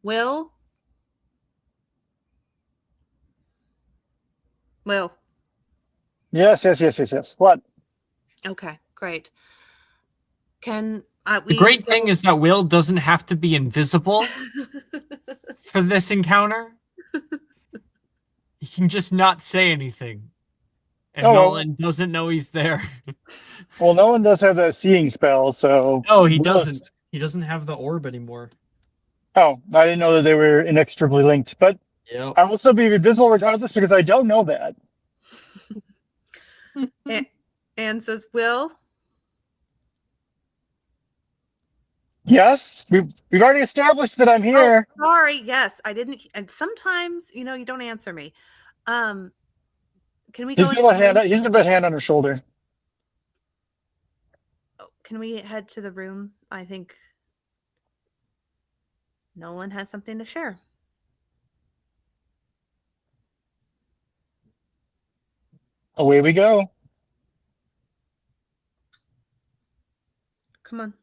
Speaker 3: Will? Will.
Speaker 10: Yes. What?
Speaker 3: Okay, great. Can
Speaker 2: The great thing is that Will doesn't have to be invisible for this encounter. He can just not say anything. And
Speaker 10: Oh, well.
Speaker 2: Nolan doesn't know he's there.
Speaker 10: Well, no one does have that seeing spell, so.
Speaker 2: No, he
Speaker 10: Will-
Speaker 2: doesn't. He doesn't have the orb anymore.
Speaker 10: Oh, I didn't know that they were inextricably linked, but
Speaker 2: Yep.
Speaker 10: I will still be invisible regardless because I don't know that.
Speaker 3: Anne says, Will?
Speaker 10: Yes, we've already established that I'm
Speaker 3: Oh,
Speaker 10: here.
Speaker 3: sorry. Yes, I didn't. And sometimes, you know, you don't answer me. Can we go
Speaker 10: He's
Speaker 3: into
Speaker 10: got
Speaker 3: the room?
Speaker 10: he's got a hand on her shoulder.
Speaker 3: Can we head to the room? I think Nolan has something to share.
Speaker 10: Away we go.
Speaker 3: Come on.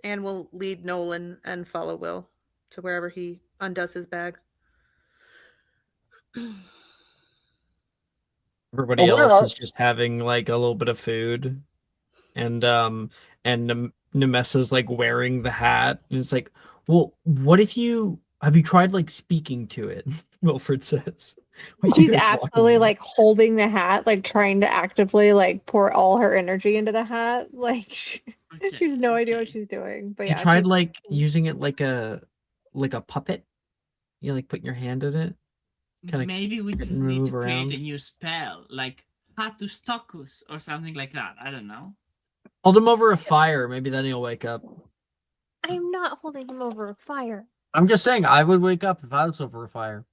Speaker 3: And we'll lead Nolan and follow Will to wherever he undoes his bag.
Speaker 2: Everybody
Speaker 10: Oh, where
Speaker 2: else
Speaker 10: are-
Speaker 2: is just having like a little bit of food, and Nemessa's like wearing the hat, and it's like, well, what if have you tried like speaking to it? Wilfred says. When you
Speaker 5: She's
Speaker 2: guys walk
Speaker 5: absolutely
Speaker 2: in.
Speaker 5: like holding the hat, like trying to actively like pour all her energy into the hat. Like she has no idea what she's doing. But
Speaker 2: You
Speaker 5: yeah,
Speaker 2: tried
Speaker 5: she's-
Speaker 2: like using it like a puppet. You like put your hand in it. Kinda
Speaker 1: Maybe we
Speaker 2: get
Speaker 1: just need to
Speaker 2: move
Speaker 1: create
Speaker 2: around.
Speaker 1: a new spell, like Hatus Tocus or something like that. I don't know.
Speaker 2: Hold him over a fire. Maybe then he'll wake up.
Speaker 5: I'm not holding him over a fire.
Speaker 2: I'm just saying, I would wake up if I was over a fire.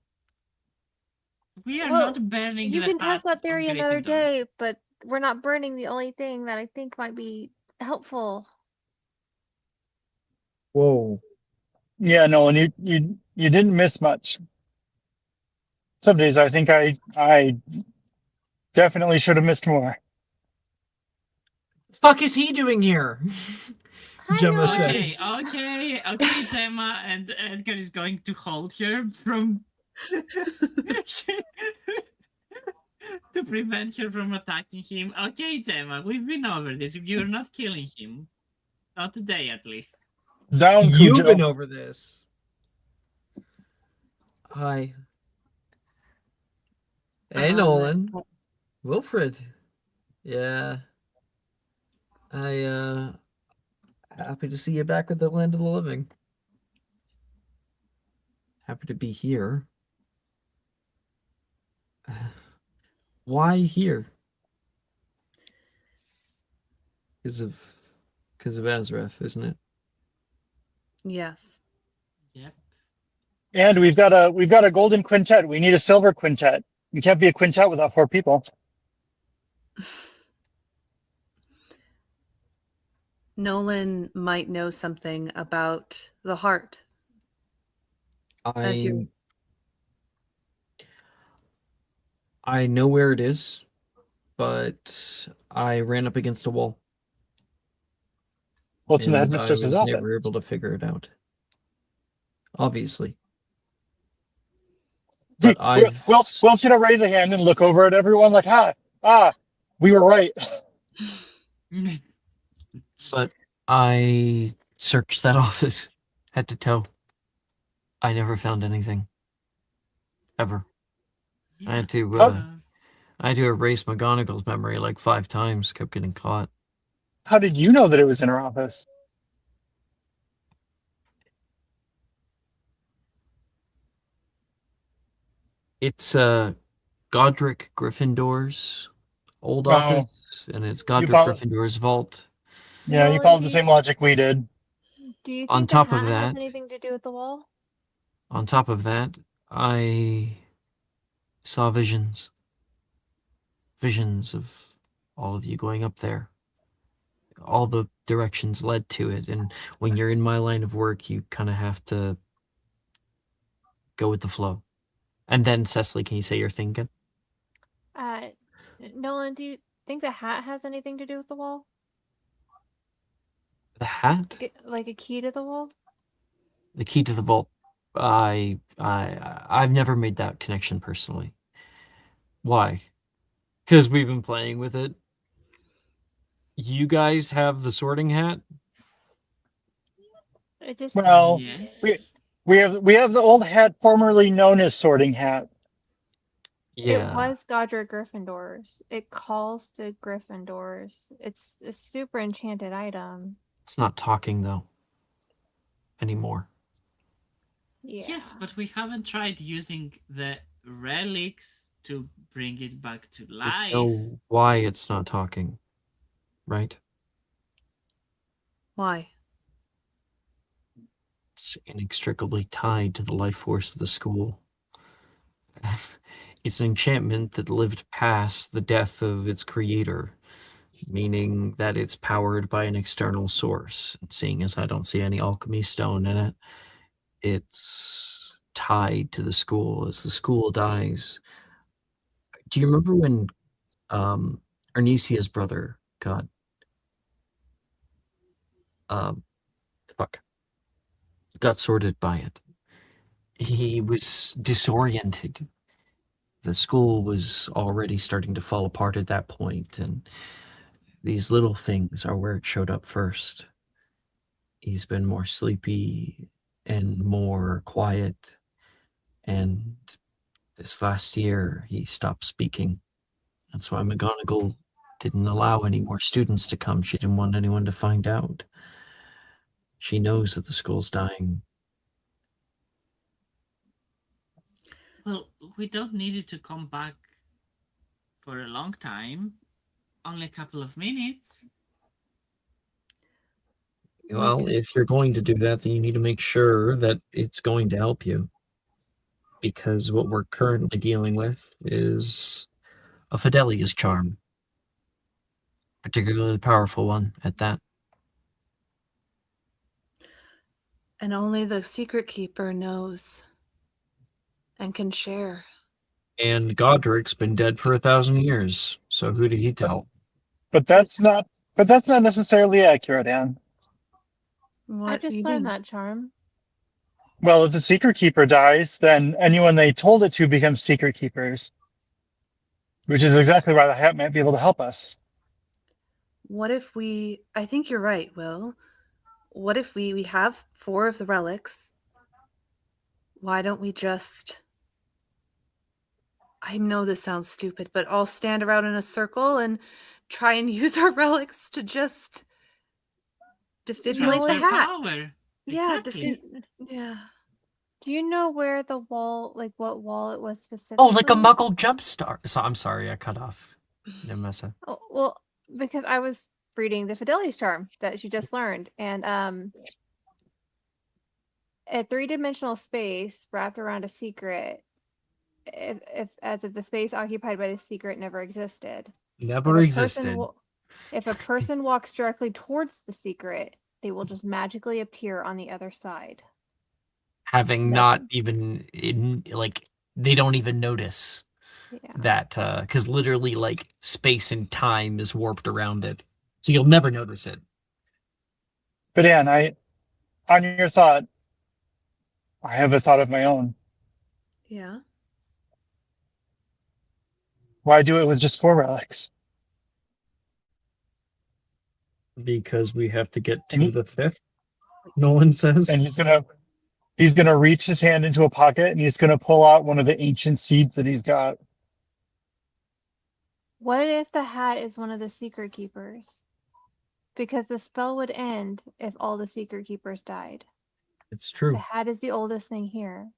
Speaker 1: We are
Speaker 5: Well,
Speaker 1: not burning
Speaker 5: you
Speaker 1: the
Speaker 5: can
Speaker 1: hat
Speaker 5: test that
Speaker 1: of
Speaker 5: theory another
Speaker 1: Gryffindor.
Speaker 5: day, but we're not burning the only thing that I think might be helpful.
Speaker 2: Whoa.
Speaker 10: Yeah, no, and you didn't miss much. Some days I think I definitely should have missed more.
Speaker 2: Fuck is he doing here?
Speaker 5: Hi,
Speaker 2: Gemma
Speaker 5: Nolan.
Speaker 1: Okay,
Speaker 2: says.
Speaker 1: okay, Gemma, and Edgar is going to hold her from to prevent her from attacking him. Okay, Gemma, we've been over this. You're not killing him. Not today, at least.
Speaker 10: Down,
Speaker 2: You've
Speaker 10: Cujo.
Speaker 2: been over this. Hi. Hey, Nolan. Wilfred. Yeah. Happy to see you back with the land of the living. Happy to be here. Why here? Because of Azrath, isn't it?
Speaker 3: Yes.
Speaker 1: Yep.
Speaker 10: And we've got a golden quintet. We need a silver quintet. We can't be a quintet without 4 people.
Speaker 3: Nolan might know something about the heart.
Speaker 2: I know where it is, but I ran up against a wall.
Speaker 10: What's in the
Speaker 2: and I
Speaker 10: headmistress's
Speaker 2: was
Speaker 10: office?
Speaker 2: never able to figure it out. Obviously. But
Speaker 10: Will's gonna raise a hand and look over at everyone like, we were right.
Speaker 2: But I searched that office head to toe. I never found anything. Ever. I had to erase McGonagall's memory like 5 times, kept getting caught.
Speaker 10: How did you know that it was in her office?
Speaker 2: It's Godric Gryffindor's old
Speaker 10: Oh.
Speaker 2: office, and it's Godric
Speaker 10: followed-
Speaker 2: Gryffindor's vault.
Speaker 10: Yeah, you followed the same logic we did.
Speaker 5: Do you think
Speaker 2: On
Speaker 5: the
Speaker 2: top
Speaker 5: hat
Speaker 2: of
Speaker 5: has
Speaker 2: that-
Speaker 5: anything to do with the wall?
Speaker 2: On top of that, I saw visions. Visions of all of you going up there. All the directions led to it, and when you're in my line of work, you kind of have to go with the flow. And then, Cecily, can you say your thing again?
Speaker 5: Nolan, do you think the hat has anything to do with the wall?
Speaker 2: The hat?
Speaker 5: Like a key to the wall?
Speaker 2: The key to the vault. I've never made that connection personally. Why? Because we've been playing with it. You guys have the sorting hat?
Speaker 5: It just
Speaker 10: Well,
Speaker 1: Yes.
Speaker 10: we have the old hat formerly known as Sorting Hat.
Speaker 2: Yeah.
Speaker 5: It was Godric Gryffindor's. It calls to Gryffindors. It's a super enchanted item.
Speaker 2: It's not talking, though. Anymore.
Speaker 5: Yeah.
Speaker 1: Yes, but we haven't tried using the relics to bring it back to
Speaker 2: You
Speaker 1: life.
Speaker 2: know why it's not talking, right?
Speaker 3: Why?
Speaker 2: It's inextricably tied to the life force of the school. It's an enchantment that lived past the death of its creator, meaning that it's powered by an external source. And seeing as I don't see any alchemy stone in it, it's tied to the school. As the school dies, do you remember when Arnesia's brother got sorted by it? He was disoriented. The school was already starting to fall apart at that point, and these little things are where it showed up first. He's been more sleepy and more quiet, and this last year he stopped speaking. That's why McGonagall didn't allow any more students to come. She didn't want anyone to find out. She knows that the school's dying.
Speaker 1: Well, we don't need it to come back for a long time. Only a couple of minutes.
Speaker 2: Well, if you're going to do that, then you need to make sure that it's going to help you. Because what we're currently dealing with is a Fidelius charm. Particularly powerful one at that.
Speaker 3: And only the secret keeper knows and can share.
Speaker 2: And Godric's been dead for 1,000 years, so who did he tell?
Speaker 10: But that's not necessarily accurate, Anne.
Speaker 3: What
Speaker 5: I
Speaker 3: do
Speaker 5: just
Speaker 3: you
Speaker 5: learned
Speaker 3: mean?
Speaker 5: that charm.
Speaker 10: Well, if the secret keeper dies, then anyone they told it to becomes secret keepers. Which is exactly why the hat might be able to help us.
Speaker 3: What if I think you're right, Will. What if we have 4 of the relics? Why don't we just, I know this sounds stupid, but all stand around in a circle and try and use our relics to just defibrillate the
Speaker 1: Transfer
Speaker 3: hat.
Speaker 1: power.
Speaker 3: Yeah,
Speaker 1: Exactly.
Speaker 3: yeah.
Speaker 5: Do you know where the wall, like what wall it was specifically?
Speaker 2: Oh, like a Muggle jump start. So I'm sorry, I cut off. Nemessa.
Speaker 5: Oh, well, because I was reading the Fidelius charm that she just learned, and a 3-dimensional space wrapped around a secret, if the space occupied by the secret never existed.
Speaker 2: Never existed.
Speaker 5: If a person walks directly towards the secret, they will just magically appear on the other side.
Speaker 2: Having not even they don't even notice that because literally like space and time is warped around it, so you'll never notice it.
Speaker 10: But Anne, on your thought, I have a thought of my own.
Speaker 3: Yeah.
Speaker 10: Why do it with just 4 relics?
Speaker 2: Because we have to get to the 5th. Nolan says,
Speaker 10: and he's gonna reach his hand into a pocket and he's gonna pull out one of the ancient seeds that he's got.
Speaker 5: What if the hat is one of the secret keepers? Because the spell would end if all the secret keepers died.
Speaker 2: It's true.
Speaker 5: The hat is the oldest thing here.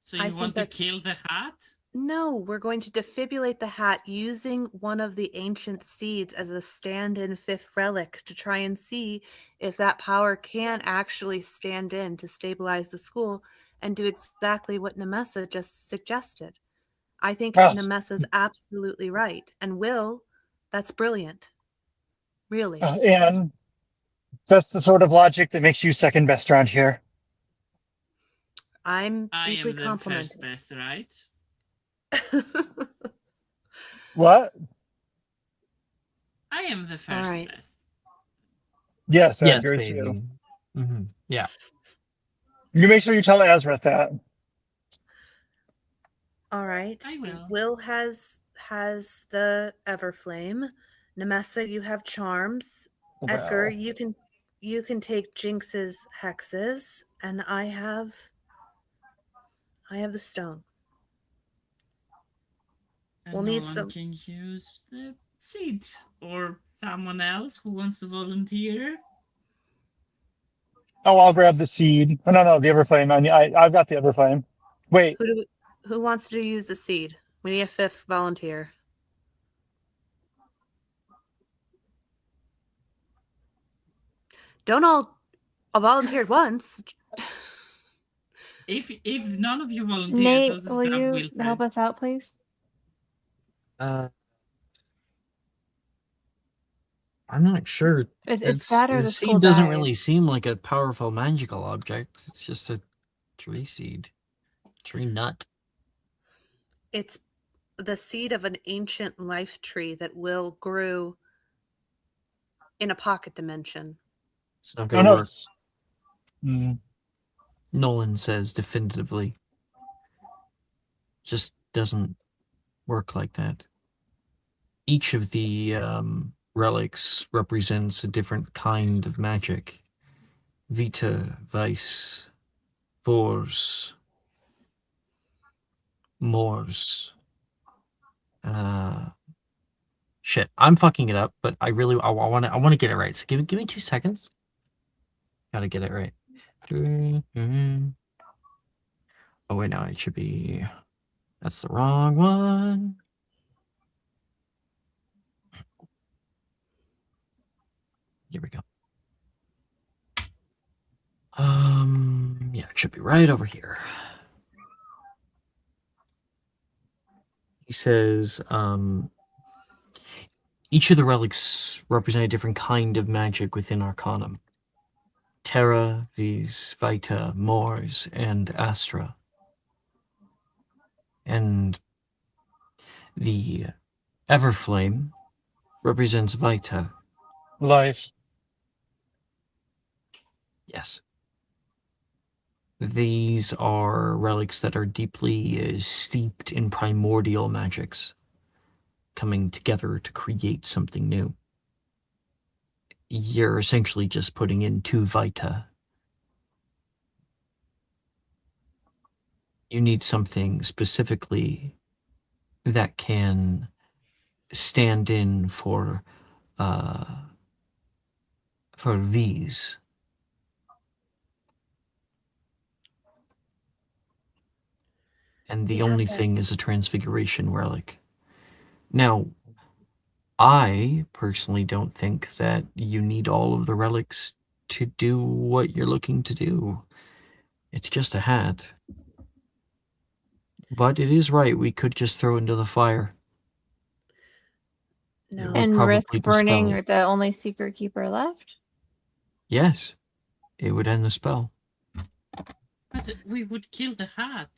Speaker 1: So you want to kill the hat?
Speaker 3: No, we're going to defibrillate the hat using one of the ancient seeds as a stand-in 5th relic to try and see if that power can actually stand in to stabilize the school and do exactly what Nemessa just suggested. I think Nemessa's absolutely right. And Will, that's brilliant. Really.
Speaker 10: And that's the sort of logic that makes you second best around here.
Speaker 3: I'm
Speaker 1: I
Speaker 3: deeply
Speaker 1: am the first
Speaker 3: complimented.
Speaker 1: best, right?
Speaker 10: What?
Speaker 1: I am the first
Speaker 3: right.
Speaker 1: best.
Speaker 10: Yes,
Speaker 2: Yes,
Speaker 10: Edgar, it's you.
Speaker 2: baby. Yeah.
Speaker 10: You make sure you tell Azrath that.
Speaker 3: All right.
Speaker 1: I will.
Speaker 3: Will has the Everflame. Nemessa, you have charms. Edgar,
Speaker 10: Well,
Speaker 3: you can take Jinx's hexes, and I have the stone.
Speaker 1: And
Speaker 3: We'll
Speaker 1: no
Speaker 3: need
Speaker 1: one
Speaker 3: some.
Speaker 1: can use the seed. Or someone else who wants to volunteer.
Speaker 10: oh, I'll grab the seed. Oh, no, the Everflame. I've got the Everflame. Wait,
Speaker 3: Who wants to use the seed? We need a 5th volunteer. Don't all volunteered once.
Speaker 1: If none of you volunteers, I'll
Speaker 5: Nate,
Speaker 1: just
Speaker 5: will
Speaker 1: grab
Speaker 5: you
Speaker 1: Wilfred.
Speaker 5: help us out, please?
Speaker 2: I'm not sure.
Speaker 5: It's that or
Speaker 2: The
Speaker 5: the school
Speaker 2: seed doesn't
Speaker 5: dies.
Speaker 2: really seem like a powerful magical object. It's just a tree seed, tree nut.
Speaker 3: It's the seed of an ancient life tree that will grew in a pocket dimension.
Speaker 2: It's not
Speaker 10: oh
Speaker 2: gonna
Speaker 10: no.
Speaker 2: work. Nolan says definitively. Just doesn't work like that. Each of the relics represents a different kind of magic. Vita, Vice, Vors, Mors. Shit, I'm fucking it up, but I want to get it right. So give me 2 seconds. Gotta get it right. Oh wait, no, it should be. That's the wrong one. Here we go. Yeah, it should be right over here. He says, each of the relics represent a different kind of magic within Arcanum. Terra, Vis, Vita, Mors, and Astra. And the Everflame represents Vita.
Speaker 10: Life.
Speaker 2: Yes. These are relics that are deeply steeped in primordial magics, coming together to create something new. You're essentially just putting in 2 Vita. You need something specifically that can stand in for these. And the only thing is a transfiguration relic. Now, I personally don't think that you need all of the relics to do what you're looking to do. It's just a hat. But it is right, we could just throw into the fire.
Speaker 3: No.
Speaker 5: And risk burning
Speaker 2: dispel it.
Speaker 5: the only secret keeper left?
Speaker 2: Yes, it would end the spell.
Speaker 1: But we would kill the hat.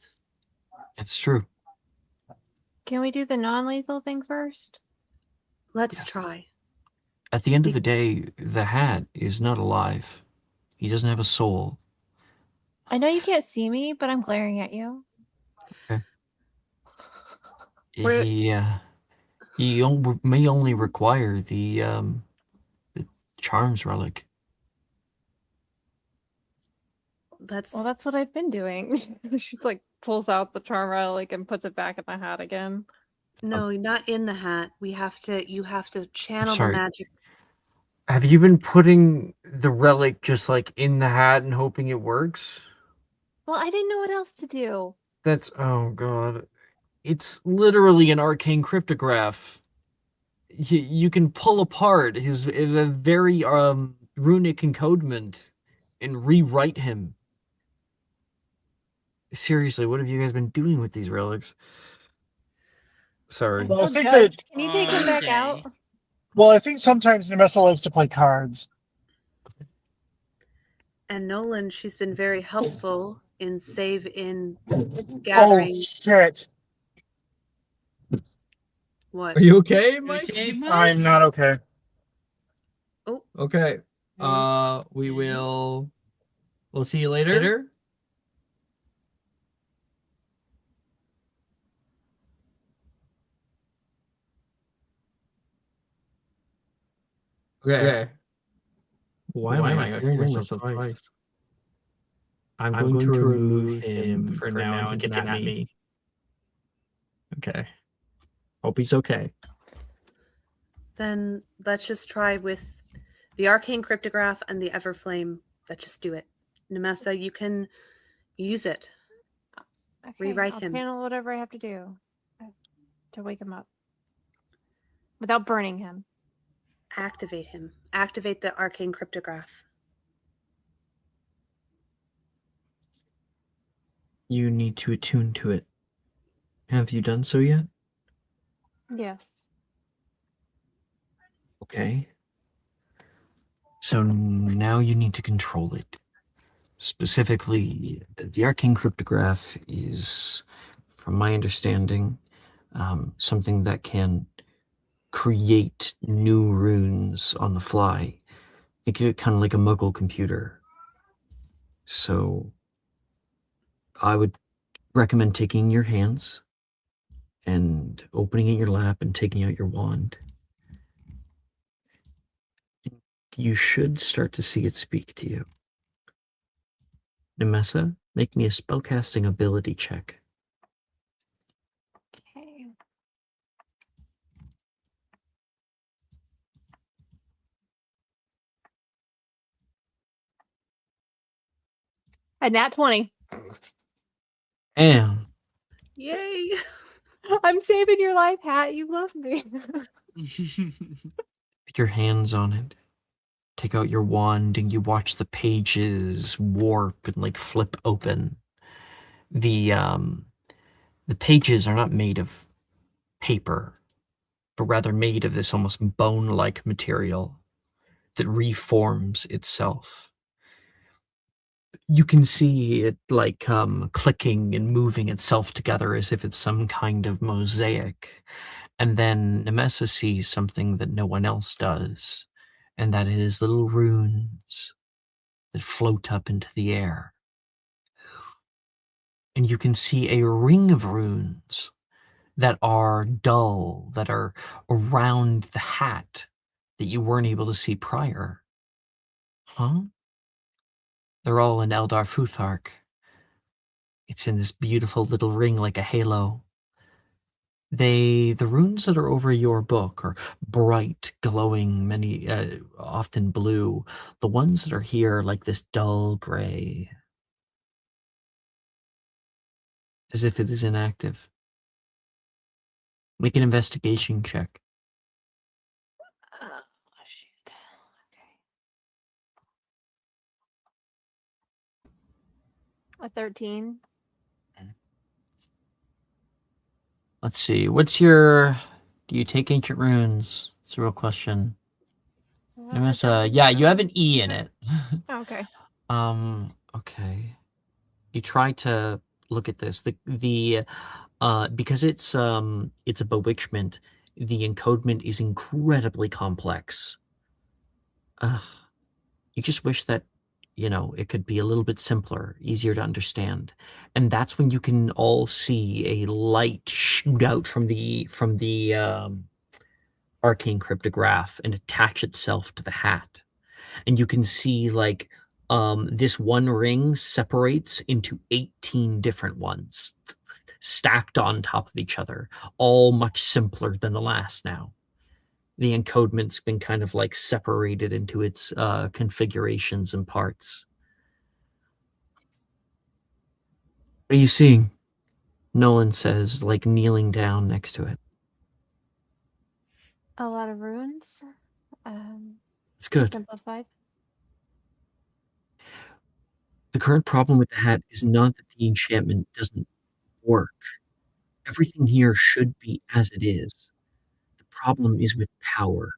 Speaker 2: It's true.
Speaker 5: Can we do the non-lethal thing first?
Speaker 3: Let's
Speaker 2: Yes.
Speaker 3: try.
Speaker 2: At the end of the day, the hat is not alive. He doesn't have a soul.
Speaker 5: I know you can't see me, but I'm glaring at you.
Speaker 2: He may only require the charms relic.
Speaker 3: Let's.
Speaker 5: Well, that's what I've been doing. She like pulls out the charm relic and puts it back in the hat again.
Speaker 3: No, not in the hat. You have to channel the
Speaker 2: sorry.
Speaker 3: magic.
Speaker 2: Have you been putting the relic just like in the hat and hoping it works?
Speaker 5: Well, I didn't know what else to do.
Speaker 2: That's, oh god. It's literally an arcane cryptograph. You can pull apart his the very runic encodement and rewrite him. Seriously, what have you guys been doing with these relics? Sorry.
Speaker 10: Well, I
Speaker 5: Oh,
Speaker 10: think
Speaker 5: Judge,
Speaker 10: that.
Speaker 5: can you take him back
Speaker 1: Okay.
Speaker 5: out?
Speaker 10: Well, I think sometimes Nemessa likes to play cards.
Speaker 3: And Nolan, she's been very helpful in save in
Speaker 10: Oh
Speaker 3: gathering.
Speaker 10: shit!
Speaker 3: What?
Speaker 4: Are you okay, Mike?
Speaker 1: Okay, Mike?
Speaker 10: I'm not okay.
Speaker 4: Okay. We will. We'll see you later. Okay. Why am I hearing myself twice? I'm going to remove him for now and he can at me. Okay. Hope he's okay.
Speaker 3: Then let's just try with the arcane cryptograph and the everflame. Let's just do it. Nemessa, you can use it.
Speaker 5: Okay,
Speaker 3: Rewrite
Speaker 5: I'll
Speaker 3: him.
Speaker 5: Panel whatever I have to do to wake him up without burning him.
Speaker 3: Activate him. Activate the arcane cryptograph.
Speaker 4: You need to attune to it. Have you done so yet?
Speaker 5: Yes.
Speaker 4: Okay. So now you need to control it. Specifically, the arcane cryptograph is, from my understanding, something that can create new runes on the fly. Think of it kind of like a Muggle computer. So I would recommend taking your hands and opening in your lap and taking out your wand. You should start to see it speak to you. Nemessa, make me a spellcasting ability check.
Speaker 5: Okay. A nat 20.
Speaker 4: And
Speaker 3: Yay!
Speaker 5: I'm saving your life, Hat. You love me.
Speaker 4: put your hands on it. Take out your wand and you watch the pages warp and like flip open. The pages are not made of paper, but rather made of this almost bone-like material that reforms itself. You can see it like clicking and moving itself together as if it's some kind of mosaic. And then Nemessa sees something that no one else does, and that is little runes that float up into the air. And you can see a ring of runes that are dull, that are around the hat that you weren't able to see prior. Huh? They're all in Eldar Futhark. It's in this beautiful little ring like a halo. The runes that are over your book are bright, glowing, many often blue. The ones that are here are like this dull gray, as if it is inactive. Make an investigation check.
Speaker 5: Oh, shit. Okay. A 13.
Speaker 4: Let's see. Do you take ancient runes? It's a real question. Yeah, you have an E in it.
Speaker 5: Oh, okay.
Speaker 4: You try to look at this. Because it's a bewitchment, the encodement is incredibly complex. You just wish that, it could be a little bit simpler, easier to understand. And that's when you can all see a light shoot out from the arcane cryptograph and attach itself to the hat. And you can see like this one ring separates into 18 different ones stacked on top of each other, all much simpler than the last now. The encodement's been kind of like separated into its configurations and parts. What are you seeing? Nolan says, like kneeling down next to it.
Speaker 5: A lot of ruins.
Speaker 4: It's good.
Speaker 5: Simplified.
Speaker 4: The current problem with the hat is not that the enchantment doesn't work. Everything here should be as it is. The problem is with power.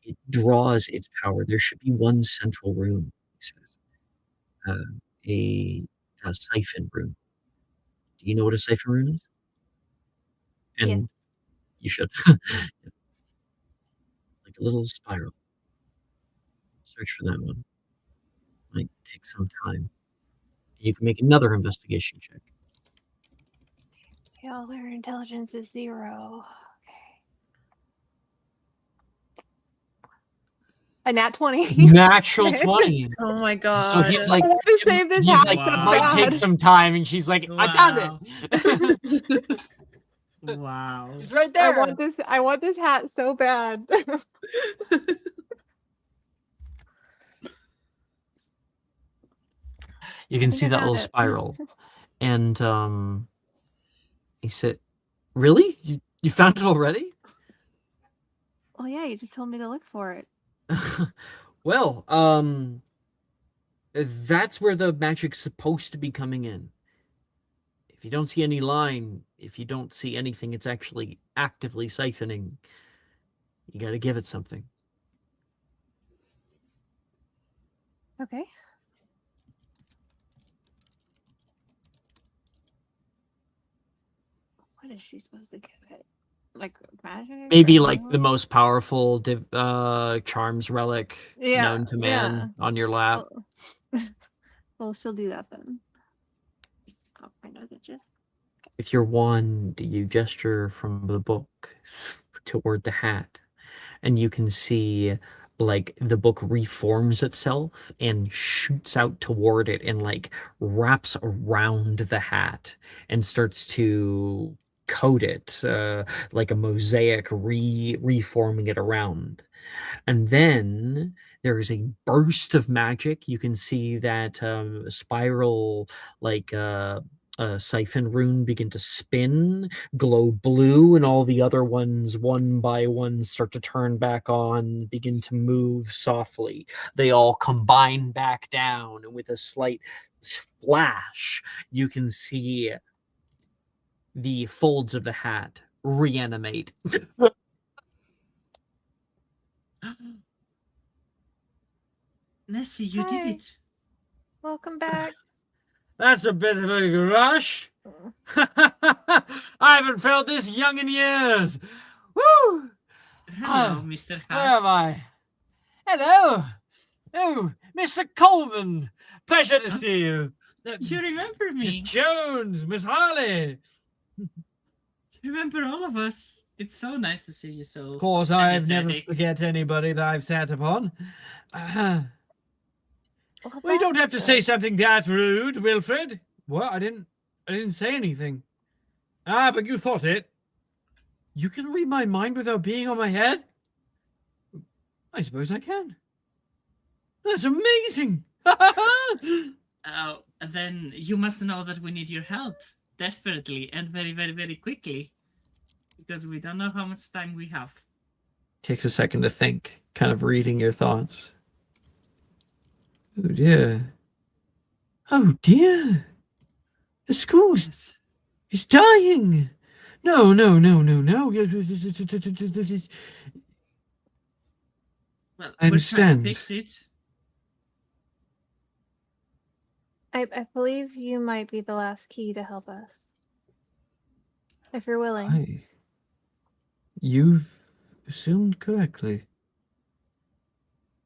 Speaker 4: It draws its power. There should be one central rune, he says.
Speaker 2: a siphon rune. Do you know what a siphon rune is? And
Speaker 5: Yes.
Speaker 2: you should. Like a little spiral. Search for that one. Might take some time. You can make another investigation check.
Speaker 5: Okay, all their intelligence is 0. Okay. A nat 20.
Speaker 2: Natural 20.
Speaker 3: Oh my
Speaker 2: So
Speaker 3: god.
Speaker 2: he's like,
Speaker 5: I want to save this
Speaker 2: he's
Speaker 5: hat
Speaker 2: like,
Speaker 5: so
Speaker 1: Wow.
Speaker 2: might take
Speaker 5: bad.
Speaker 2: some time, and she's like, I found it.
Speaker 1: Wow.
Speaker 2: It's right
Speaker 5: I
Speaker 2: there.
Speaker 5: want this hat so bad.
Speaker 2: You can
Speaker 5: think
Speaker 2: see
Speaker 5: I
Speaker 2: that
Speaker 5: found
Speaker 2: little
Speaker 5: it.
Speaker 2: spiral, and he said, "Really? You found it already?"
Speaker 5: Well, yeah, you just told me to look for it.
Speaker 2: Well, that's where the magic's supposed to be coming in. If you don't see any line, if you don't see anything, it's actually actively siphoning. You got to give it something.
Speaker 5: Okay. What is she supposed to give it? Like magic?
Speaker 2: Maybe
Speaker 5: or
Speaker 2: like the
Speaker 5: what?
Speaker 2: most powerful charms relic known to man on your lap.
Speaker 5: Well, she'll do that then. Oh, my nose itches.
Speaker 2: With your wand, you gesture from the book toward the hat, and you can see like the book reforms itself and shoots out toward it and like wraps around the hat and starts to coat it like a mosaic, reforming it around. And then there is a burst of magic. You can see that spiral, like siphon rune begin to spin, glow blue, and all the other ones, one by one, start to turn back on, begin to move softly. They all combine back down, and with a slight flash, you can see the folds of the hat reanimate.
Speaker 1: Nessie, you did
Speaker 5: Hi.
Speaker 1: it.
Speaker 5: Welcome back.
Speaker 4: That's a bit of a rush. I haven't felt this young in years. Woo!
Speaker 1: Hello,
Speaker 4: Ah,
Speaker 1: Mr.
Speaker 4: Where
Speaker 1: Hart.
Speaker 4: am I? Hello. Oh, Mr. Coleman. Pleasure to see you.
Speaker 1: You remember
Speaker 4: Miss
Speaker 1: me.
Speaker 4: Jones, Miss Harley.
Speaker 1: You remember all of us. It's so nice to see you so
Speaker 4: Of course, I've never
Speaker 1: energetic.
Speaker 4: forget anybody that I've sat upon.
Speaker 5: Well,
Speaker 4: Well, you don't have
Speaker 5: that's
Speaker 4: to say
Speaker 5: good.
Speaker 4: something that rude, Wilfred. What? I didn't say anything. Ah, but you thought it. You can read my mind without being on my head? I suppose I can. That's amazing.
Speaker 1: Oh, then you must know that we need your help desperately and very, very, very quickly because we don't know how much time we have.
Speaker 4: Takes a second to think, kind of reading your thoughts. Oh dear. Oh dear. The school's
Speaker 1: Yes.
Speaker 4: is dying. No.
Speaker 1: Well,
Speaker 4: I
Speaker 1: we're trying
Speaker 4: understand.
Speaker 1: to fix it.
Speaker 5: I believe you might be the last key to help us. If you're willing.
Speaker 4: Hi. You've assumed correctly.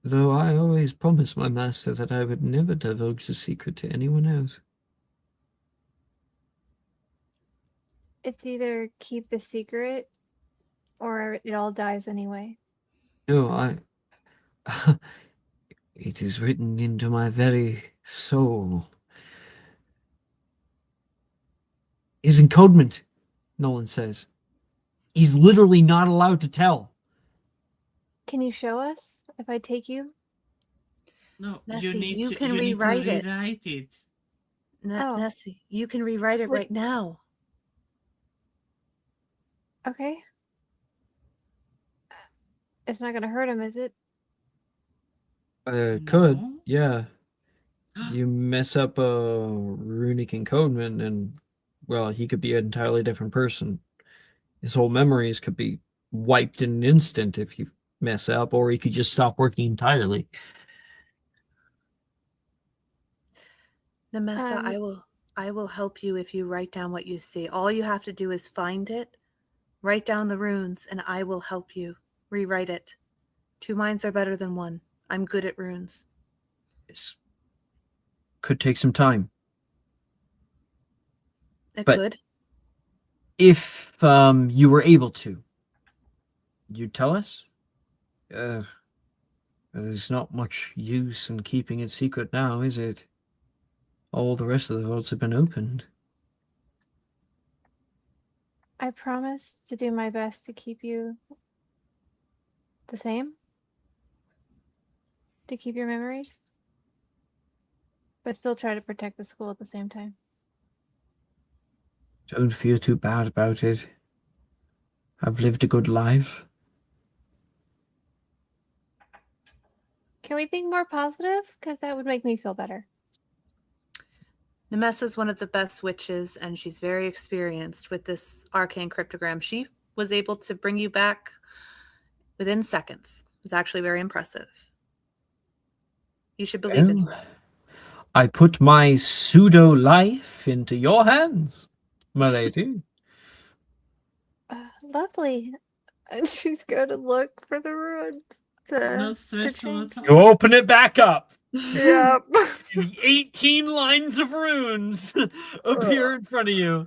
Speaker 4: Though I always promised my master that I would never divulge the secret to anyone else.
Speaker 5: It's either keep the secret or it all dies anyway.
Speaker 4: No, it is written into my very soul. His encodement, Nolan says. He's literally not allowed to tell.
Speaker 5: Can you show us if I take you?
Speaker 1: No,
Speaker 3: Nessie,
Speaker 1: you need
Speaker 3: you
Speaker 1: to,
Speaker 3: can
Speaker 1: you need to
Speaker 3: rewrite it.
Speaker 1: rewrite it.
Speaker 5: Oh.
Speaker 3: Nessie, you can rewrite it
Speaker 5: Wait.
Speaker 3: right now.
Speaker 5: Okay. It's not gonna hurt him, is it?
Speaker 4: Could,
Speaker 1: No.
Speaker 4: yeah. You mess up a runic encodement and, well, he could be an entirely different person. His whole memories could be wiped in an instant if you mess up, or he could just stop working entirely.
Speaker 3: Nemessa,
Speaker 5: Um,
Speaker 3: I will I will help you if you write down what you see. All you have to do is find it, write down the runes, and I will help you rewrite it. 2 minds are better than 1. I'm good at runes.
Speaker 8: This could take some time.
Speaker 3: It
Speaker 8: But-
Speaker 3: could.
Speaker 8: If you were able to, you'd tell us? There's not much use in keeping it secret now, is it? All the rest of the vaults have been opened.
Speaker 5: I promise to do my best to keep you the same. To keep your memories. But still try to protect the school at the same time.
Speaker 8: Don't feel too bad about it. I've lived a good life.
Speaker 5: Can we think more positive? Because that would make me feel better.
Speaker 3: Nemessa's one of the best witches, and she's very experienced with this arcane cryptogram. She was able to bring you back within seconds. It was actually very impressive. You should believe in her.
Speaker 8: Well, I put my pseudo life into your hands, my lady.
Speaker 5: Lovely. And she's going to look for the ruins.
Speaker 1: Not stressful
Speaker 5: change.
Speaker 1: at
Speaker 4: You
Speaker 1: all.
Speaker 4: open it back up.
Speaker 5: Yep.
Speaker 4: And 18 lines of runes appear in front of you.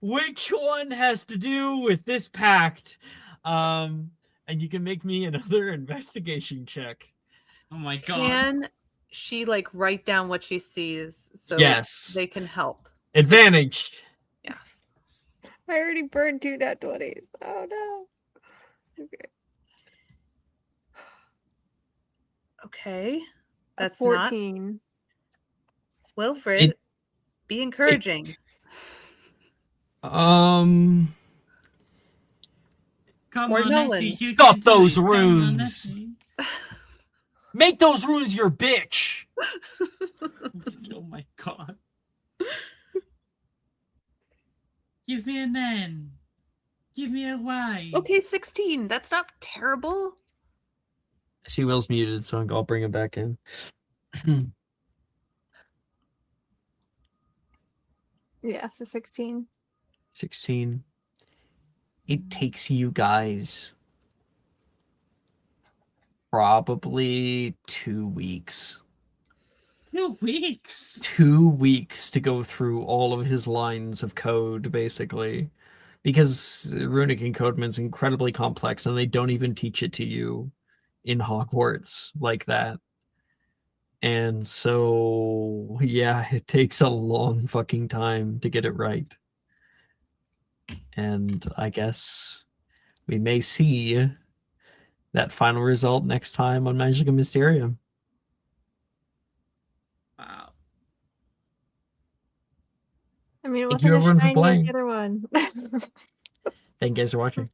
Speaker 4: Which one has to do with this pact? And you can make me another investigation check.
Speaker 1: Oh my god.
Speaker 3: Can she write down what she sees so
Speaker 4: Yes.
Speaker 3: they can help?
Speaker 4: Advantage.
Speaker 3: Yes.
Speaker 5: I already burned 2 nat 20s. Oh no. Okay.
Speaker 3: Okay. That's
Speaker 5: 14.
Speaker 3: not Wilfred. Be encouraging.
Speaker 1: Come
Speaker 3: Or
Speaker 1: on,
Speaker 3: Nolan.
Speaker 1: Nessie, you
Speaker 4: Stop
Speaker 1: can do
Speaker 4: those
Speaker 1: it. Come on,
Speaker 4: runes.
Speaker 1: Nessie.
Speaker 4: Make those runes your bitch.
Speaker 1: Oh my god. Give me an N. Give me a Y.
Speaker 3: Okay, 16. That's not terrible.
Speaker 2: I see Will's muted, so I'll bring him back in.
Speaker 5: Yeah, so 16.
Speaker 2: 16. It takes you guys probably 2 weeks.
Speaker 1: 2 weeks.
Speaker 2: 2 weeks to go through all of his lines of code, basically. Because runic encodement's incredibly complex, and they don't even teach it to you in Hogwarts like that. And so, yeah, it takes a long fucking time to get it right. And I guess we may see that final result next time on Magic and Mysterium.
Speaker 1: Wow.
Speaker 5: I mean, it
Speaker 2: Thank you
Speaker 5: wasn't as
Speaker 2: everyone for
Speaker 5: shiny as
Speaker 2: playing.
Speaker 5: the other one.
Speaker 2: Thank you guys for watching.